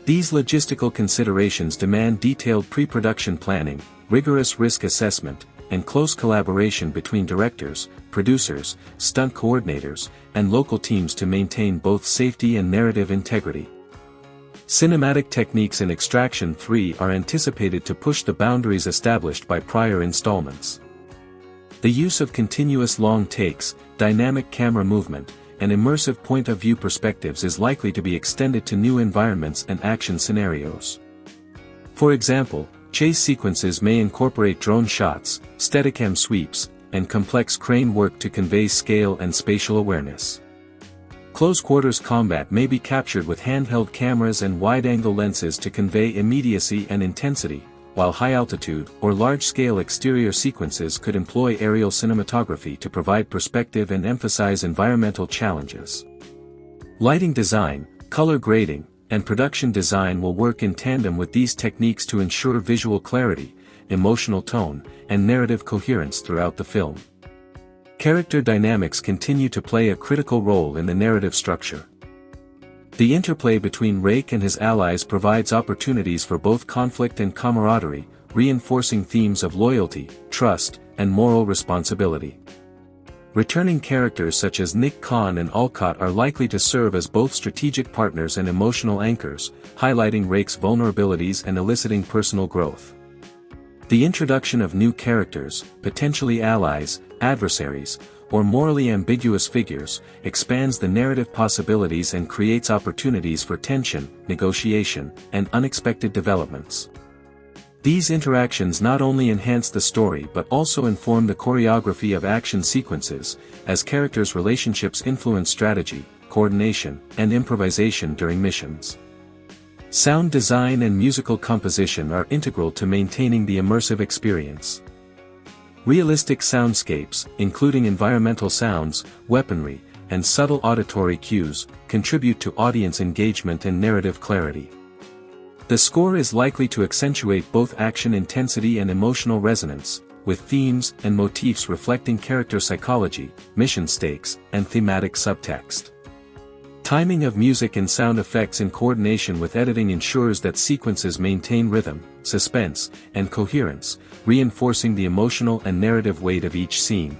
These logistical considerations demand detailed pre-production planning, rigorous risk assessment, and close collaboration between directors, producers, stunt coordinators, and local teams to maintain both safety and narrative integrity. Cinematic techniques in Extraction 3 are anticipated to push the boundaries established by prior installments. The use of continuous long takes, dynamic camera movement, and immersive point-of-view perspectives is likely to be extended to new environments and action scenarios. For example, chase sequences may incorporate drone shots, Steadicam sweeps, and complex crane work to convey scale and spatial awareness. Close-quarters combat may be captured with handheld cameras and wide-angle lenses to convey immediacy and intensity, while high-altitude or large-scale exterior sequences could employ aerial cinematography to provide perspective and emphasize environmental challenges. Lighting design, color grading, and production design will work in tandem with these techniques to ensure visual clarity, emotional tone, and narrative coherence throughout the film. Character dynamics continue to play a critical role in the narrative structure. The interplay between Rake and his allies provides opportunities for both conflict and camaraderie, reinforcing themes of loyalty, trust, and moral responsibility. Returning characters such as Nick Khan and Alcott are likely to serve as both strategic partners and emotional anchors, highlighting Rake's vulnerabilities and eliciting personal growth. The introduction of new characters, potentially allies, adversaries, or morally ambiguous figures, expands the narrative possibilities and creates opportunities for tension, negotiation, and unexpected developments. These interactions not only enhance the story but also inform the choreography of action sequences, as characters' relationships influence strategy, coordination, and improvisation during missions. Sound design and musical composition are integral to maintaining the immersive experience. Realistic soundscapes, including environmental sounds, weaponry, and subtle auditory cues, contribute to audience engagement and narrative clarity. The score is likely to accentuate both action intensity and emotional resonance, with themes and motifs reflecting character psychology, mission stakes, and thematic subtext. Timing of music and sound effects in coordination with editing ensures that sequences maintain rhythm, suspense, and coherence, reinforcing the emotional and narrative weight of each scene.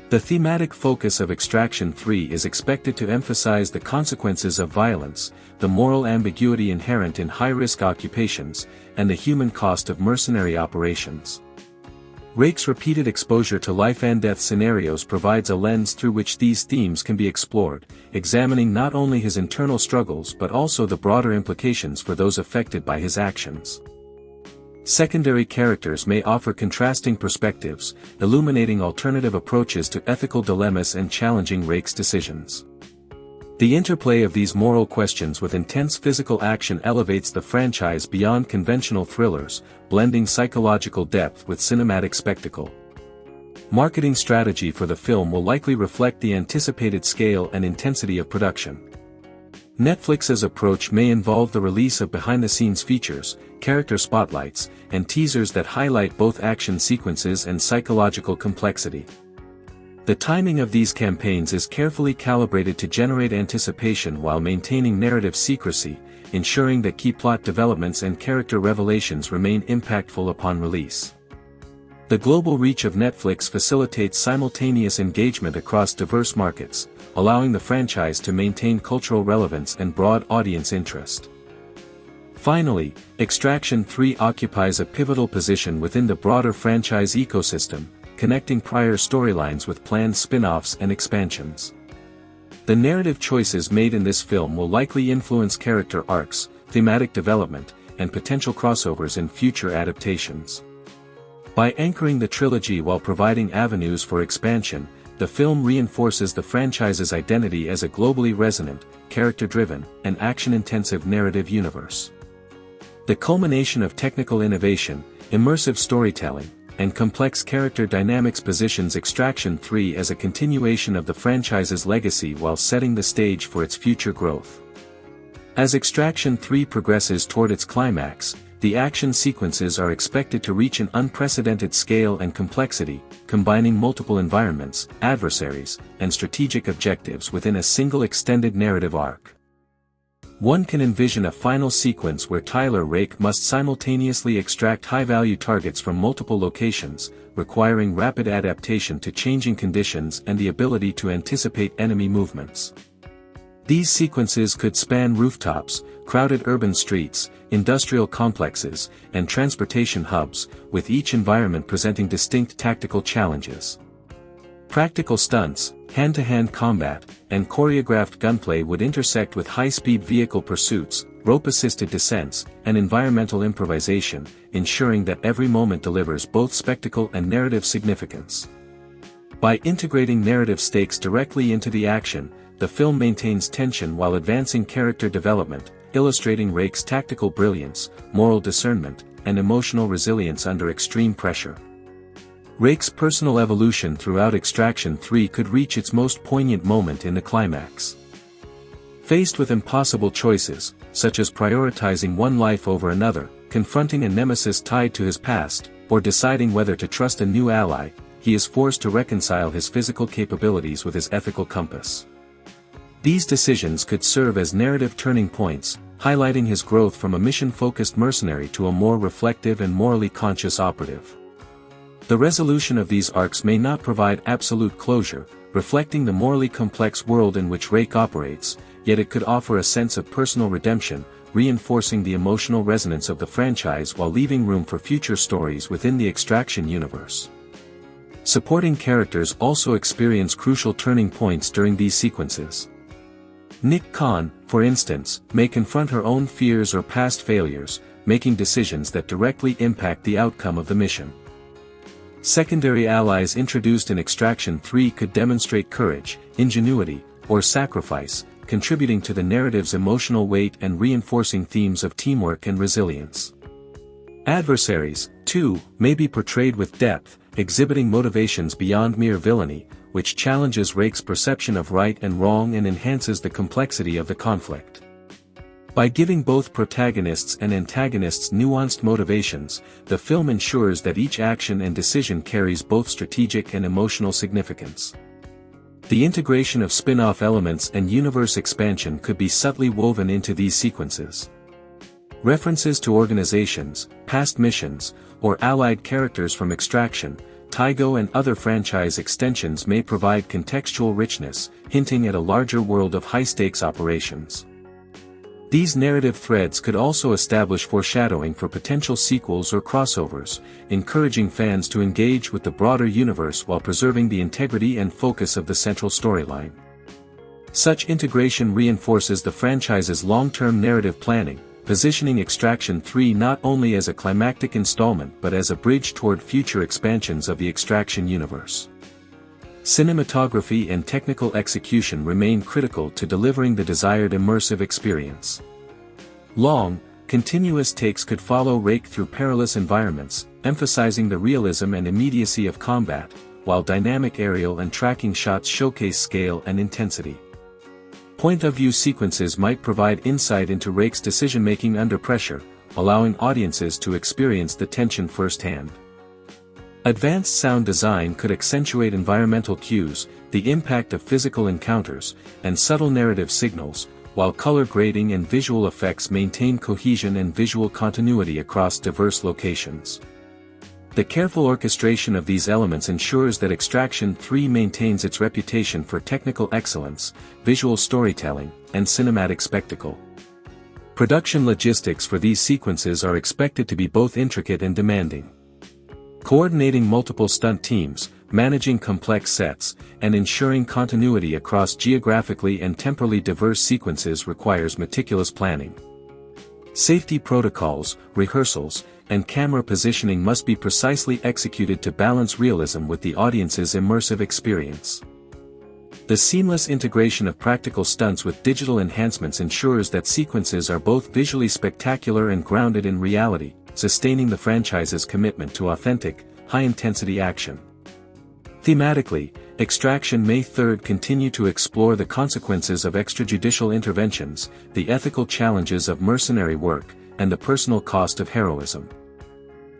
The thematic focus of Extraction 3 is expected to emphasize the consequences of violence, the moral ambiguity inherent in high-risk occupations, and the human cost of mercenary operations. Rake's repeated exposure to life-and-death scenarios provides a lens through which these themes can be explored, examining not only his internal struggles but also the broader implications for those affected by his actions. Secondary characters may offer contrasting perspectives, illuminating alternative approaches to ethical dilemmas and challenging Rake's decisions. The interplay of these moral questions with intense physical action elevates the franchise beyond conventional thrillers, blending psychological depth with cinematic spectacle. Marketing strategy for the film will likely reflect the anticipated scale and intensity of production. Netflix's approach may involve the release of behind-the-scenes features, character spotlights, and teasers that highlight both action sequences and psychological complexity. The timing of these campaigns is carefully calibrated to generate anticipation while maintaining narrative secrecy, ensuring that key plot developments and character revelations remain impactful upon release. The global reach of Netflix facilitates simultaneous engagement across diverse markets, allowing the franchise to maintain cultural relevance and broad audience interest. Finally, Extraction 3 occupies a pivotal position within the broader franchise ecosystem, connecting prior storylines with planned spin-offs and expansions. The narrative choices made in this film will likely influence character arcs, thematic development, and potential crossovers in future adaptations. By anchoring the trilogy while providing avenues for expansion, the film reinforces the franchise's identity as a globally resonant, character-driven, and action-intensive narrative universe. The culmination of technical innovation, immersive storytelling, and complex character dynamics positions Extraction 3 as a continuation of the franchise's legacy while setting the stage for its future growth. As Extraction 3 progresses toward its climax, the action sequences are expected to reach an unprecedented scale and complexity, combining multiple environments, adversaries, and strategic objectives within a single extended narrative arc. One can envision a final sequence where Tyler Rake must simultaneously extract high-value targets from multiple locations, requiring rapid adaptation to changing conditions and the ability to anticipate enemy movements. These sequences could span rooftops, crowded urban streets, industrial complexes, and transportation hubs, with each environment presenting distinct tactical challenges. Practical stunts, hand-to-hand combat, and choreographed gunplay would intersect with high-speed vehicle pursuits, rope-assisted descents, and environmental improvisation, ensuring that every moment delivers both spectacle and narrative significance. By integrating narrative stakes directly into the action, the film maintains tension while advancing character development, illustrating Rake's tactical brilliance, moral discernment, and emotional resilience under extreme pressure. Rake's personal evolution throughout Extraction 3 could reach its most poignant moment in the climax. Faced with impossible choices, such as prioritizing one life over another, confronting a nemesis tied to his past, or deciding whether to trust a new ally, he is forced to reconcile his physical capabilities with his ethical compass. These decisions could serve as narrative turning points, highlighting his growth from a mission-focused mercenary to a more reflective and morally conscious operative. The resolution of these arcs may not provide absolute closure, reflecting the morally complex world in which Rake operates, yet it could offer a sense of personal redemption, reinforcing the emotional resonance of the franchise while leaving room for future stories within the Extraction universe. Supporting characters also experience crucial turning points during these sequences. Nick Khan, for instance, may confront her own fears or past failures, making decisions that directly impact the outcome of the mission. Secondary allies introduced in Extraction 3 could demonstrate courage, ingenuity, or sacrifice, contributing to the narrative's emotional weight and reinforcing themes of teamwork and resilience. Adversaries, too, may be portrayed with depth, exhibiting motivations beyond mere villainy, which challenges Rake's perception of right and wrong and enhances the complexity of the conflict. By giving both protagonists and antagonists nuanced motivations, the film ensures that each action and decision carries both strategic and emotional significance. The integration of spin-off elements and universe expansion could be subtly woven into these sequences. References to organizations, past missions, or allied characters from Extraction, Tygo and other franchise extensions may provide contextual richness, hinting at a larger world of high-stakes operations. These narrative threads could also establish foreshadowing for potential sequels or crossovers, encouraging fans to engage with the broader universe while preserving the integrity and focus of the central storyline. Such integration reinforces the franchise's long-term narrative planning, positioning Extraction 3 not only as a climactic installment but as a bridge toward future expansions of the Extraction universe. Cinematography and technical execution remain critical to delivering the desired immersive experience. Long, continuous takes could follow Rake through perilous environments, emphasizing the realism and immediacy of combat, while dynamic aerial and tracking shots showcase scale and intensity. Point-of-view sequences might provide insight into Rake's decision-making under pressure, allowing audiences to experience the tension firsthand. Advanced sound design could accentuate environmental cues, the impact of physical encounters, and subtle narrative signals, while color grading and visual effects maintain cohesion and visual continuity across diverse locations. The careful orchestration of these elements ensures that Extraction 3 maintains its reputation for technical excellence, visual storytelling, and cinematic spectacle. Production logistics for these sequences are expected to be both intricate and demanding. Coordinating multiple stunt teams, managing complex sets, and ensuring continuity across geographically and temporally diverse sequences requires meticulous planning. Safety protocols, rehearsals, and camera positioning must be precisely executed to balance realism with the audience's immersive experience. The seamless integration of practical stunts with digital enhancements ensures that sequences are both visually spectacular and grounded in reality, sustaining the franchise's commitment to authentic, high-intensity action. Thematically, Extraction may 3rd continue to explore the consequences of extrajudicial interventions, the ethical challenges of mercenary work, and the personal cost of heroism.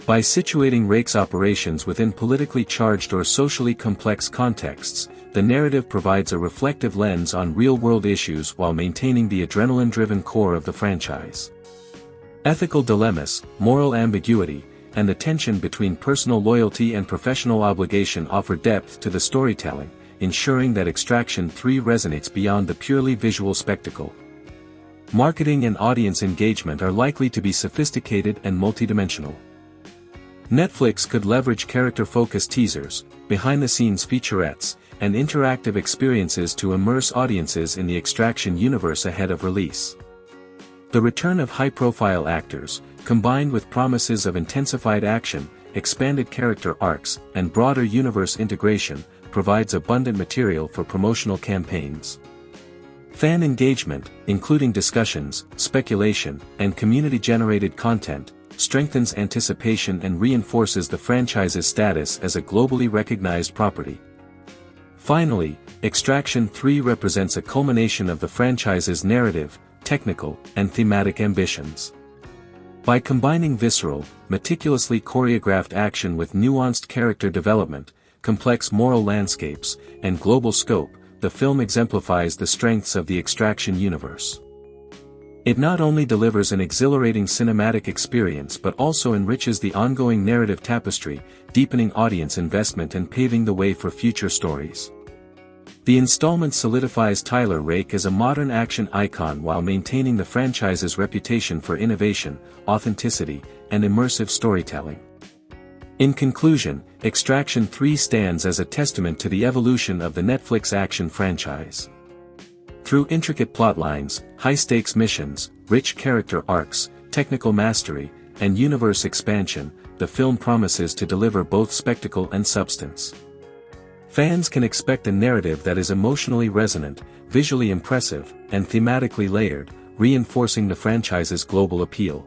By situating Rake's operations within politically charged or socially complex contexts, the narrative provides a reflective lens on real-world issues while maintaining the adrenaline-driven core of the franchise. Ethical dilemmas, moral ambiguity, and the tension between personal loyalty and professional obligation offer depth to the storytelling, ensuring that Extraction 3 resonates beyond the purely visual spectacle. Marketing and audience engagement are likely to be sophisticated and multidimensional. Netflix could leverage character-focused teasers, behind-the-scenes featurettes, and interactive experiences to immerse audiences in the Extraction universe ahead of release. The return of high-profile actors, combined with promises of intensified action, expanded character arcs, and broader universe integration, provides abundant material for promotional campaigns. Fan engagement, including discussions, speculation, and community-generated content, strengthens anticipation and reinforces the franchise's status as a globally recognized property. Finally, Extraction 3 represents a culmination of the franchise's narrative, technical, and thematic ambitions. By combining visceral, meticulously choreographed action with nuanced character development, complex moral landscapes, and global scope, the film exemplifies the strengths of the Extraction universe. It not only delivers an exhilarating cinematic experience but also enriches the ongoing narrative tapestry, deepening audience investment and paving the way for future stories. The installment solidifies Tyler Rake as a modern action icon while maintaining the franchise's reputation for innovation, authenticity, and immersive storytelling. In conclusion, Extraction 3 stands as a testament to the evolution of the Netflix action franchise. Through intricate plotlines, high-stakes missions, rich character arcs, technical mastery, and universe expansion, the film promises to deliver both spectacle and substance. Fans can expect a narrative that is emotionally resonant, visually impressive, and thematically layered, reinforcing the franchise's global appeal.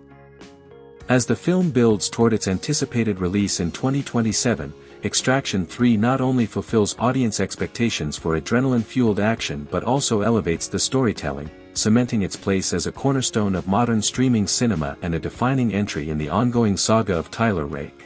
As the film builds toward its anticipated release in 2027, Extraction 3 not only fulfills audience expectations for adrenaline-fueled action but also elevates the storytelling, cementing its place as a cornerstone of modern streaming cinema and a defining entry in the ongoing saga of Tyler Rake.